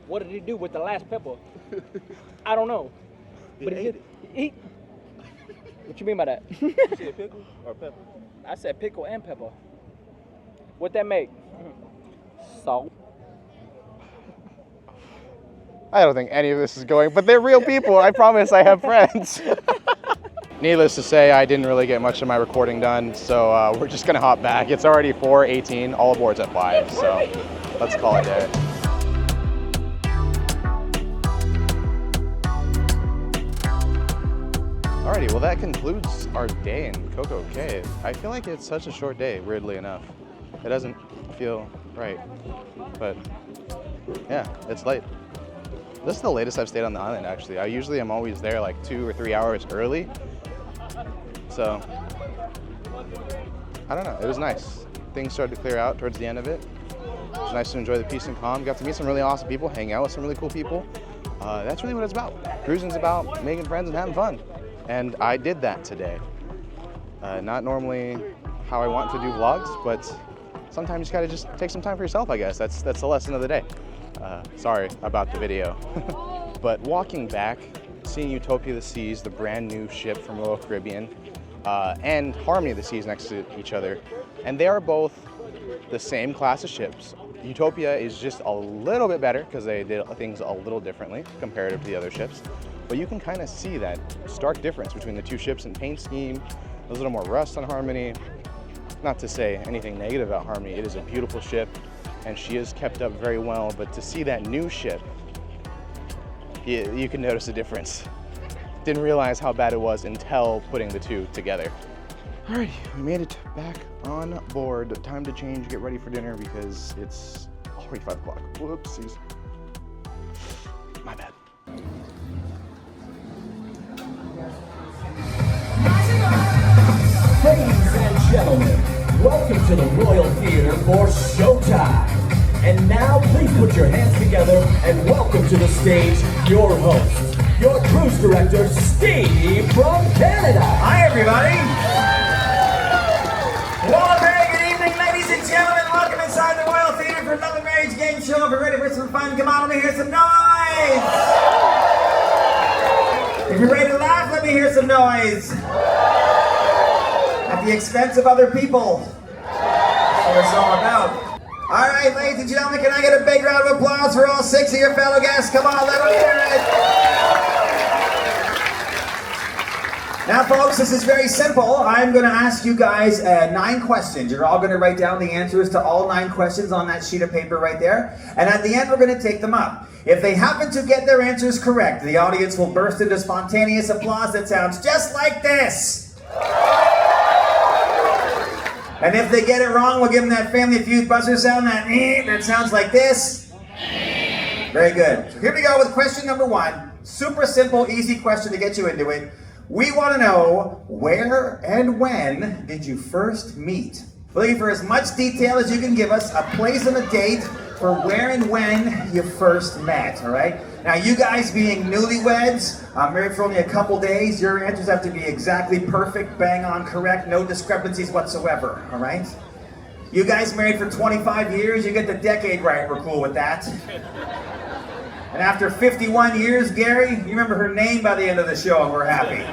What did he do with the last pepper? I don't know. But he did. What you mean by that? You said pickle or pepper? I said pickle and pepper. What that make? Salt. I don't think any of this is going, but they're real people. I promise I have friends. Needless to say, I didn't really get much of my recording done, so we're just gonna hop back. It's already 4:18, all aboard's at 5, so let's call it a day. Alrighty, well that concludes our day in CocoCay. I feel like it's such a short day, weirdly enough. It doesn't feel right, but yeah, it's late. This is the latest I've stayed on the island, actually. I usually am always there like 2 or 3 hours early. So, I don't know, it was nice. Things started to clear out towards the end of it. It was nice to enjoy the peace and calm. Got to meet some really awesome people, hang out with some really cool people. That's really what it's about. Cruising's about making friends and having fun. And I did that today. Not normally how I want to do vlogs, but sometimes you just gotta just take some time for yourself, I guess. That's the lesson of the day. Sorry about the video. But walking back, seeing Utopia of the Seas, the brand new ship from Royal Caribbean, and Harmony of the Seas next to each other, and they are both the same class of ships. Utopia is just a little bit better because they did things a little differently comparative to the other ships, but you can kind of see that stark difference between the two ships in paint scheme. There's a little more rust on Harmony. Not to say anything negative about Harmony, it is a beautiful ship and she is kept up very well, but to see that new ship, you can notice a difference. Didn't realize how bad it was until putting the two together. Alrighty, we made it back on board. Time to change, get ready for dinner because it's already 5 o'clock. Whoopsies. My bad. Ladies and gentlemen, welcome to the Royal Theater for showtime. And now please put your hands together and welcome to the stage your host, your cruise director, Steve from Canada. Hi everybody. Well, a very good evening, ladies and gentlemen. Welcome inside the Royal Theater for another marriage game show. If you're ready for some fun, come on, let me hear some noise. If you're ready to laugh, let me hear some noise. At the expense of other people. That's what it's all about. All right, ladies and gentlemen, can I get a big round of applause for all 6 of your fellow guests? Come on, let them hear it. Now, folks, this is very simple. I'm going to ask you guys 9 questions. You're all going to write down the answers to all 9 questions on that sheet of paper right there. And at the end, we're going to take them up. If they happen to get their answers correct, the audience will burst into spontaneous applause that sounds just like this. And if they get it wrong, we'll give them that Family Feud buzzer sound, that sounds like this. Very good. So here we go with question number 1. Super simple, easy question to get you into it. We want to know, where and when did you first meet? We're looking for as much detail as you can give us, a place and a date for where and when you first met, all right? Now, you guys being newlyweds, married for only a couple days, your answers have to be exactly perfect, bang on correct, no discrepancies whatsoever, all right? You guys married for 25 years, you get the decade right, we're cool with that. And after 51 years, Gary, you remember her name by the end of the show, and we're happy.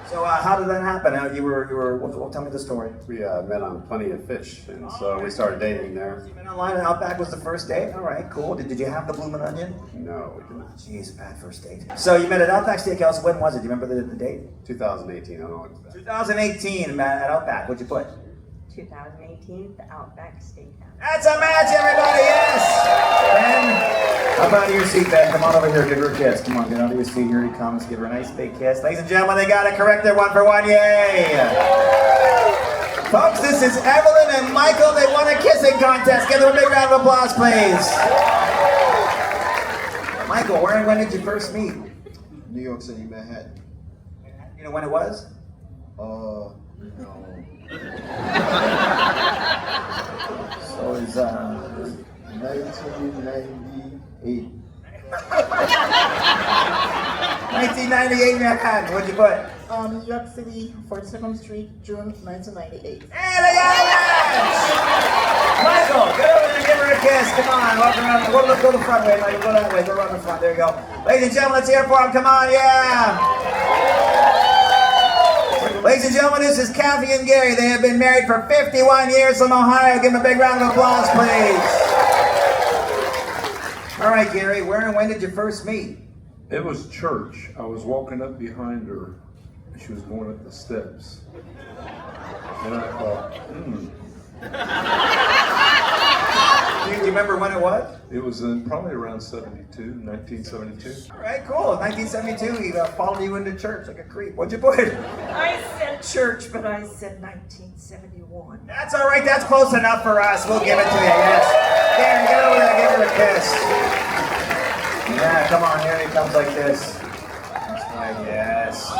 So how did that happen? Well, tell me the story. We met on Plenty of Fish, and so we started dating there. You met online and Outback was the first date? All right, cool. Did you have the bloomin' onion? No, we did not. Jeez, bad first date. So you met at Outback Steakhouse. When was it? Do you remember the date? 2018, I don't know what it's 2018, Matt, at Outback. What'd you put? 2018, the Outback Steakhouse. That's a match, everybody, yes! Ben, up out of your seat, Ben. Come on over here, give her a kiss. Come on, get out of your seat, here he comes. Give her a nice big kiss. Ladies and gentlemen, they got it correct. They're 1 for 1, yay! Folks, this is Evelyn and Michael. They won a kissing contest. Give them a big round of applause, please. Michael, where and when did you first meet? New York City, Manhattan. You know when it was? No. So it's 1998. 1998 Manhattan. What'd you put? New York City, 42nd Street, June 1998. Michael, get over there and give her a kiss. Come on, walk around. Go the front way, Michael. Go that way. Go around the front. There you go. Ladies and gentlemen, let's hear it for him. Come on, yeah. Ladies and gentlemen, this is Kathy and Gary. They have been married for 51 years from Ohio. Give them a big round of applause, please. All right, Gary, where and when did you first meet? It was church. I was walking up behind her. She was going up the steps. And I thought, Do you remember when it was? It was probably around 1972. All right, cool. 1972, he followed you into church like a creep. What'd you put? I said church, but I said 1971. That's all right. That's close enough for us. We'll give it to you, yes. Gary, get over there. Give her a kiss. Yeah, come on. Here he comes like this. That's right, yes.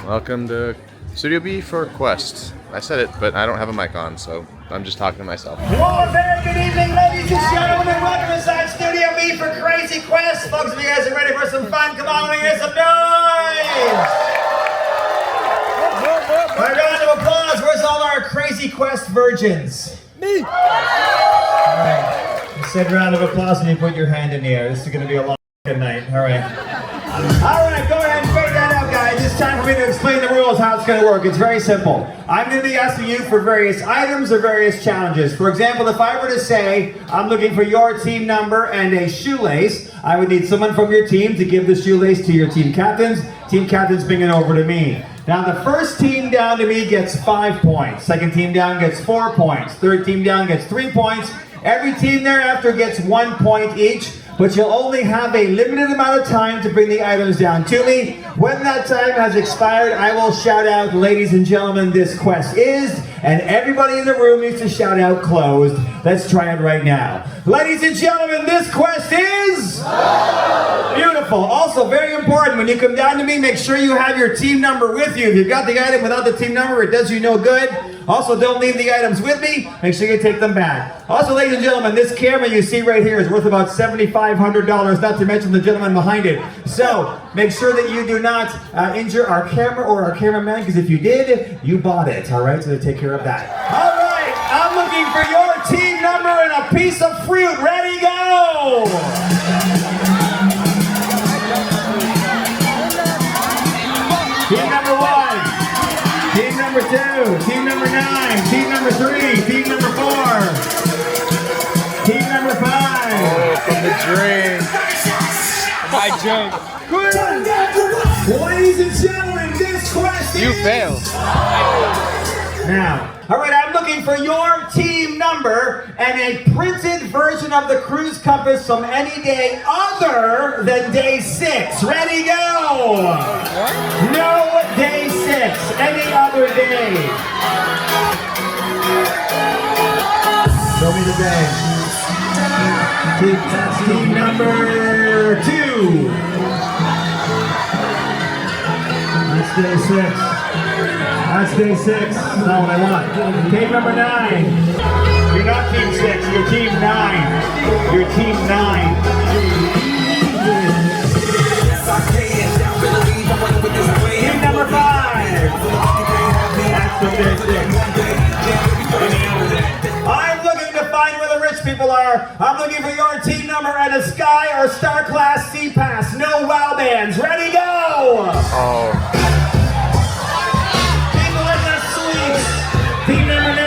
Welcome to Studio B for Quest. I said it, but I don't have a mic on, so I'm just talking to myself. Well, a very good evening, ladies and gentlemen. Welcome inside Studio B for Crazy Quest. Folks, if you guys are ready for some fun, come on, let me hear some noise. My round of applause. Where's all our Crazy Quest virgins? Me. All right. You said round of applause and you put your hand in the air. This is going to be a long night. All right. All right, go ahead and figure that out, guys. It's time for me to explain the rules, how it's going to work. It's very simple. I'm going to be asking you for various items or various challenges. For example, if I were to say, I'm looking for your team number and a shoelace, I would need someone from your team to give the shoelace to your team captains. Team captains bring it over to me. Now, the first team down to me gets 5 points. Second team down gets 4 points. Third team down gets 3 points. Every team thereafter gets 1 point each. But you'll only have a limited amount of time to bring the items down to me. When that time has expired, I will shout out, ladies and gentlemen, this quest is, and everybody in the room needs to shout out closed. Let's try it right now. Ladies and gentlemen, this quest is beautiful. Also, very important, when you come down to me, make sure you have your team number with you. If you've got the item without the team number, it does you no good. Also, don't leave the items with me. Make sure you take them back. Also, ladies and gentlemen, this camera you see right here is worth about $7,500, not to mention the gentleman behind it. So, make sure that you do not injure our camera or our cameraman, because if you did, you bought it, all right? So take care of that. All right, I'm looking for your team number and a piece of fruit. Ready, go! Team number 1. Team number 2, team number 9, team number 3, team number 4, team number 5. Oh, from the drink. My drink. Ladies and gentlemen, this question. You failed. Now, all right, I'm looking looking for your team number and a printed version of the cruise compass from any day other than day 6. Ready, go! No day 6, any other day. Show me the day. Team number 2. That's day 6. That's day 6. That's not what I want. Team number 9. You're not team 6. You're team 9. You're team 9. Team number 5. That's from day 6. I'm looking to find where the rich people are. I'm looking for your team number and a Sky or Star Class Sea Pass. No wow bands. Ready, go! Oh. Team number 9.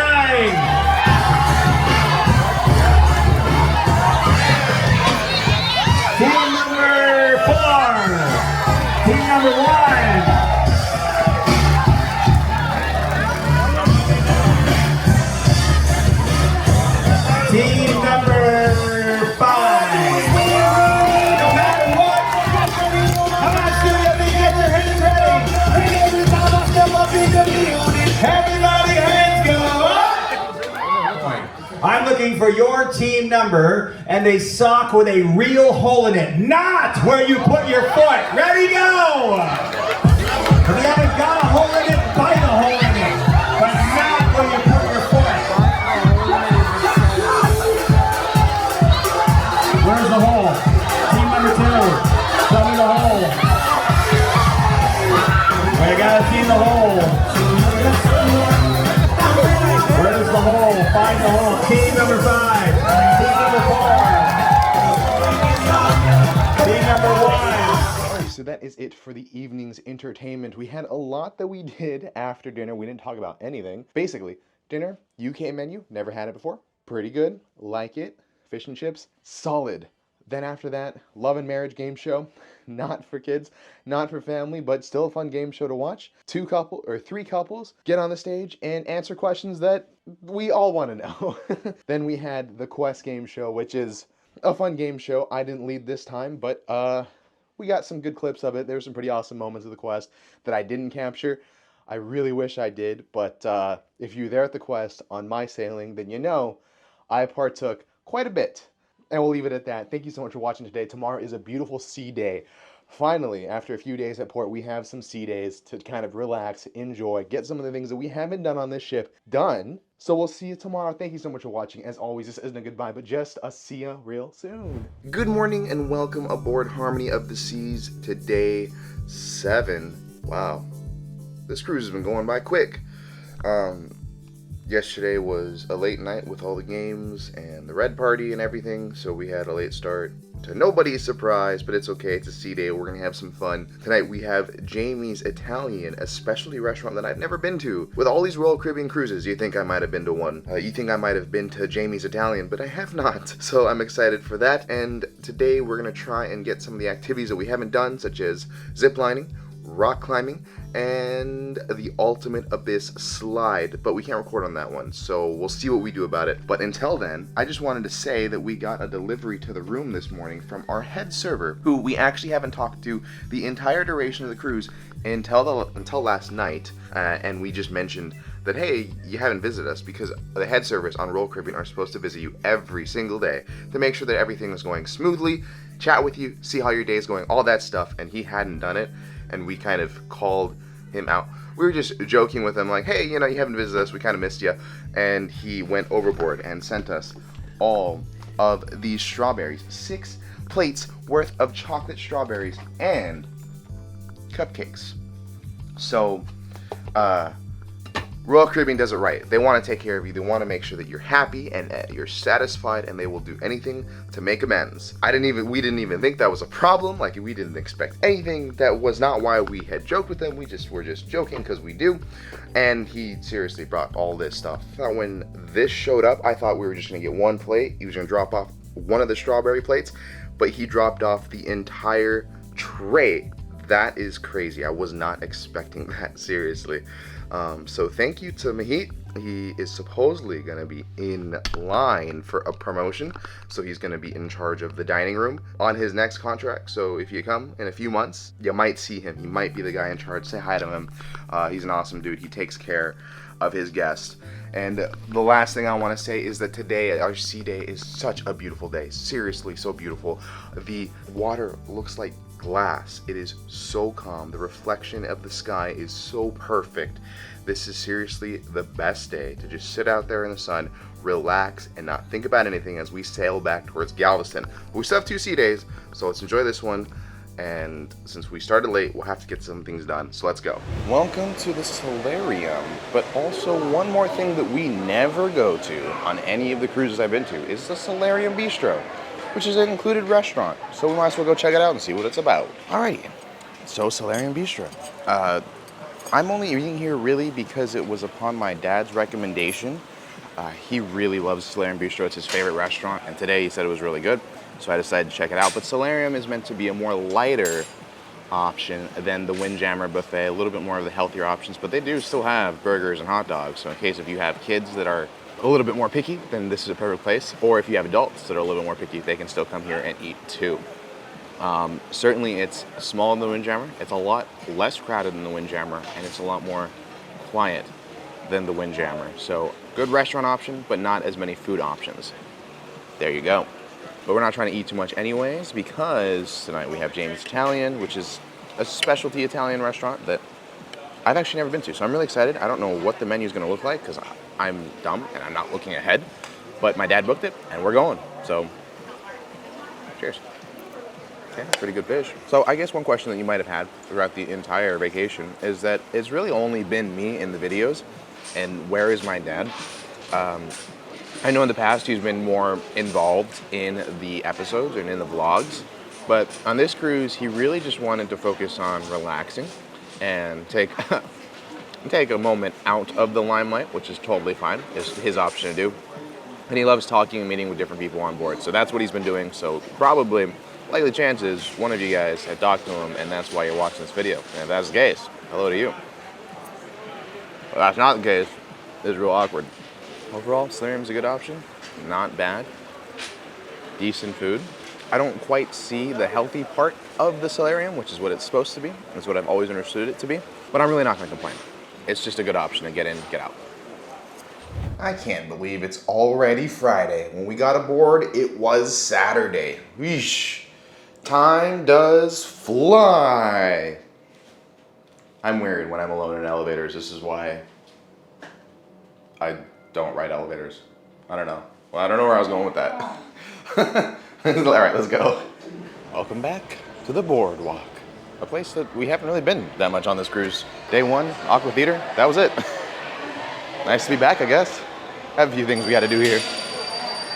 Team number 4. Team number 1. Team number 5. No matter what, come on, studio, get your hands ready. Every time I step up in the building, everybody hands go up. I'm looking for your team number and a sock with a real hole in it, not where you put your foot. Ready, go! If you haven't got a hole in it, bite a hole in it, but not where you put your foot. Where's the hole? Team number 2, show me the hole. We gotta see the hole. Where's the hole? Find the hole. Team number 5. Team number 4. Team number 1. Alright, so that is it for the evening's entertainment. We had a lot that we did after dinner. We didn't talk about anything. Basically, dinner, UK menu, never had it before. Pretty good, like it. Fish and chips, solid. Then after that, love and marriage game show. Not for kids, not for family, but still a fun game show to watch. 3 couples get on the stage and answer questions that we all want to know. Then we had the Quest game show, which is a fun game show. I didn't lead this time, but we got some good clips of it. There were some pretty awesome moments of the Quest that I didn't capture. I really wish I did, but if you're there at the Quest on my sailing, then you know I partook quite a bit. And we'll leave it at that. Thank you so much for watching today. Tomorrow is a beautiful sea day. Finally, after a few days at port, we have some sea days to kind of relax, enjoy, get some of the things that we haven't done on this ship done. So we'll see you tomorrow. Thank you so much for watching. As always, this isn't a goodbye, but just a see ya real soon. Good morning and welcome aboard Harmony of the Seas to day 7. Wow, this cruise has been going by quick. Yesterday was a late night with all the games and the red party and everything, so we had a late start. To nobody's surprise, but it's okay, it's a sea day, we're gonna have some fun. Tonight we have Jamie's Italian, a specialty restaurant that I've never been to. With all these Royal Caribbean cruises, you think I might have been to one. You think I might have been to Jamie's Italian, but I have not. So I'm excited for that, and today we're gonna try and get some of the activities that we haven't done, such as zip lining, rock climbing, and the ultimate abyss slide, but we can't record on that one, so we'll see what we do about it. But until then, I just wanted to say that we got a delivery to the room this morning from our head server, who we actually haven't talked to the entire duration of the cruise until last night, and we just mentioned that, hey, you haven't visited us, because the head servers on Royal Caribbean are supposed to visit you every single day to make sure that everything is going smoothly, chat with you, see how your day is going, all that stuff, and he hadn't done it, and we kind of called him out. We were just joking with him like, hey, you know, you haven't visited us, we kind of missed you, and he went overboard and sent us all of these strawberries, 6 plates worth of chocolate strawberries and cupcakes. So Royal Caribbean does it right. They want to take care of you. They want to make sure that you're happy and you're satisfied, and they will do anything to make amends. We didn't even think that was a problem. Like, we didn't expect anything. That was not why we had joked with them. We were just joking because we do. And he seriously brought all this stuff. When this showed up, I thought we were just going to get one plate. He was going to drop off one of the strawberry plates, but he dropped off the entire tray. That is crazy. I was not expecting that, seriously. So thank you to Mahit. He is supposedly going to be in line for a promotion, so he's going to be in charge of the dining room on his next contract. So if you come in a few months, you might see him. He might be the guy in charge. Say hi to him. He's an awesome dude. He takes care of his guests. And the last thing I want to say is that today, our sea day, is such a beautiful day. Seriously, so beautiful. The water looks like glass. It is so calm. The reflection of the sky is so perfect. This is seriously the best day to just sit out there in the sun, relax, and not think about anything as we sail back towards Galveston. We still have 2 sea days, so let's enjoy this one. And since we started late, we'll have to get some things done. So let's go. Welcome to the solarium. But also one more thing that we never go to on any of the cruises I've been to is the Solarium Bistro, which is an included restaurant. So we might as well go check it out and see what it's about. Alrighty, so Solarium Bistro. I'm only eating here really because it was upon my dad's recommendation. He really loves Solarium Bistro. It's his favorite restaurant, and today he said it was really good. So I decided to check it out. But Solarium is meant to be a more lighter option than the Windjammer buffet, a little bit more of the healthier options, but they do still have burgers and hot dogs. So in case if you have kids that are a little bit more picky, then this is a perfect place. Or if you have adults that are a little bit more picky, they can still come here and eat too. Certainly it's smaller than the Windjammer. It's a lot less crowded than the Windjammer, and it's a lot more quiet than the Windjammer. So good restaurant option, but not as many food options. There you go. But we're not trying to eat too much anyways, because tonight we have Jamie's Italian, which is a specialty Italian restaurant that I've actually never been to. So I'm really excited. I don't know what the menu is going to look like because I'm dumb and I'm not looking ahead. But my dad booked it and we're going. So cheers. Okay, pretty good fish. So I guess one question that you might have had throughout the entire vacation is that it's really only been me in the videos, and where is my dad? I know in the past he's been more involved in the episodes and in the vlogs, but on this cruise he really just wanted to focus on relaxing and take a moment out of the limelight, which is totally fine. It's his option to do. And he loves talking and meeting with different people on board, so that's what he's been doing. So probably, likely chances, one of you guys had talked to him, and that's why you're watching this video. And if that's the case, hello to you. If that's not the case, it's real awkward. Overall, Solarium's a good option. Not bad. Decent food. I don't quite see the healthy part of the Solarium, which is what it's supposed to be. That's what I've always understood it to be. But I'm really not going to complain. It's just a good option to get in, get out. I can't believe it's already Friday. When we got aboard, it was Saturday. Weesh. Time does fly. I'm weird when I'm alone in elevators. This is why I don't ride elevators. I don't know. Well, I don't know where I was going with that. All right, let's go. Welcome back to the boardwalk. A place that we haven't really been that much on this cruise. Day 1, Aqua Theater, that was it. Nice to be back, I guess. I have a few things we gotta do here.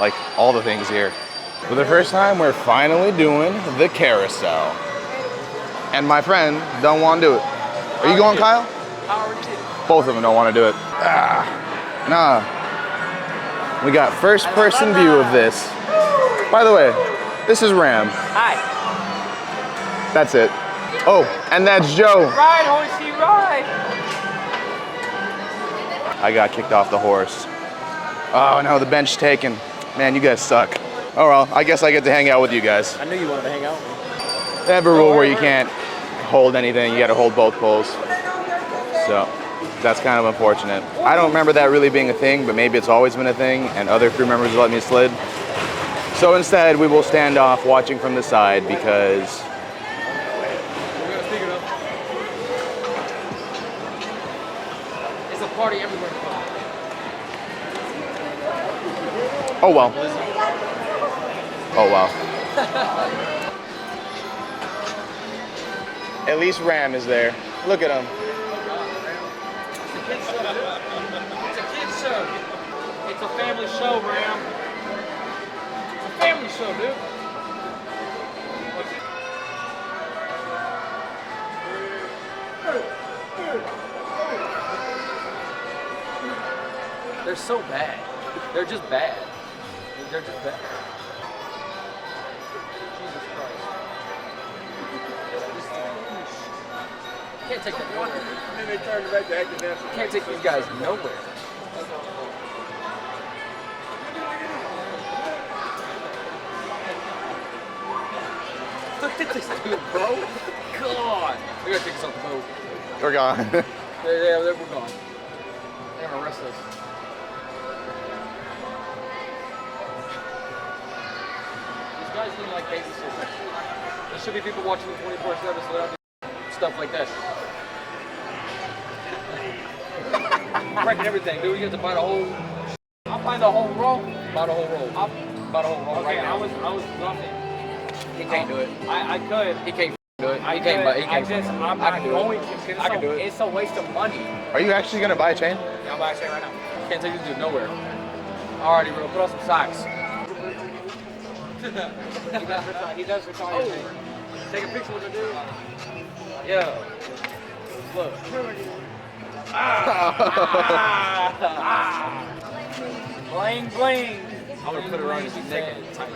Like all the things here. For the first time, we're finally doing the carousel. And my friend don't want to do it. Are you going, Kyle? Both of them don't want to do it. Nah. We got first person view of this. By the way, this is Ram. Hi. That's it. Oh, and that's Joe. Ride, horsey, ride. I got kicked off the horse. Oh no, the bench taken. Man, you guys suck. Oh well, I guess I get to hang out with you guys. I knew you wanted to hang out with me. They have a rule where you can't hold anything. You got to hold both poles. So that's kind of unfortunate. I don't remember that really being a thing, but maybe it's always been a thing, and other crew members let me slid. So instead, we will stand off watching from the side because it's a party everywhere. oh well. Oh wow. At least Ram is there. Look at him. It's a kid's show. It's a family show, Ram. It's a family show, dude. They're so bad. They're just bad. They're just bad. Jesus Christ. Can't take that nowhere. And then they turned it back to acting national. Can't take these guys nowhere. Look at this dude, bro. God. We gotta take us off the boat. We're gone. Yeah, we're gone. They're gonna arrest us. These guys need like babysitters. There should be people watching them 24/7 so they don't do stuff like that. Breaking everything, dude. You have to buy the whole. I'll buy the whole roll. Buy the whole roll. I'll buy the whole roll right now. I was bluffing. He can't do it. I could. He can't do it. I can't. I'm not going to. I can do it. It's a waste of money. Are you actually gonna buy a chain? Yeah, I'll buy a chain right now. Can't take this dude nowhere. Alrighty, bro. Put on some socks. He does retire. Oh. Take a picture with the dude. Yeah. Look. Bling bling. I'm gonna put it around his neck and tight.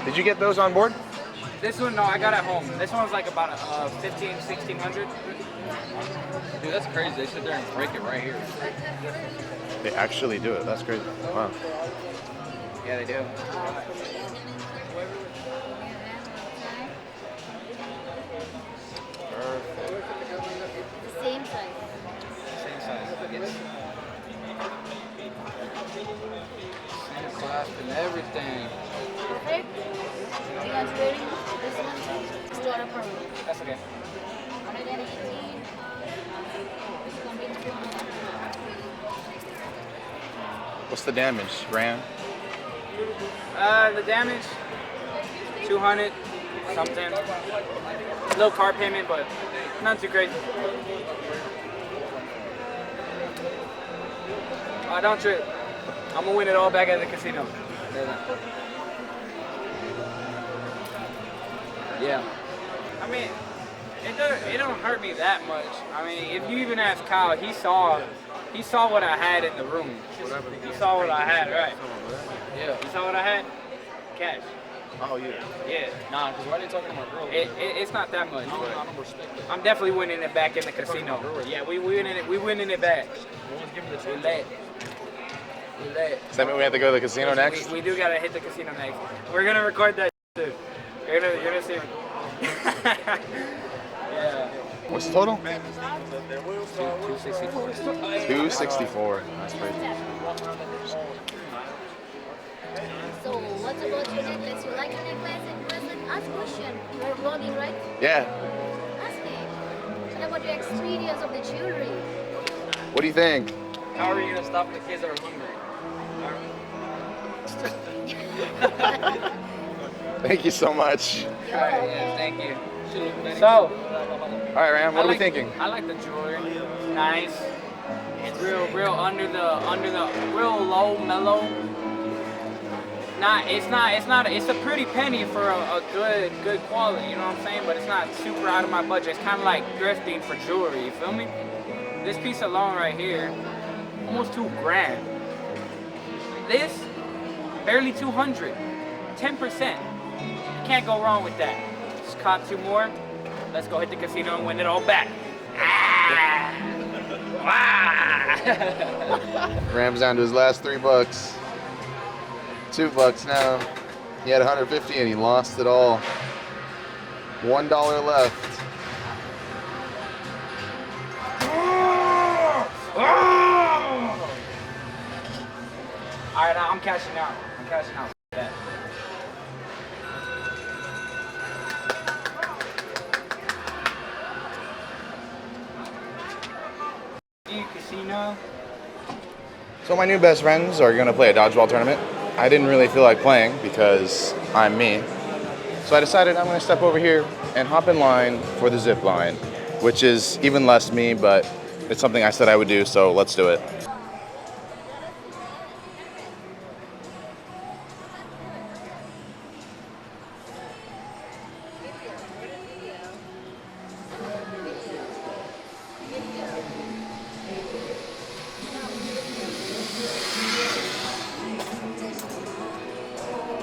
Did you get those on board? This one, no, I got at home. This one's like about 1600. Dude, that's crazy. They sit there and break it right here. They actually do it. That's crazy. Wow. Yeah, they do. Same size. Same size. Yes. Same clasp and everything. Perfect. You guys ready? This one is $1 per row. That's okay. 118. This is going to be 200. What's the damage, Ram? The damage, 200 something. Low car payment, but not too crazy. Don't trip. I'm gonna win it all back at the casino. Yeah. I mean, it don't hurt me that much. I mean, if you even ask Kyle, he saw what I had in the room. He saw what I had, right? Yeah. You saw what I had? Cash. Oh yeah. Yeah. Nah, because why are they talking about girls? It's not that much. No, I don't respect it. I'm definitely winning it back in the casino. Yeah, we winning it. We winning it back. Give me the change. We let. Does that mean we have to go to the casino next? We do gotta hit the casino next. We're gonna record that too. You're gonna see. Yeah. What's the total? 264. 264. That's crazy. So, what about your necklace? You like your necklace and present? Ask question. You're vlogging, right? Yeah. Ask me. What about your experience of the jewelry? What do you think? How are you gonna stop the kids that are hungry? Thank you so much. Alright, yeah, thank you. So, all right, Ram. What are we thinking? I like the jewelry. It's nice. It's real under the real low, mellow. It's a pretty penny for a good quality, you know what I'm saying? But it's not super out of my budget. It's kind of like thrifting for jewelry, you feel me? This piece alone right here, almost $2,000. This, barely 200, 10%. You can't go wrong with that. Just caught 2 more. Let's go hit the casino and win it all back. Ram's down to his last $3. $2 now. He had 150 and he lost it all. $1 left. Alright, I'm cashing out. I'm cashing out. That. Casino. So my new best friends are gonna play a dodgeball tournament. I didn't really feel like playing because I'm me. So I decided I'm gonna step over here and hop in line for the zip line, which is even less me, but it's something I said I would do, so let's do it.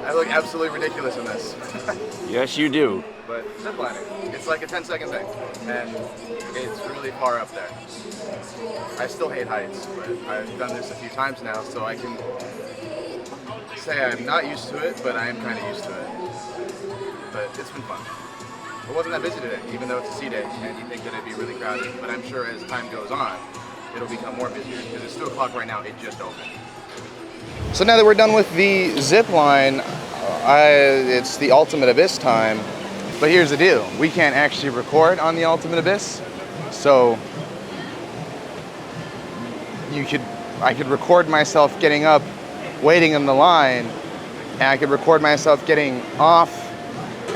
I look absolutely ridiculous in this. Yes, you do. but ziplining. It's like a 10-second thing, and it's really far up there. I still hate heights, but I've done this a few times now, so I can say I'm not used to it, but I am kind of used to it. But it's been fun. It wasn't that busy today, even though it's a sea day, and you think that it'd be really crowded, but I'm sure as time goes on, it'll become more busier, because it's 2 o'clock right now, it just opened. So now that we're done with the zip line, it's the Ultimate Abyss time. But here's the deal, we can't actually record on the Ultimate Abyss, so I could record myself getting up, waiting in the line, and I could record myself getting off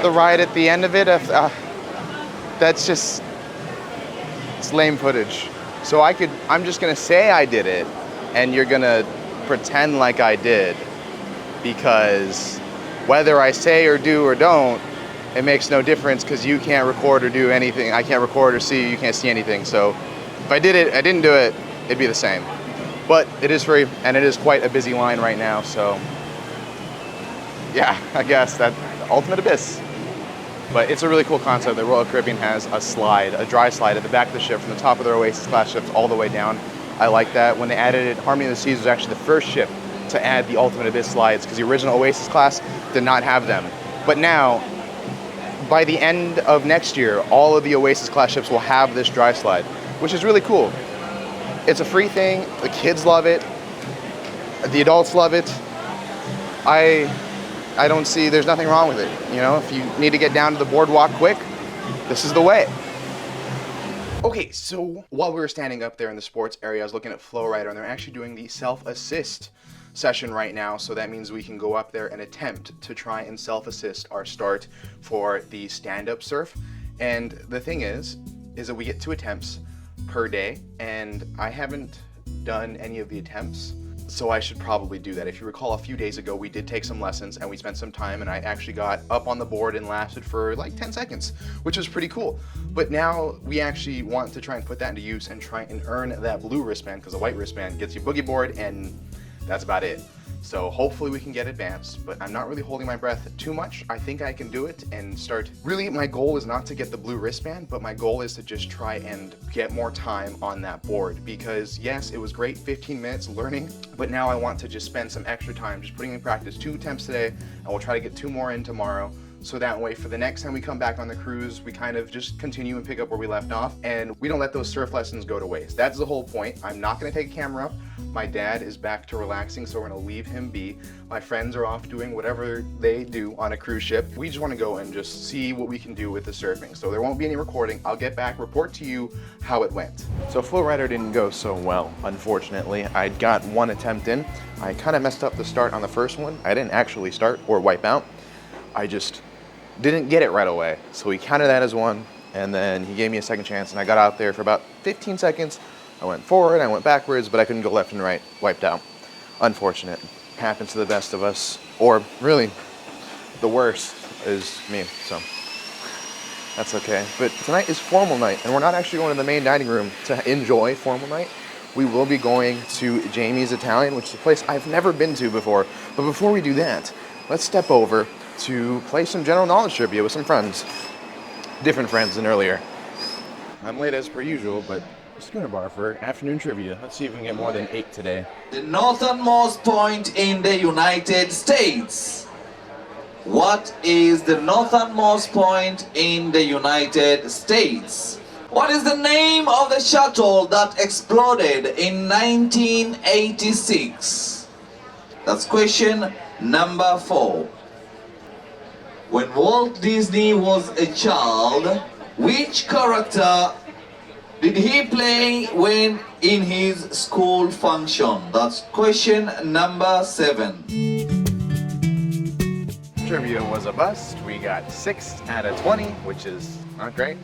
the ride at the end of it. That's just, it's lame footage. So I'm just gonna say I did it, and you're gonna pretend like I did, because whether I say or do or don't, it makes no difference, because you can't record or do anything. I can't record or see you, you can't see anything. So if I did it, I didn't do it, it'd be the same. But it is free, and it is quite a busy line right now, so yeah, I guess that Ultimate Abyss. But it's a really cool concept that Royal Caribbean has a slide, a dry slide at the back of the ship from the top of their Oasis class ships all the way down. I like that. When they added it, Harmony of the Seas was actually the first ship to add the Ultimate Abyss slides, because the original Oasis class did not have them. But now, by the end of next year, all of the Oasis class ships will have this dry slide, which is really cool. It's a free thing, the kids love it, the adults love it. I don't see, there's nothing wrong with it. You know, if you need to get down to the boardwalk quick, this is the way. Okay, so while we were standing up there in the sports area, I was looking at Flowrider, and they're actually doing the self-assist session right now, so that means we can go up there and attempt to try and self-assist our start for the stand-up surf. And the thing is that we get 2 attempts per day, and I haven't done any of the attempts, so I should probably do that. If you recall, a few days ago we did take some lessons and we spent some time, and I actually got up on the board and lasted for like 10 seconds, which was pretty cool. But now we actually want to try and put that into use and try and earn that blue wristband, because the white wristband gets you boogie board, and that's about it. So hopefully we can get advanced, but I'm not really holding my breath too much. I think I can do it and start. Really, my goal is not to get the blue wristband, but my goal is to just try and get more time on that board, because yes, it was great 15 minutes learning, but now I want to just spend some extra time just putting in practice 2 attempts today, and we'll try to get 2 more in tomorrow. So that way, for the next time we come back on the cruise, we kind of just continue and pick up where we left off, and we don't let those surf lessons go to waste. That's the whole point. I'm not gonna take a camera up. My dad is back to relaxing, so we're gonna leave him be. My friends are off doing whatever they do on a cruise ship. We just wanna go and just see what we can do with the surfing. So there won't be any recording. I'll get back, report to you how it went. So Flowrider didn't go so well, unfortunately. I got 1 attempt in. I kind of messed up the start on the first one. I didn't actually start or wipe out. I just didn't get it right away. So he counted that as 1, and then he gave me a second chance, and I got out there for about 15 seconds. I went forward, I went backwards, but I couldn't go left and right, wiped out. Unfortunate. Happens to the best of us, or really, the worst is me, so that's okay. But tonight is formal night, and we're not actually going to the main dining room to enjoy formal night. We will be going to Jamie's Italian, which is a place I've never been to before. But before we do that, let's step over to play some general knowledge trivia with some friends. Different friends than earlier. I'm late as per usual, but Schooner Bar for afternoon trivia. Let's see if we can get more than 8 today. The northernmost point in the United States. What is the northernmost point in the United States? What is the name of the shuttle that exploded in 1986? That's question number 4. When Walt Disney was a child, which character did he play when in his school function? That's question number 7. Trivia was a bust. We got 6 out of 20, which is not great.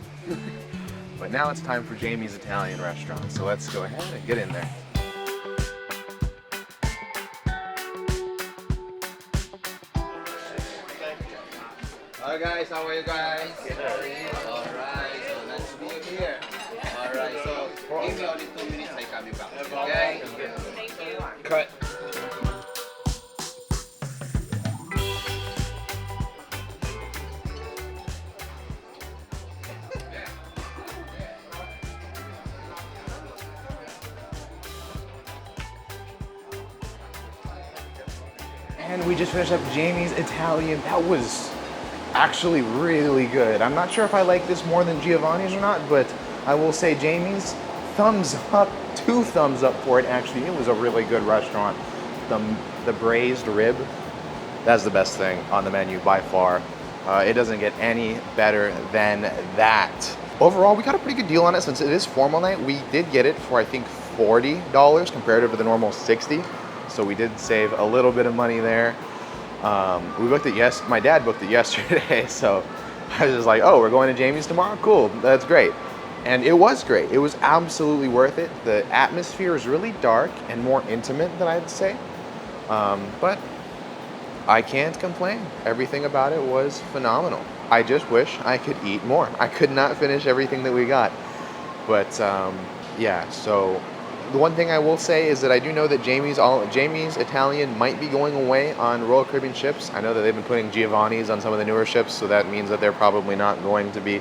But now it's time for Jamie's Italian restaurant, so let's go ahead and get in there. Hi guys, how are you guys? Alright, so nice to be here. Alright, so give me only 2 minutes, I come back. Okay? Thank you. Cut. And we just finished up Jamie's Italian. That was actually really good. I'm not sure if I like this more than Giovanni's or not, but I will say Jamie's, thumbs up, 2 thumbs up for it actually. It was a really good restaurant. The braised rib, that's the best thing on the menu by far. It doesn't get any better than that. Overall, we got a pretty good deal on it since it is formal night. We did get it for I think $40 compared to the normal $60. So we did save a little bit of money there. We booked it, my dad booked it yesterday, so I was just like, oh, we're going to Jamie's tomorrow? Cool, that's great. And it was great. It was absolutely worth it. The atmosphere is really dark and more intimate than I'd say. But I can't complain. Everything about it was phenomenal. I just wish I could eat more. I could not finish everything that we got. But yeah, so the one thing I will say is that I do know that Jamie's Italian might be going away on Royal Caribbean ships. I know that they've been putting Giovanni's on some of the newer ships, so that means that they're probably not going to be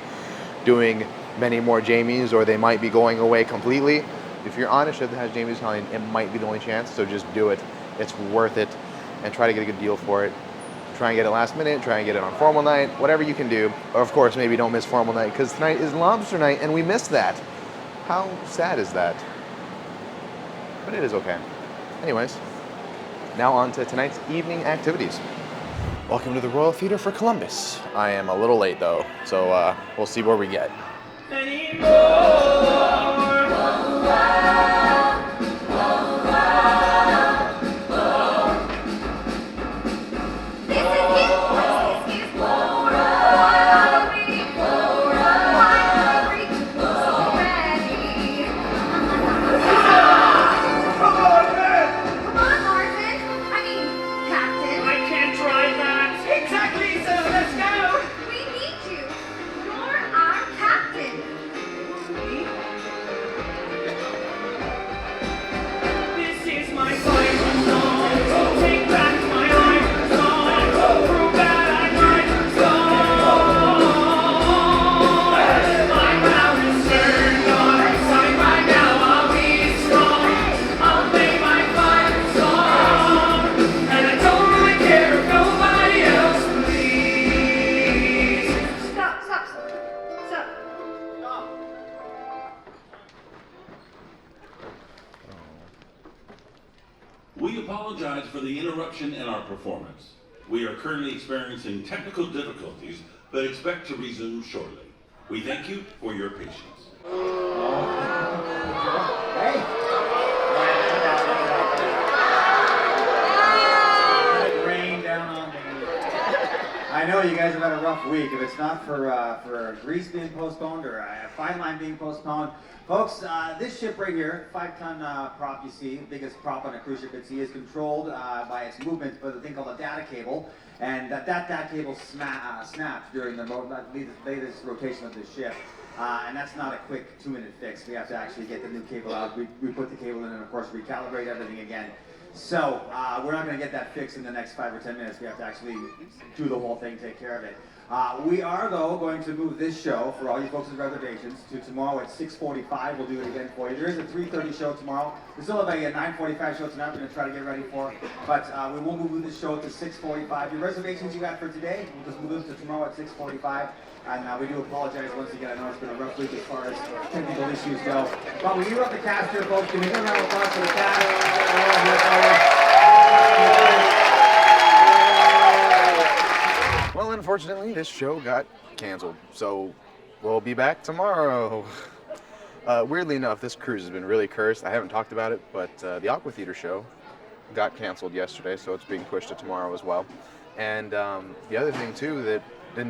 doing many more Jamie's, or they might be going away completely. If you're on a ship that has Jamie's Italian, it might be the only chance, so just do it. It's worth it, and try to get a good deal for it. Try and get it last minute, try and get it on formal night, whatever you can do. Or of course, maybe don't miss formal night, because tonight is lobster night, and we missed that. How sad is that? But it is okay. Anyways, now on to tonight's evening activities. Welcome to the Royal Theater for Columbus. I am a little late though, so we'll see where we get. We apologize for the interruption in our performance. We are currently experiencing technical difficulties, but expect to resume shortly. We thank you for your patience. Rain down on me. I know you guys have had a rough week. If it's not for Greece being postponed or a fine line being postponed, folks, this ship right here, 5-ton prop you see, biggest prop on a cruise ship at sea, is controlled by its movement by the thing called a data cable, and that data cable snapped during the latest rotation of the ship. And that's not a quick 2-minute fix. We have to actually get the new cable out. We put the cable in and of course recalibrate everything again. So we're not going to get that fixed in the next 5 or 10 minutes. We have to actually do the whole thing, take care of it. We are, though, going to move this show, for all you folks with reservations, to tomorrow at 6:45. We'll do it again for you. There is a 3:30 show tomorrow. We still have a 9:45 show tonight we're going to try to get ready for. But we will move this show to 6:45. Your reservations you got for today, we'll just move them to tomorrow at 6:45. And we do apologize once again. I know it's been a rough week as far as technical issues go. But we interrupt the cast here, folks. Can we give a round of applause for the cast? Well, unfortunately, this show got canceled, so we'll be back tomorrow. Weirdly enough, this cruise has been really cursed. I haven't talked about it, but the Aqua Theater show got canceled yesterday, so it's being pushed to tomorrow as well. And the other thing, too, that I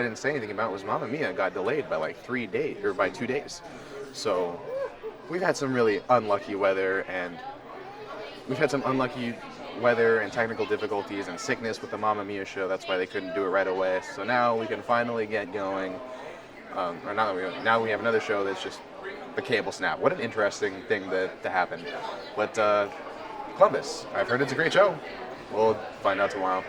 didn't say anything about was Mamma Mia got delayed by like 3 days, or by 2 days. So we've had some really unlucky weather, and technical difficulties and sickness with the Mamma Mia show. That's why they couldn't do it right away. So now we can finally get going. Now we have another show that's just the cable snap. What an interesting thing to happen. But Columbus, I've heard it's a great show. We'll find out tomorrow.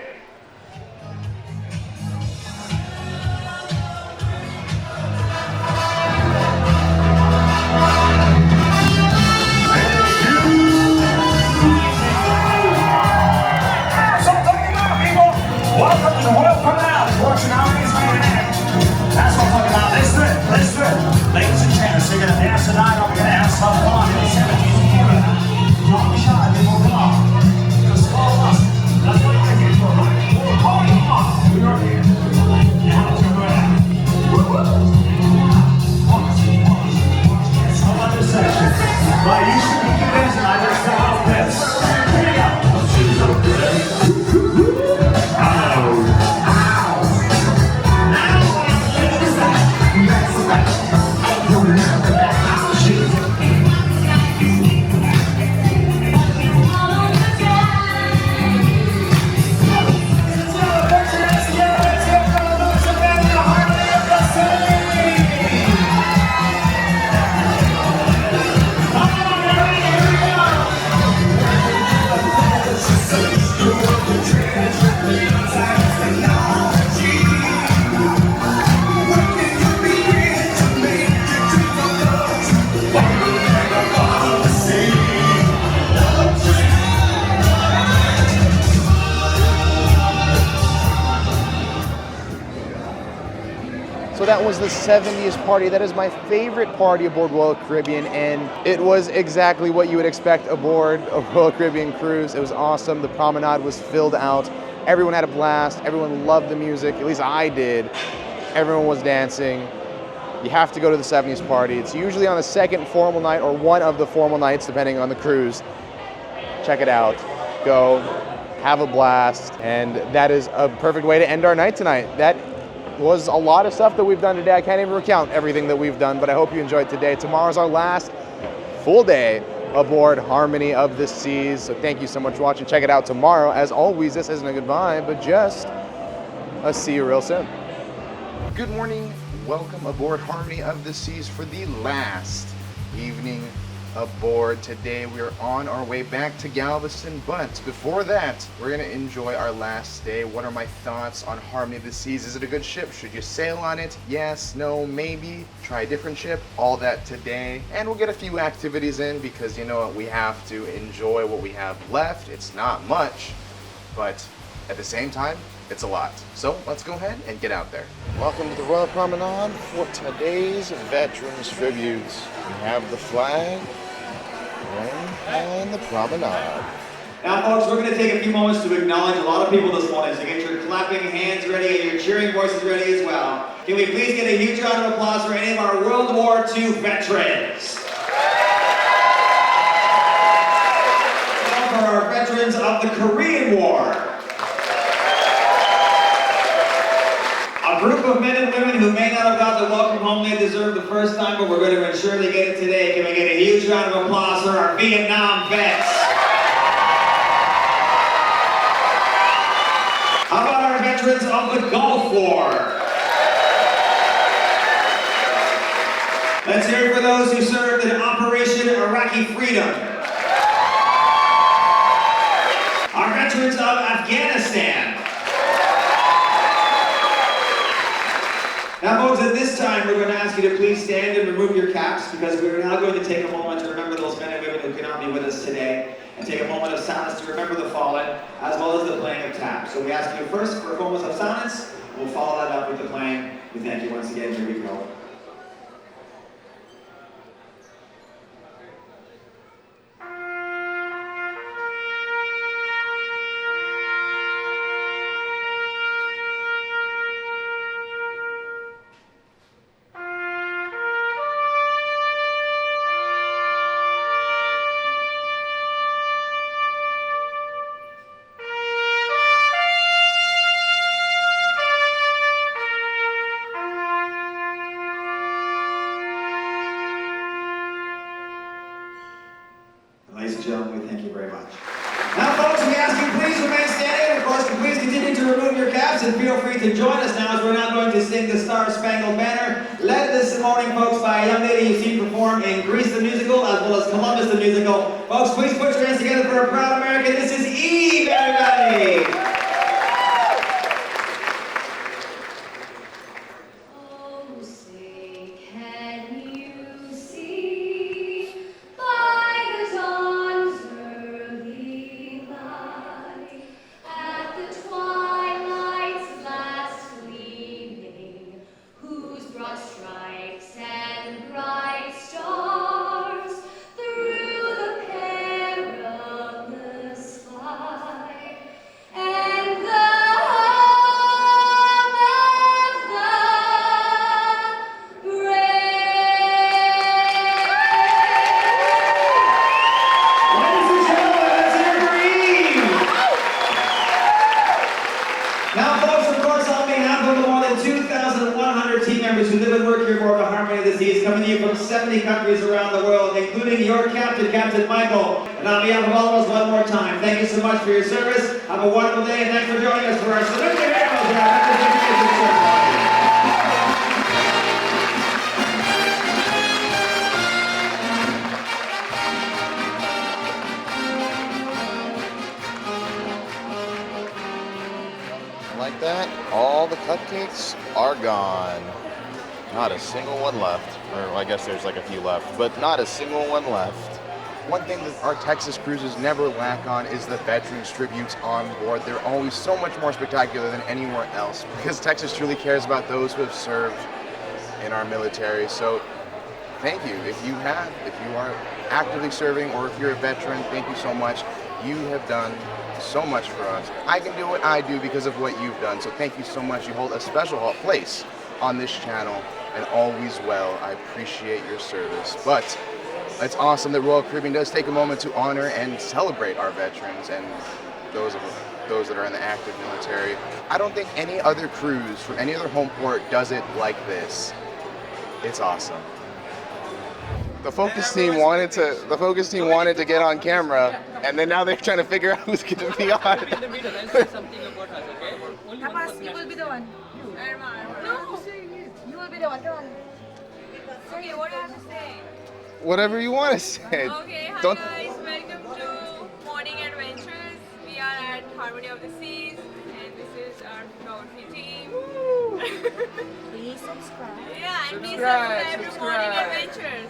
Sometimes that was the 70s party. That is my favorite party aboard Royal Caribbean, and it was exactly what you would expect aboard a Royal Caribbean cruise. It was awesome. The promenade was filled out. Everyone had a blast. Everyone loved the music. At least I did. Everyone was dancing. You have to go to the 70s party. It's usually on the second formal night or one of the formal nights, depending on the cruise. Check it out. Go. Have a blast. And that is a perfect way to end our night tonight. That was a lot of stuff that we've done today. I can't even recount everything that we've done, but I hope you enjoyed today. Tomorrow's our last full day aboard Harmony of the Seas. So thank you so much for watching. Check it out tomorrow. As always, this isn't a goodbye, but just a see you real soon. Good morning. Welcome aboard Harmony of the Seas for the last evening aboard. Today we are on our way back to Galveston, but before that, we're going to enjoy our last day. What are my thoughts on Harmony of the Seas? Is it a good ship? Should you sail on it? Yes, no, maybe. Try a different ship? All that today. And we'll get a few activities in because, you know, we have to enjoy what we have left. It's not much, but at the same time, it's a lot. So let's go ahead and get out there. Welcome to the Royal Promenade for today's Veterans Tributes. We have the flag and the promenade. Now, folks, we're going to take a few moments to acknowledge a lot of people this morning, so get your clapping hands ready and your cheering voices ready as well. Can we please get a huge round of applause for any of our World War II veterans? And for our veterans of the Korean War. A group of men and women who may not have got the welcome home they deserved the first time, but we're going to ensure they get it today. Can we get a huge round of applause for our Vietnam vets? How about our veterans of the Gulf War? Let's hear it for those who served in Operation Iraqi Freedom. Our veterans of Afghanistan. Now, folks, at this time, we're going to ask you to please stand and remove your caps because we're now going to take a moment to remember those men and women who cannot be with us today and take a moment of silence to remember the fallen as well as the playing of taps. So we ask you first for a moment of silence. We'll follow that up with the playing. We thank you once again. Here we go. Ladies and gentlemen, we thank you very much. Now, folks, we ask you please remain standing. Of course, please continue to remove your caps and feel free to join us now as we're now going to sing the Star Spangled Banner, led this morning, folks, by a young lady you've seen perform in Grease the Musical as well as Columbus the Musical. Folks, please put your hands together for a proud American. This is Eve, everybody! Coming to you from 70 countries around the world, including your captain, Captain Michael. And on behalf of all of us, one more time, thank you so much for your service. Have a wonderful day, and thanks for joining us for our Salute to Heroes and our Veterans ceremony. Like that, all the cupcakes are gone. Not a single one left. Or I guess there's like a few left, but not a single one left. One thing that our Texas cruises never lack on is the veterans tributes on board. They're always so much more spectacular than anywhere else because Texas truly cares about those who have served in our military. So thank you. If you are actively serving, or if you're a veteran, thank you so much. You have done so much for us. I can do what I do because of what you've done. So thank you so much. You hold a special place on this channel, and always well. I appreciate your service. But it's awesome that Royal Caribbean does take a moment to honor and celebrate our veterans and those that are in the active military. I don't think any other cruise from any other home port does it like this. It's awesome. The focus team wanted to get on camera, and then now they're trying to figure out who's going to be on. Tapos, you will be the one. No, you will be the one. Okay, what do I have to say? Whatever you want to say. Okay, hi Don't. guys, welcome to Morning Adventures. We are at Harmony of the Seas, and this is our photography team. Please subscribe. Yeah, and please subscribe to Morning Adventures.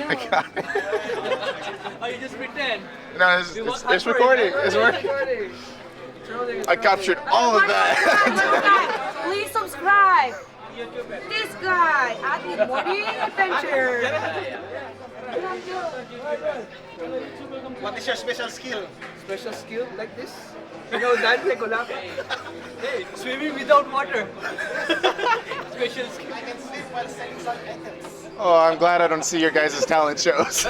I got it. Oh, you just pretend. No, it's recording. It's working. I captured all of that. Please subscribe. This guy at the Morning Adventures. What is your special skill? Special skill like this? You know that, Hey, swimming without water. Special skill. I can swim while selling some items. Oh, I'm glad I don't see your guys' talent shows.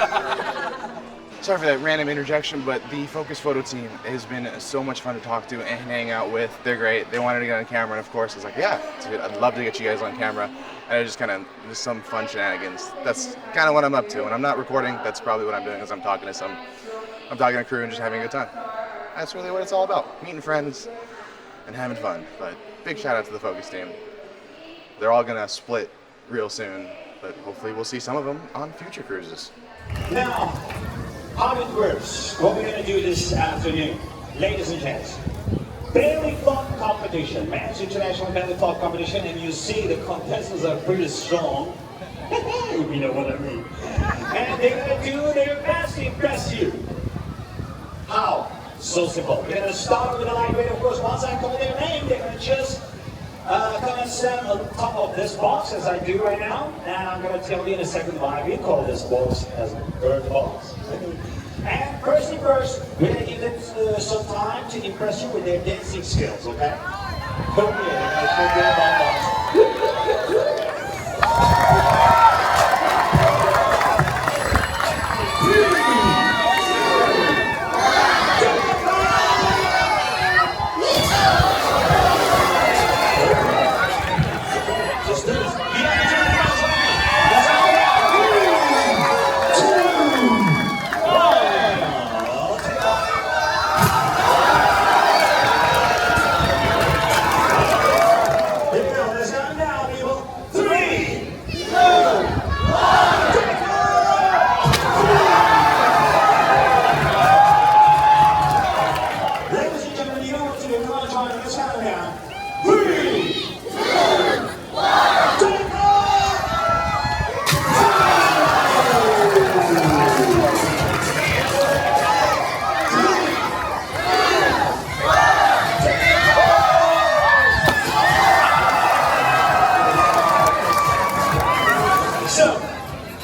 Sorry for that random interjection, but the Focus Photo team has been so much fun to talk to and hang out with. They're great. They wanted to get on camera, and of course, I was like, yeah, dude, I'd love to get you guys on camera. And it just kind of just some fun shenanigans. That's kind of what I'm up to. When I'm not recording, that's probably what I'm doing, is I'm talking to crew and just having a good time. That's really what it's all about, meeting friends and having fun. But big shout out to the Focus team. They're all gonna split real soon, but hopefully we'll see some of them on future cruises. Now, how it works, what we're going to do this afternoon, ladies and gents, belly flop competition, men's international belly flop competition, and you see the contestants are pretty strong. You know what I mean. And they're going to do their best to impress you. How? So simple. We're going to start with a lightweight, of course. Once I call their name, they're going to just come and stand on top of this box, as I do right now. And I'm going to tell you in a second why we call this box as bird box. And first thing first, we're going to give them some time to impress you with their dancing skills, okay?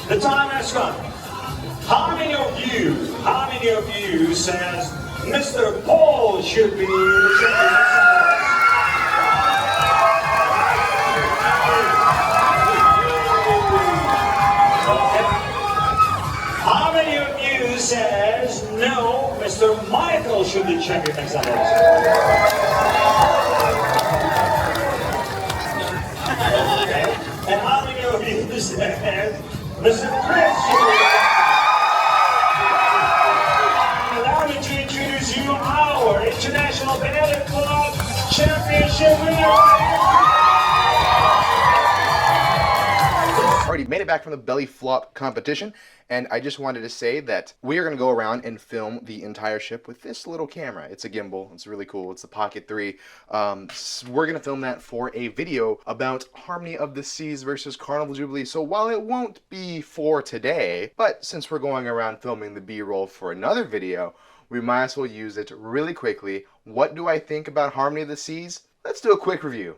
The time has come. How many of you says Mr. Paul should be the champion? How many of you says no, Mr. Michael should be champion next time? Okay. And how many of you says Mr. Chris should be? Allow me to introduce you our International Belly Club Championship winner. Already made it back from the belly flop competition, and I just wanted to say that we are going to go around and film the entire ship with this little camera. It's a gimbal. It's really cool. It's the Pocket 3. We're going to film that for a video about Harmony of the Seas versus Carnival Jubilee. So while it won't be for today, but since we're going around filming the B-roll for another video, we might as well use it really quickly What do I think about Harmony of the Seas? Let's do a quick review.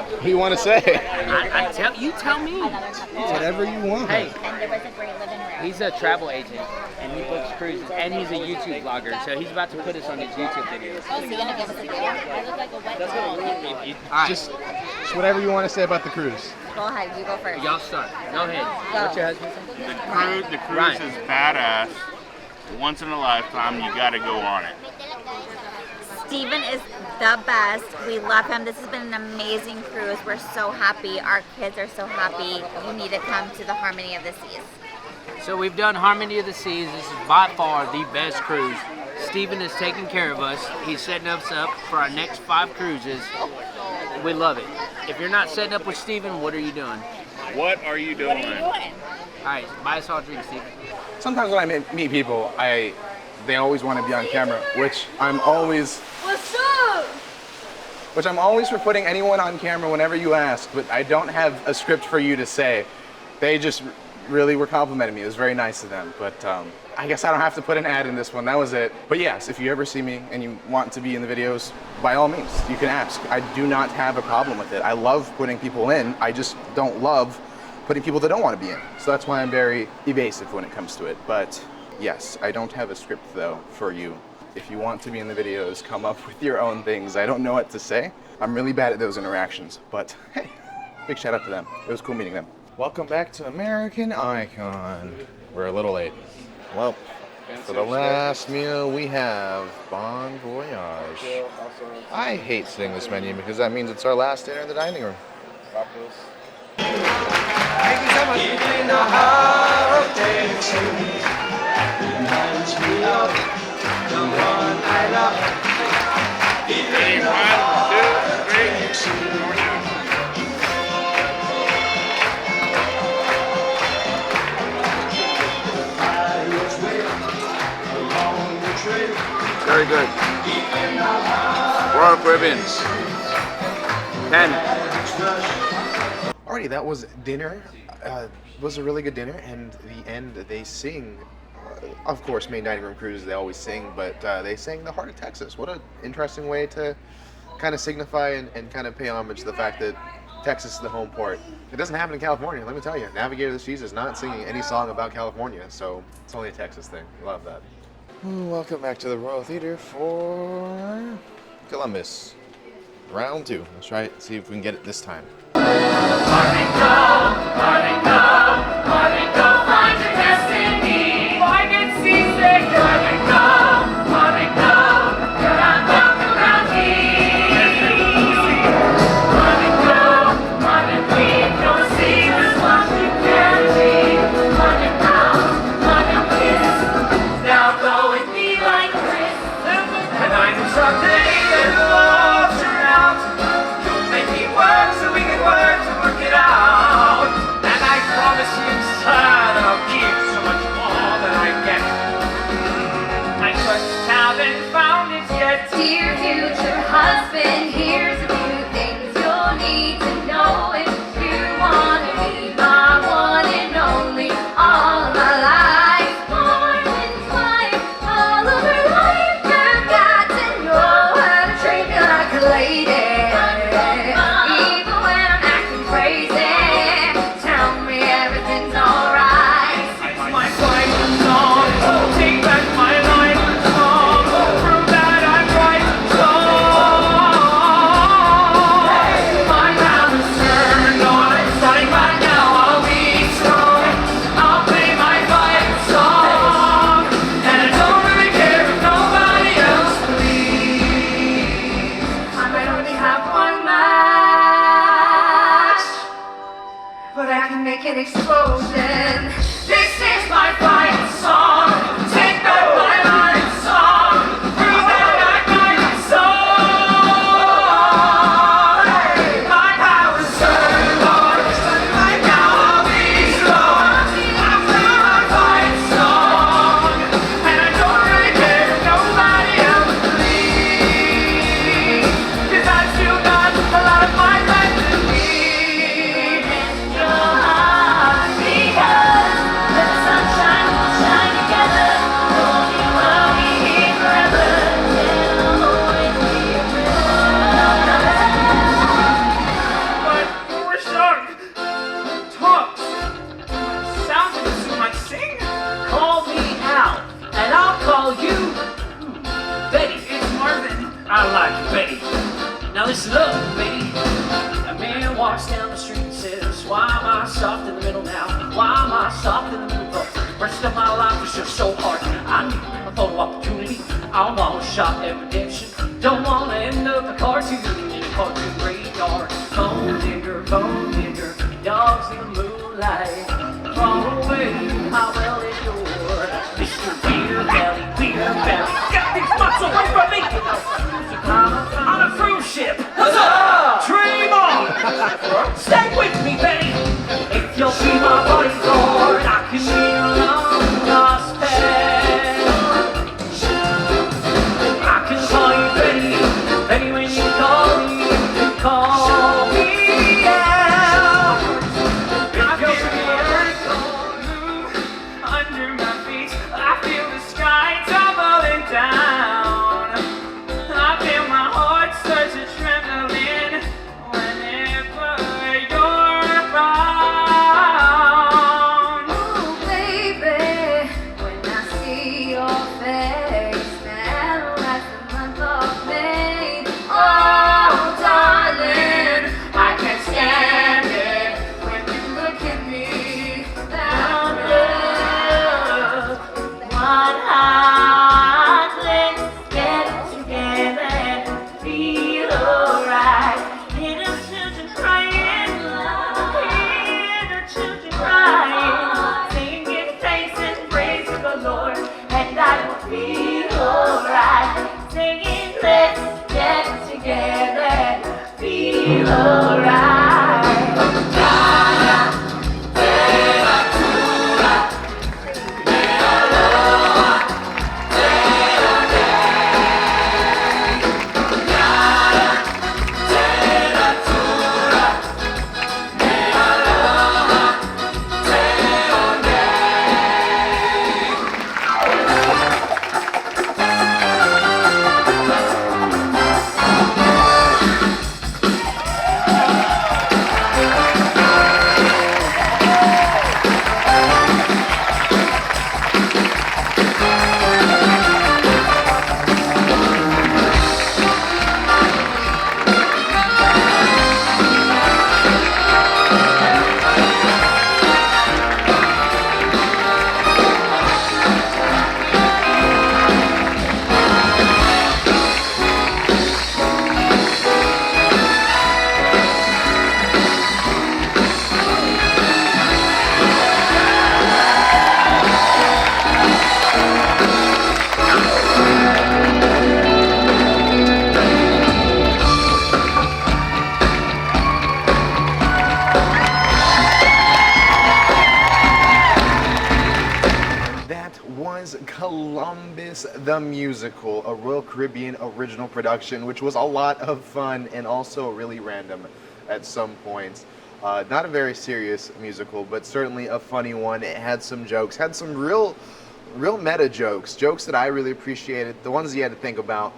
What do you want to say? You tell me. Whatever you want. Hey, he's a travel agent, and he books cruises, and he's a YouTube vlogger, so he's about to put us on his YouTube videos. Oh, so you're gonna give us a video? I look like a wet dog. Just whatever you want to say about the cruise. Go ahead, you go first. Y'all start. Go ahead. Go. What's your husband's name? The cruise is badass. Once in a lifetime, you gotta go on it. Steven is the best. We love him. This has been an amazing cruise. We're so happy. Our kids are so happy. You need to come to the Harmony of the Seas. So we've done Harmony of the Seas. This is by far the best cruise. Steven is taking care of us. He's setting us up for our next 5 cruises. We love it. If you're not setting up with Steven, what are you doing? What are you doing? All right, buy us all a drink, Steven. Sometimes when I meet people, they always want to be on camera, which I'm always for putting anyone on camera whenever you ask, but I don't have a script for you to say. They just really were complimenting me. It was very nice of them, but I guess I don't have to put an ad in this one. That was it. But yes, if you ever see me and you want to be in the videos, by all means, you can ask. I do not have a problem with it. I love putting people in. I just don't love putting people that don't want to be in. So that's why I'm very evasive when it comes to it. But yes, I don't have a script though for you. If you want to be in the videos, come up with your own things. I don't know what to say. I'm really bad at those interactions, but hey, big shout out to them. It was cool meeting them. Welcome back to American Icon. We're a little late. Well, for the last meal we have Bon Voyage. I hate seeing this menu because that means it's our last dinner in the dining room. Thank you so much. In the heart of Texas, reminds me of the one I love. In the heart of Texas. Very good. Royal Caribbeans. 10. Alrighty, that was dinner. It was a really good dinner, and the end they sing. Of course, main dining room cruises they always sing, but they sang "The Heart of Texas." What an interesting way to kind of signify and kind of pay homage to the fact that Texas is the home port. It doesn't happen in California, let me tell you. Navigator of the Seas is not singing any song about California, so it's only a Texas thing. Love that. Welcome back to the Royal Theater for Columbus. Round 2. Let's try it, see if we can get it this time. Someday, and the walls are out. Don't make me work so we can work to work it an explosion. This is my fight song. Take back my heart and song. Bring back my soul. My power's turned on. Right now I'll be strong. I play my fight song. And I don't really care if nobody else believes. 'Cause I've still got a lot of my life to lead. Because the sunshine will shine together. Only while we here forever. Then I'll always be your But we're shark talks. Sounds like you might sing. Call me Al, and I'll call you Betty. It's Marvin. I like you, Betty. Now listen up, Betty. A man walks down the street and says, why am I soft in the middle now? Why am I soft in the middle? The rest of my life was just so hard. I need a photo opportunity. I want to shop at redemption. Don't want to end up a cartoon in a cartoon graveyard. Bone digger, dogs in the moonlight. Far away, how well ignored. Mr. Beer Belly, got these butts away from me! On a cruise ship! Huzzah! Dream on! Stay with me, Betty! If you'll be my bodyguard, I can be your long lost pet. I can call you Betty, Betty when you call me out. I feel the earth move under my feet. I feel the sky tumbling down. I feel my heart start to tremble in whenever you're around. Ooh, baby, when I see your face, now that's the month of May. Oh, darling, I can't stand it when you look at me. That love, what hot, let's get together and feel alright. Hear the children crying, hear the children crying, singing thanks and praise to the Lord, and I will feel alright. Singing, let's get together and feel alright. Columbus the Musical, a Royal Caribbean original production, which was a lot of fun and also really random at some points. Not a very serious musical, but certainly a funny one. It had some jokes, had some real meta jokes that I really appreciated. The ones you had to think about.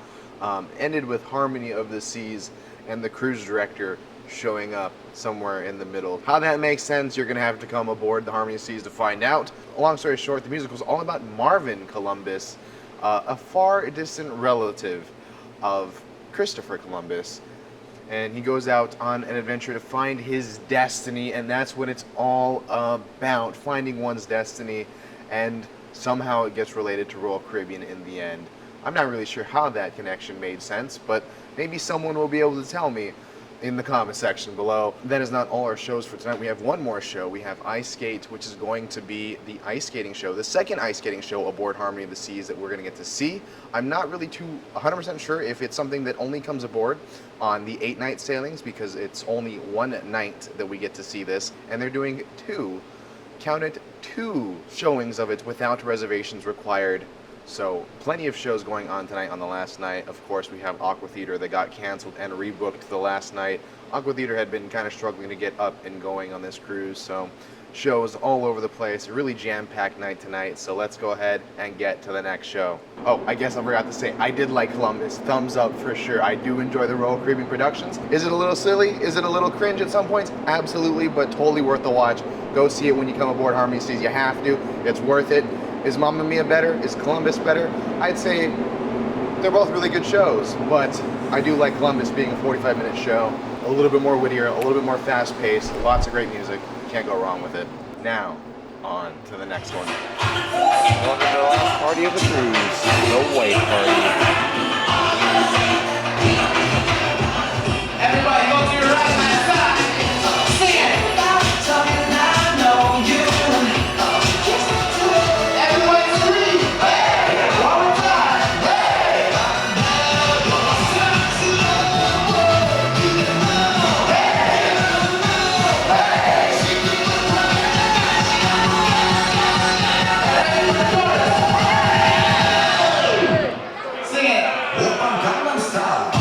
Ended with Harmony of the Seas and the cruise director showing up somewhere in the middle. How that makes sense, you're going to have to come aboard the Harmony of the Seas to find out. Long story short, the musical is all about Marvin Columbus, a far distant relative of Christopher Columbus. And he goes out on an adventure to find his destiny, and that's what it's all about, finding one's destiny, and somehow it gets related to Royal Caribbean in the end. I'm not really sure how that connection made sense, but maybe someone will be able to tell me. in the comment section below. That is not all our shows for tonight. We have one more show. We have Ice Skate, which is going to be the ice skating show, the second ice skating show aboard Harmony of the Seas that we're going to get to see. I'm not really too 100% sure if it's something that only comes aboard on the 8-night sailings, because it's only one night that we get to see this, and they're doing two, count it, two showings of it without reservations required. So plenty of shows going on tonight on the last night. Of course, we have Aqua Theater that got canceled and rebooked the last night. Aqua Theater had been kind of struggling to get up and going on this cruise, so shows all over the place. A really jam-packed night tonight, so let's go ahead and get to the next show. Oh, I guess I forgot to say, I did like Columbus. Thumbs up for sure. I do enjoy the Royal Caribbean productions. Is it a little silly? Is it a little cringe at some points? Absolutely, but totally worth the watch. Go see it when you come aboard Harmony Seas. You have to. It's worth it. Is Mamma Mia better? Is Columbus better? I'd say they're both really good shows, but I do like Columbus being a 45-minute show. A little bit more wittier, a little bit more fast-paced, lots of great music. Can't go wrong with it. Now, on to the next one. Welcome to the last party of the cruise, the white party. Everybody go to your right hand side. Sing it. Talking, I know you. Everybody scream. Hey, one more time. Hey. Sing it. Gangnam Style.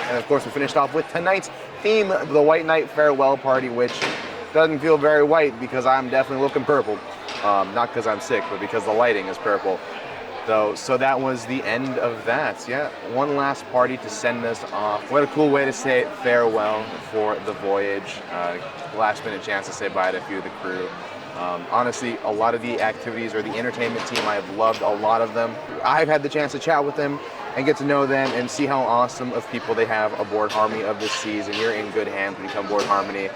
And of course, we finished off with tonight's theme, the White Night Farewell Party, which doesn't feel very white because I'm definitely looking purple. Not because I'm sick, but because the lighting is purple. So that was the end of that. Yeah, one last party to send us off. What a cool way to say farewell for the voyage. Last minute chance to say bye to a few of the crew. Honestly, a lot of the activities or the entertainment team, I've loved a lot of them. I've had the chance to chat with them and get to know them and see how awesome of people they have aboard Harmony of the Seas, and you're in good hands when you come aboard Harmony.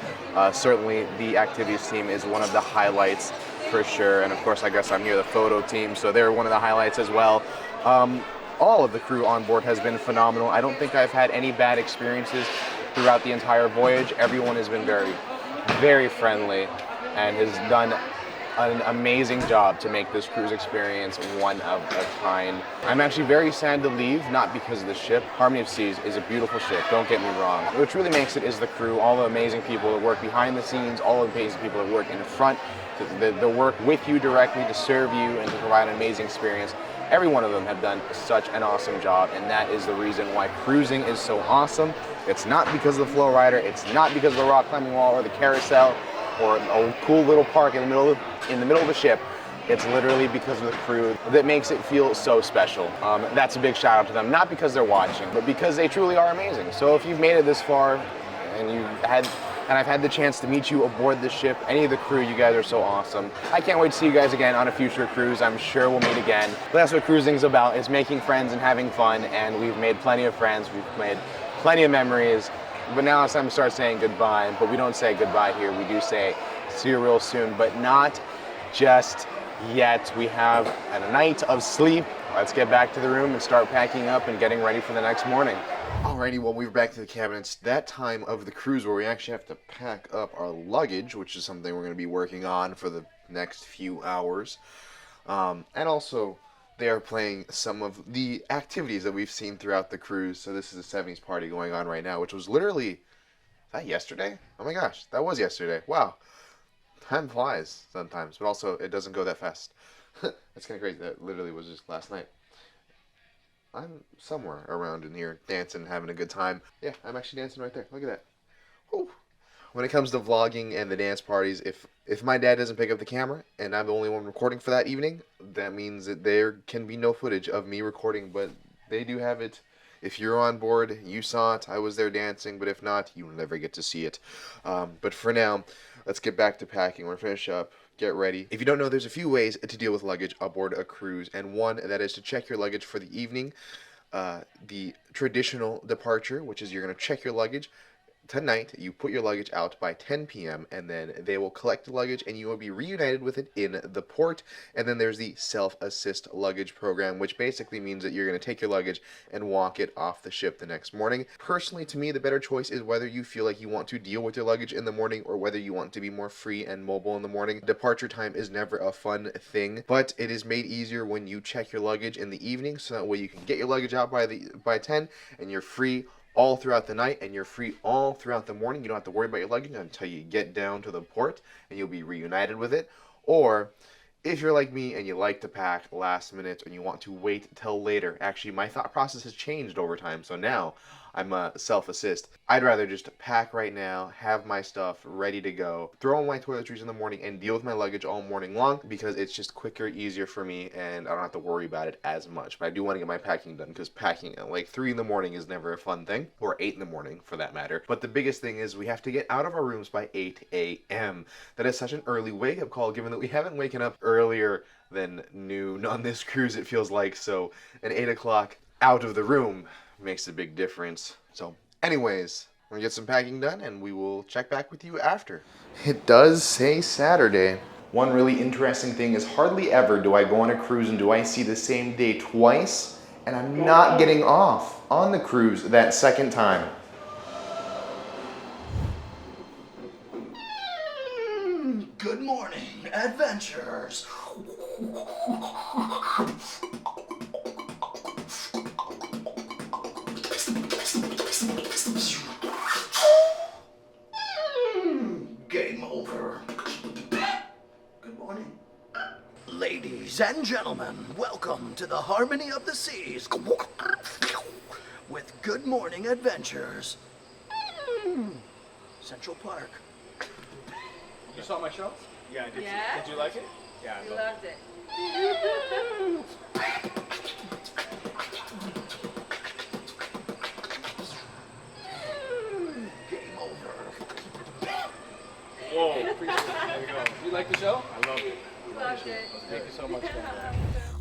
Certainly the activities team is one of the highlights for sure, and of course I guess I'm near the photo team, so they're one of the highlights as well. All of the crew on board has been phenomenal. I don't think I've had any bad experiences throughout the entire voyage. Everyone has been very, very friendly and has done an amazing job to make this cruise experience one of a kind. I'm actually very sad to leave, not because of the ship. Harmony of Seas is a beautiful ship, don't get me wrong. What really makes it is the crew, all the amazing people that work behind the scenes, all the amazing people that work in front, that work with you directly to serve you and to provide an amazing experience. Every one of them have done such an awesome job, and that is the reason why cruising is so awesome. It's not because of the flow rider, it's not because of the rock climbing wall or the carousel, or a cool little park in the middle of the ship. It's literally because of the crew that makes it feel so special. That's a big shout out to them, not because they're watching, but because they truly are amazing. So if you've made it this far and I've had the chance to meet you aboard the ship, any of the crew, you guys are so awesome. I can't wait to see you guys again on a future cruise. I'm sure we'll meet again. But that's what cruising's about, is making friends and having fun, and we've made plenty of friends, we've made plenty of memories. But now it's time to start saying goodbye, but we don't say goodbye here. We do say Cya Real Soon, but not just yet. We have a night of sleep. Let's get back to the room and start packing up and getting ready for the next morning. Alrighty, well, we're back to the cabin. It's that time of the cruise where we actually have to pack up our luggage, which is something we're going to be working on for the next few hours. And also, they are playing some of the activities that we've seen throughout the cruise. So this is a 70s party going on right now, which was literally, is that yesterday? Oh my gosh, that was yesterday. Wow. Time flies sometimes, but also it doesn't go that fast. That's kind of crazy. That literally was just last night. I'm somewhere around in here dancing, having a good time. Yeah, I'm actually dancing right there. Look at that. Woo. when it comes to vlogging and the dance parties, if my dad doesn't pick up the camera and I'm the only one recording for that evening, that means that there can be no footage of me recording, but they do have it. If you're on board, you saw it. I was there dancing, but if not, you'll never get to see it. But for now, let's get back to packing. We're going to finish up. Get ready. If you don't know, there's a few ways to deal with luggage aboard a cruise, and one that is to check your luggage for the evening. The traditional departure, which is you're going to check your luggage tonight. You put your luggage out by 10 p.m. and then they will collect the luggage and you will be reunited with it in the port. And then there's the self-assist luggage program, which basically means that you're going to take your luggage and walk it off the ship the next morning. Personally, to me, the better choice is whether you feel like you want to deal with your luggage in the morning or whether you want to be more free and mobile in the morning. Departure time is never a fun thing, but it is made easier when you check your luggage in the evening, so that way you can get your luggage out by 10 and you're free all throughout the night, and you're free all throughout the morning. You don't have to worry about your luggage until you get down to the port, and you'll be reunited with it. Or, if you're like me and you like to pack last minute and you want to wait till later, actually my thought process has changed over time, so now I'm a self-assist. I'd rather just pack right now, have my stuff ready to go, throw in my toiletries in the morning, and deal with my luggage all morning long, because it's just quicker, easier for me, and I don't have to worry about it as much. But I do want to get my packing done, because packing at like 3 in the morning is never a fun thing, or 8 in the morning for that matter. But the biggest thing is we have to get out of our rooms by 8 a.m. That is such an early wake-up call, given that we haven't waken up earlier than noon on this cruise, it feels like. So an 8 o'clock out of the room makes a big difference. So anyways, we're gonna get some packing done and we will check back with you after. It does say Saturday. One really interesting thing is hardly ever do I go on a cruise and do I see the same day twice, and I'm not getting off on the cruise that second time. Good morning, adventurers. Game over. Good morning. Ladies and gentlemen, welcome to the Harmony of the Seas with Good Morning Adventures. Central Park. You saw my show? Yeah, I did. Yeah? Did you like it? Yeah, We loved it. Game over. Whoa, appreciate it. There you go. You like the show? I love it. Loved it. Thank you so much, man.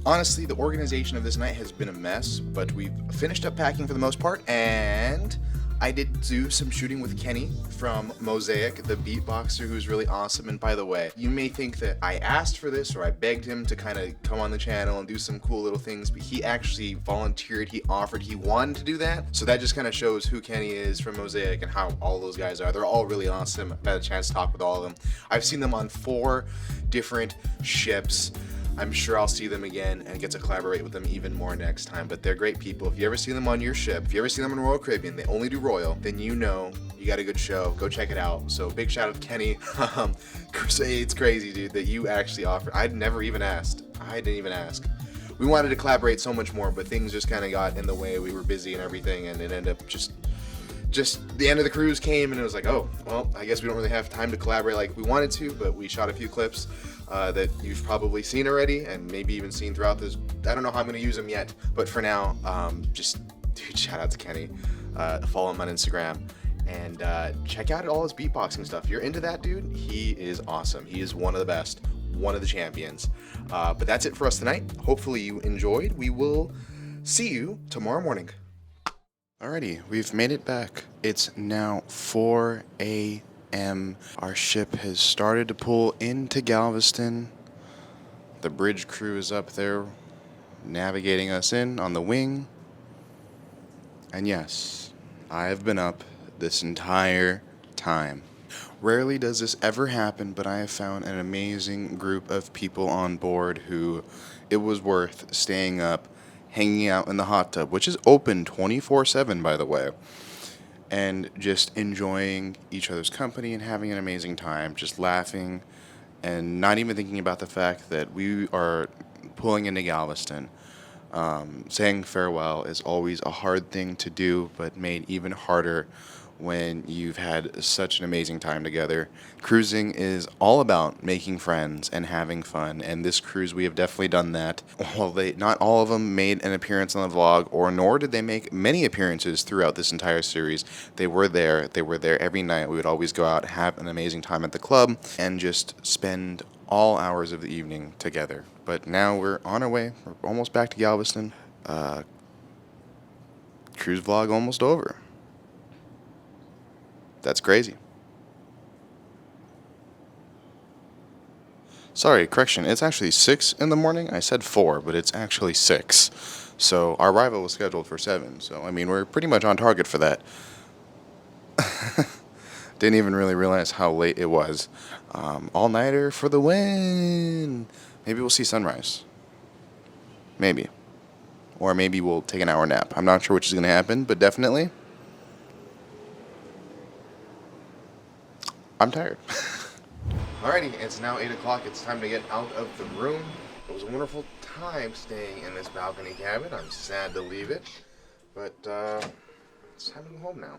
Honestly, the organization of this night has been a mess, but we've finished up packing for the most part, and I did do some shooting with Kenny from Mosaic, the beatboxer, who's really awesome. And by the way, you may think that I asked for this or I begged him to kind of come on the channel and do some cool little things, but he actually volunteered, he offered, he wanted to do that. So that just kind of shows who Kenny is from Mosaic and how all those guys are. They're all really awesome. I've had a chance to talk with all of them. I've seen them on 4 different ships. I'm sure I'll see them again and get to collaborate with them even more next time, but they're great people. If you ever see them on your ship, if you ever see them in Royal Caribbean, they only do Royal, then you know you got a good show. Go check it out. So big shout out to Kenny. It's crazy, dude, that you actually offered. I'd never even asked. I didn't even ask. We wanted to collaborate so much more, but things just kind of got in the way. We were busy and everything, and it ended up just the end of the cruise came, and it was like, oh, well, I guess we don't really have time to collaborate like we wanted to, but we shot a few clips that you've probably seen already, and maybe even seen throughout this. I don't know how I'm going to use them yet, but for now, just, dude, shout out to Kenny. Follow him on Instagram, and check out all his beatboxing stuff. If you're into that, dude, he is awesome. He is one of the best, one of the champions. But that's it for us tonight. Hopefully you enjoyed. We will see you tomorrow morning. Alrighty, we've made it back. It's now 4 a.m. Our ship has started to pull into Galveston. The bridge crew is up there navigating us in on the wing. And yes, I have been up this entire time. Rarely does this ever happen, but I have found an amazing group of people on board who it was worth staying up, hanging out in the hot tub, which is open 24/7, by the way, and just enjoying each other's company and having an amazing time, just laughing and not even thinking about the fact that we are pulling into Galveston. Saying farewell is always a hard thing to do, but made even harder when you've had such an amazing time together. Cruising is all about making friends and having fun, and this cruise we have definitely done that. While not all of them made an appearance on the vlog, or nor did they make many appearances throughout this entire series, they were there. They were there every night. We would always go out, have an amazing time at the club, and just spend all hours of the evening together. But now we're on our way. We're almost back to Galveston. Cruise vlog almost over. That's crazy. Sorry, correction, it's actually 6 in the morning. I said 4, but it's actually 6. So our arrival was scheduled for 7. So, I mean, we're pretty much on target for that. Didn't even really realize how late it was. All-nighter for the win. Maybe we'll see sunrise. Maybe. Or maybe we'll take an hour nap. I'm not sure which is going to happen, but definitely I'm tired. Alrighty, it's now 8 o'clock. It's time to get out of the room. It was a wonderful time staying in this balcony cabin. I'm sad to leave it, but it's time to go home now.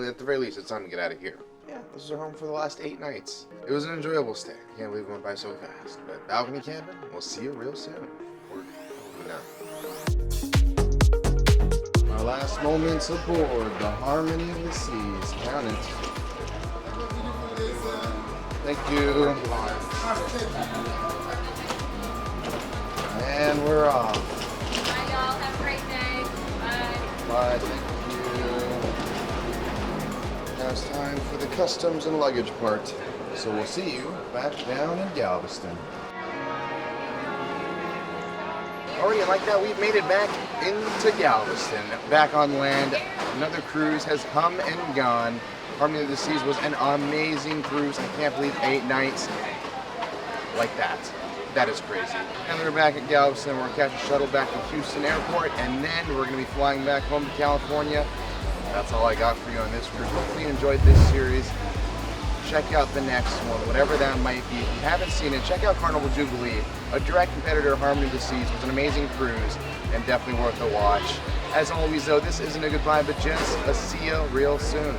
At the very least, it's time to get out of here. Yeah, this is our home for the last 8 nights. It was an enjoyable stay. Can't believe it went by so fast. But balcony cabin, we'll see you real soon. Or no. Our last moments aboard the Harmony of the Seas. Count it. Thank you. And we're off. Bye, y'all. Have a great day. Bye. Bye. Thank you. Now it's time for the customs and luggage part. So we'll see you back down in Galveston. Alrighty, like that, we've made it back into Galveston. Back on land. Another cruise has come and gone. Harmony of the Seas was an amazing cruise. I can't believe 8 nights like that. That is crazy. And we're back at Galveston. We're going to catch a shuttle back to Houston Airport, and then we're going to be flying back home to California. That's all I got for you on this cruise. Hopefully you enjoyed this series. Check out the next one, whatever that might be. If you haven't seen it, check out Carnival Jubilee. A direct competitor to Harmony of the Seas. It was an amazing cruise and definitely worth a watch. As always, though, this isn't a goodbye, but just a see ya real soon.